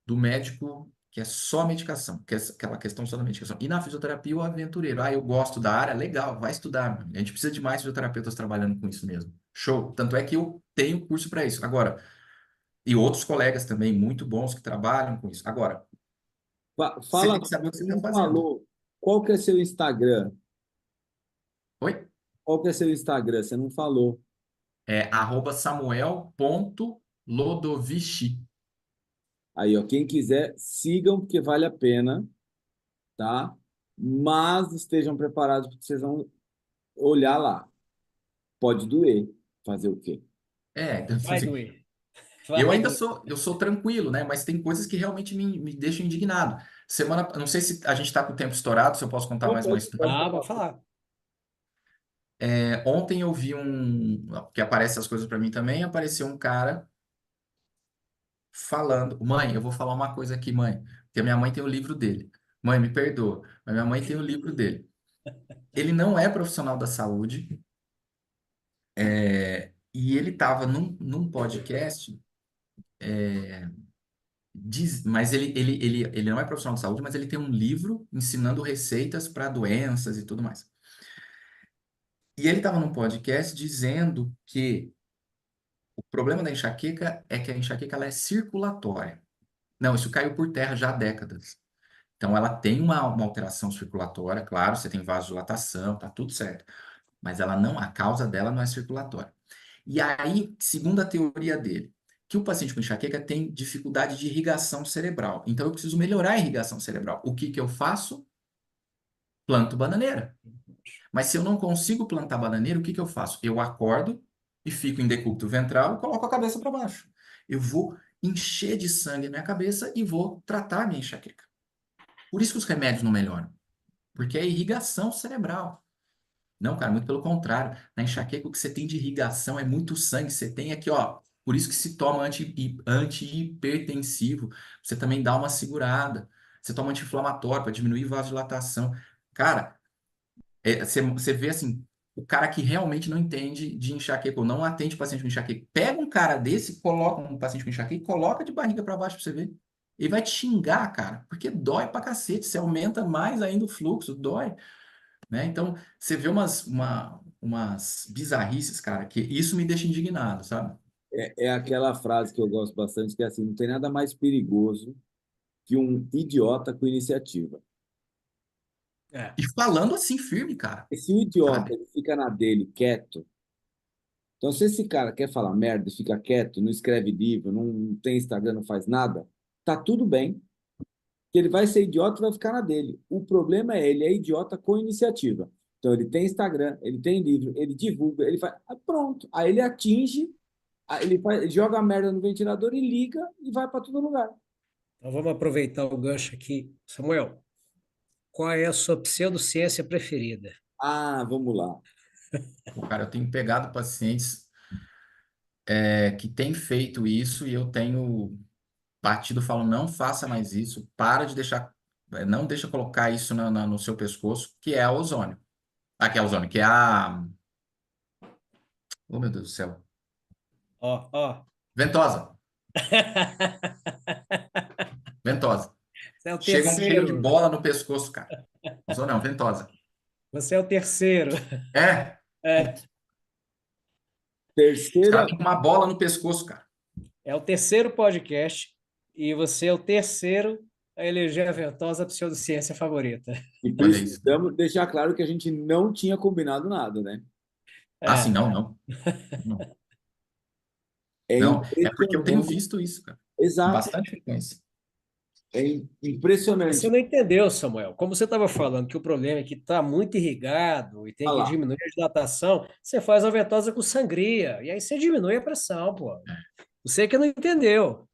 S3: do médico que é só medicação, que é aquela questão só da medicação. E na fisioterapia, o aventureiro. Ah, eu gosto da área, legal, vai estudar. A gente precisa de mais fisioterapeutas trabalhando com isso mesmo. Show. Tanto é que eu tenho curso para isso. Agora, e outros colegas também muito bons que trabalham com isso. Agora, você
S1: Fala,
S3: tem que saber o que você
S1: você
S3: está
S1: não
S3: fazendo.
S1: falou. Qual que é seu Instagram?
S3: Oi?
S1: Qual que é seu Instagram? Você não falou.
S3: É @samuel.lodovici.
S1: Aí, ó, quem quiser, sigam, porque vale a pena, tá? Mas estejam preparados, porque vocês vão olhar lá. Pode doer. Fazer o quê?
S3: Então,
S2: Vai
S3: assim,
S2: doer.
S3: eu
S2: Vai
S3: ainda
S2: doer.
S3: sou tranquilo, né? Mas tem coisas que realmente me deixam indignado. Não sei se a gente está com o tempo estourado, se eu posso contar
S1: Não,
S3: mais uma
S1: pode
S3: história.
S2: Ah, vou
S1: falar.
S2: falar.
S3: Ontem eu vi que aparece as coisas para mim também, apareceu um cara falando, mãe, eu vou falar uma coisa aqui, mãe, porque a minha mãe tem o livro dele. Mãe, me perdoa, mas minha mãe tem o livro dele. Ele não é profissional da saúde, e ele estava num podcast, mas ele não é profissional de saúde, mas ele tem um livro ensinando receitas para doenças e tudo mais. E ele estava num podcast dizendo que o problema da enxaqueca é que a enxaqueca ela é circulatória. Não, isso caiu por terra já há décadas. Então, ela tem uma alteração circulatória, claro, você tem vasodilatação, tá tudo certo. Mas ela não, a causa dela não é circulatória. E aí, segundo a teoria dele, que o paciente com enxaqueca tem dificuldade de irrigação cerebral. Então, eu preciso melhorar a irrigação cerebral. O que que eu faço? Planto bananeira. Mas se eu não consigo plantar bananeira, o que que eu faço? Eu acordo e fico em decúbito ventral e coloco a cabeça para baixo. Eu vou encher de sangue a minha cabeça e vou tratar a minha enxaqueca. Por isso que os remédios não melhoram, porque é irrigação cerebral. Não, cara, muito pelo contrário. Na enxaqueca, o que você tem de irrigação é muito sangue. Você tem aqui, ó. Por isso que se toma antihipertensivo. Você também dá uma segurada. Você toma anti-inflamatório para diminuir vasodilatação. Cara, você vê assim, o cara que realmente não entende de enxaqueca ou não atende paciente com enxaqueca. Pega um cara desse, coloca um paciente com enxaqueca e coloca de barriga para baixo para você ver. Ele vai te xingar, cara, porque dói pra cacete. Você aumenta mais ainda o fluxo, dói, né? Então, você vê umas bizarrices, cara, que isso me deixa indignado, sabe?
S1: É aquela frase que eu gosto bastante, que é assim, não tem nada mais perigoso que um idiota com iniciativa.
S2: É.
S3: E falando assim firme, cara,
S1: E se o idiota
S3: sabe?
S1: ele fica na dele, quieto, então se esse cara quer falar merda, fica quieto, não escreve livro, não tem Instagram, não faz nada, tá tudo bem, que ele vai ser idiota e vai ficar na dele. O problema é ele é idiota com iniciativa. Então ele tem Instagram, ele tem livro, ele divulga, ele faz, pronto, aí ele atinge, aí ele joga a merda no ventilador e liga e vai para todo lugar.
S2: Então vamos aproveitar o gancho aqui. Samuel, qual é a sua pseudociência preferida?
S1: Ah, vamos lá.
S3: Pô, cara, eu tenho pegado pacientes que têm feito isso e eu tenho batido, falo, não faça mais isso, para de deixar, não deixa colocar isso no seu pescoço, que é a ozônio. Ah, que é a ozônio, que é oh meu Deus do céu,
S2: Ó, ó.
S3: ventosa, ventosa.
S2: Você é o
S3: Chega de
S2: terceiro.
S3: bola no pescoço, cara. Ozônio não, ventosa.
S2: Você é o terceiro.
S3: É,
S2: É,
S3: putz, os caras
S1: Terceira,
S3: estão com uma bola no pescoço, cara.
S2: é o terceiro podcast e você é o terceiro a eleger a ventosa pseudociência favorita.
S1: e
S3: Olha isso.
S1: precisamos deixar claro que a gente não tinha combinado nada, né?
S3: Ah, sim,
S2: É.
S3: não, não. Não,
S1: É
S3: não, é porque eu tenho
S1: impressionante.
S3: visto isso, cara, com
S1: Exato.
S3: bastante frequência.
S2: Mas você
S1: Impressionante.
S2: não entendeu, Samuel. Como você estava falando que o problema é que está muito irrigado e tem
S1: Olha
S2: que
S1: lá.
S2: diminuir a dilatação, você faz a ventosa com sangria. E aí você diminui a pressão, pô. Você que não entendeu.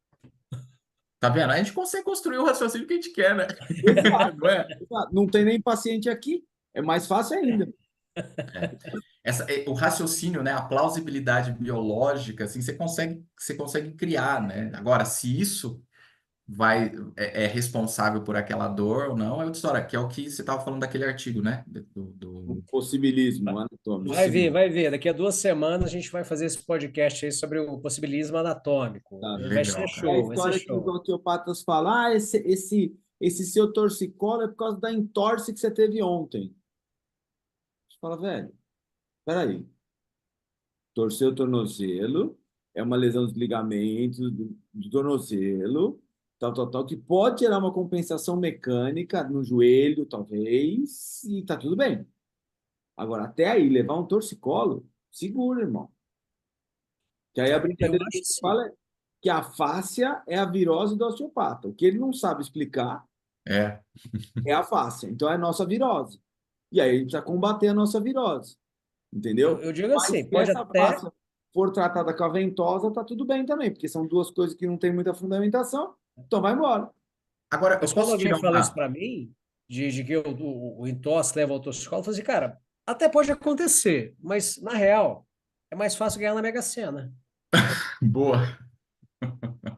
S3: Tá vendo? A gente consegue construir o raciocínio que a gente quer, né?
S1: Exato.
S3: Não é?
S1: Exato. Não tem nem paciente aqui. É mais fácil ainda.
S3: É. o raciocínio, né, a plausibilidade biológica, assim, você consegue criar, né? Agora, se isso é responsável por aquela dor ou não, é outra história, que é o que você estava falando daquele artigo, né?
S1: O
S3: Do
S1: possibilismo anatômico.
S2: Vai ver,
S3: possível.
S2: vai ver. Daqui a 2 semanas a gente vai fazer esse podcast aí sobre o possibilismo anatômico.
S1: Tá?
S2: Vai ser
S3: Legal,
S1: É
S3: cara.
S1: a
S2: show, vai ser
S1: história que os
S2: show.
S1: osteopatas falam, esse seu torcicolo é por causa da entorse que você teve ontem. Você fala, velho, peraí, torceu o tornozelo, é uma lesão dos ligamentos do tornozelo, tal, que pode gerar uma compensação mecânica no joelho, talvez, e tá tudo bem. Agora, até aí, levar um torcicolo, segura, irmão. Que aí a
S2: Eu
S1: brincadeira que
S2: acho
S1: ele
S2: que sim.
S1: fala é que a fáscia é a virose do osteopata. O que ele não sabe explicar
S3: É,
S1: é a fáscia. Então é a nossa virose. E aí a gente precisa combater a nossa virose.
S2: Eu,
S1: Entendeu?
S2: eu digo
S1: Mas
S2: assim,
S1: se
S2: pode
S1: essa
S2: até.
S1: fáscia for tratada com a ventosa, tá tudo bem também, porque são duas coisas que não tem muita fundamentação. Então vai embora.
S3: agora,
S2: Mas
S3: eu
S2: quando
S3: posso
S2: alguém
S3: tirar
S2: fala isso
S3: uma.
S2: para mim, de que o entorse leva ao torcicolo, eu falo assim, cara, até pode acontecer, mas na real, é mais fácil ganhar na Mega Sena.
S3: Boa.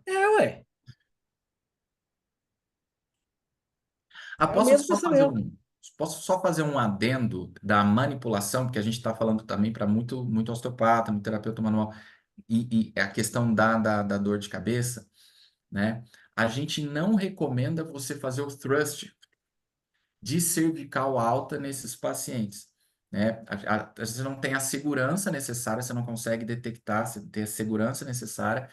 S2: É, ué.
S3: Ah,
S2: É o
S3: posso
S2: mesmo
S3: só fazer
S2: pensamento.
S3: um, posso só fazer um adendo da manipulação, porque a gente está falando também para muito, muito osteopata, muito terapeuta manual, e a questão da dor de cabeça, né? A gente não recomenda você fazer o thrust de cervical alta nesses pacientes, né? Às vezes você não tem a segurança necessária, você não consegue detectar, você ter a segurança necessária,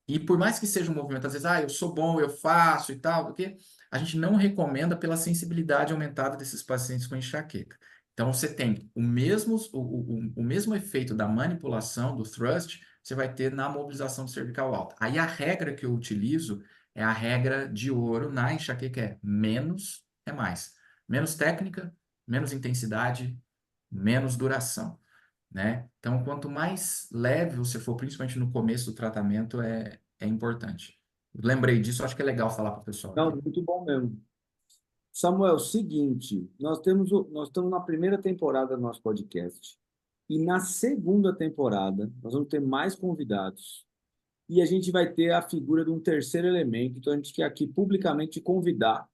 S3: e por mais que seja um movimento, às vezes, eu sou bom, eu faço e tal, porque a gente não recomenda pela sensibilidade aumentada desses pacientes com enxaqueca. Então, você tem o mesmo efeito da manipulação, do thrust, você vai ter na mobilização cervical alta. Aí a regra que eu utilizo é a regra de ouro na enxaqueca, é menos é mais. Menos técnica, menos intensidade, menos duração, né? Então, quanto mais leve você for, principalmente no começo do tratamento, é importante. Lembrei disso, acho que é legal falar para o pessoal
S1: Não,
S3: aqui.
S1: muito bom mesmo. Samuel, seguinte, nós estamos na primeira temporada do nosso podcast. E na segunda temporada, nós vamos ter mais convidados. E a gente vai ter a figura de um terceiro elemento. Então, a gente quer aqui publicamente te convidar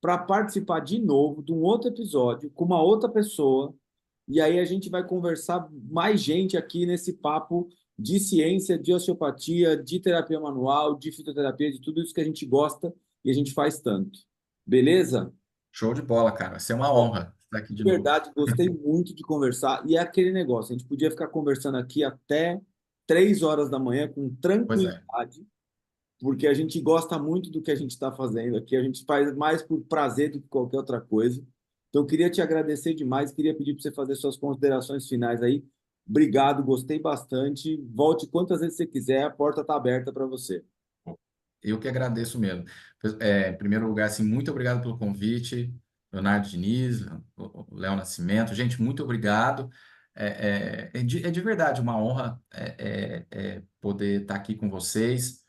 S1: para participar de novo de um outro episódio com uma outra pessoa. E aí a gente vai conversar mais gente aqui nesse papo de ciência, de osteopatia, de terapia manual, de fitoterapia, de tudo isso que a gente gosta e a gente faz tanto. Beleza?
S3: Show de bola, cara. Vai ser uma
S1: Ó,
S3: honra estar aqui
S1: de
S3: de novo.
S1: verdade, gostei muito de conversar. E é aquele negócio, a gente podia ficar conversando aqui até 3 horas da manhã com
S3: Pois é.
S1: tranquilidade, porque a gente gosta muito do que a gente está fazendo aqui, a gente faz mais por prazer do que qualquer outra coisa. Então, eu queria te agradecer demais, queria pedir para você fazer suas considerações finais aí. Obrigado, gostei bastante. Volte quantas vezes você quiser, a porta está aberta para você.
S3: Eu que agradeço mesmo. Em primeiro lugar, assim, muito obrigado pelo convite, Leonardo Diniz, o Léo Nascimento. Gente, muito obrigado. É de verdade uma honra poder estar aqui com vocês.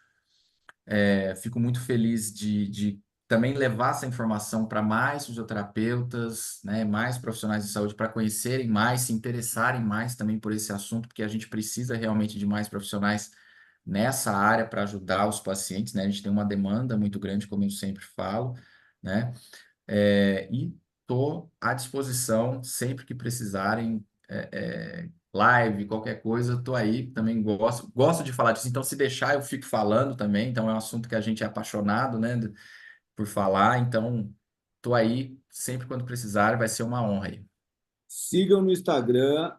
S3: Fico muito feliz de também levar essa informação para mais fisioterapeutas, né, mais profissionais de saúde para conhecerem mais, se interessarem mais também por esse assunto, porque a gente precisa realmente de mais profissionais nessa área para ajudar os pacientes, né? A gente tem uma demanda muito grande, como eu sempre falo, né? E estou à disposição sempre que precisarem, live, qualquer coisa, estou aí, também gosto de falar disso, então se deixar eu fico falando também, então é um assunto que a gente é apaixonado, né, por falar, então estou aí sempre quando precisar, vai ser uma honra aí.
S1: Sigam no Instagram,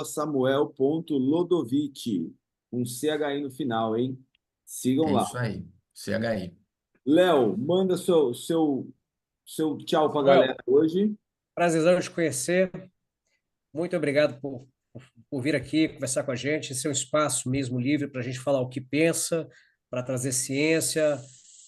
S1: @samuel.lodovic, com CHI no final, hein? Sigam
S3: É
S1: lá.
S3: isso aí, CHI.
S1: Léo, manda seu tchau para a galera
S2: Samuel,
S1: hoje.
S2: prazerzão te conhecer. Muito obrigado por vir aqui conversar com a gente. Esse é um espaço mesmo livre para a gente falar o que pensa, para trazer ciência,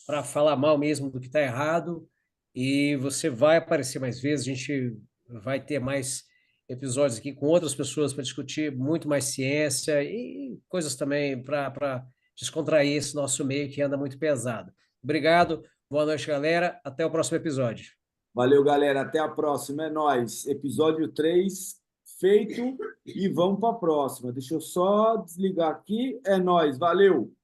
S2: para falar mal mesmo do que está errado. E você vai aparecer mais vezes, a gente vai ter mais episódios aqui com outras pessoas para discutir muito mais ciência e coisas também para descontrair esse nosso meio que anda muito pesado. Obrigado, boa noite, galera. Até o próximo episódio.
S1: Valeu, galera. Até a próxima. É nóis. Episódio 3. Feito e vamos para a próxima. Deixa eu só desligar aqui. É nóis, valeu!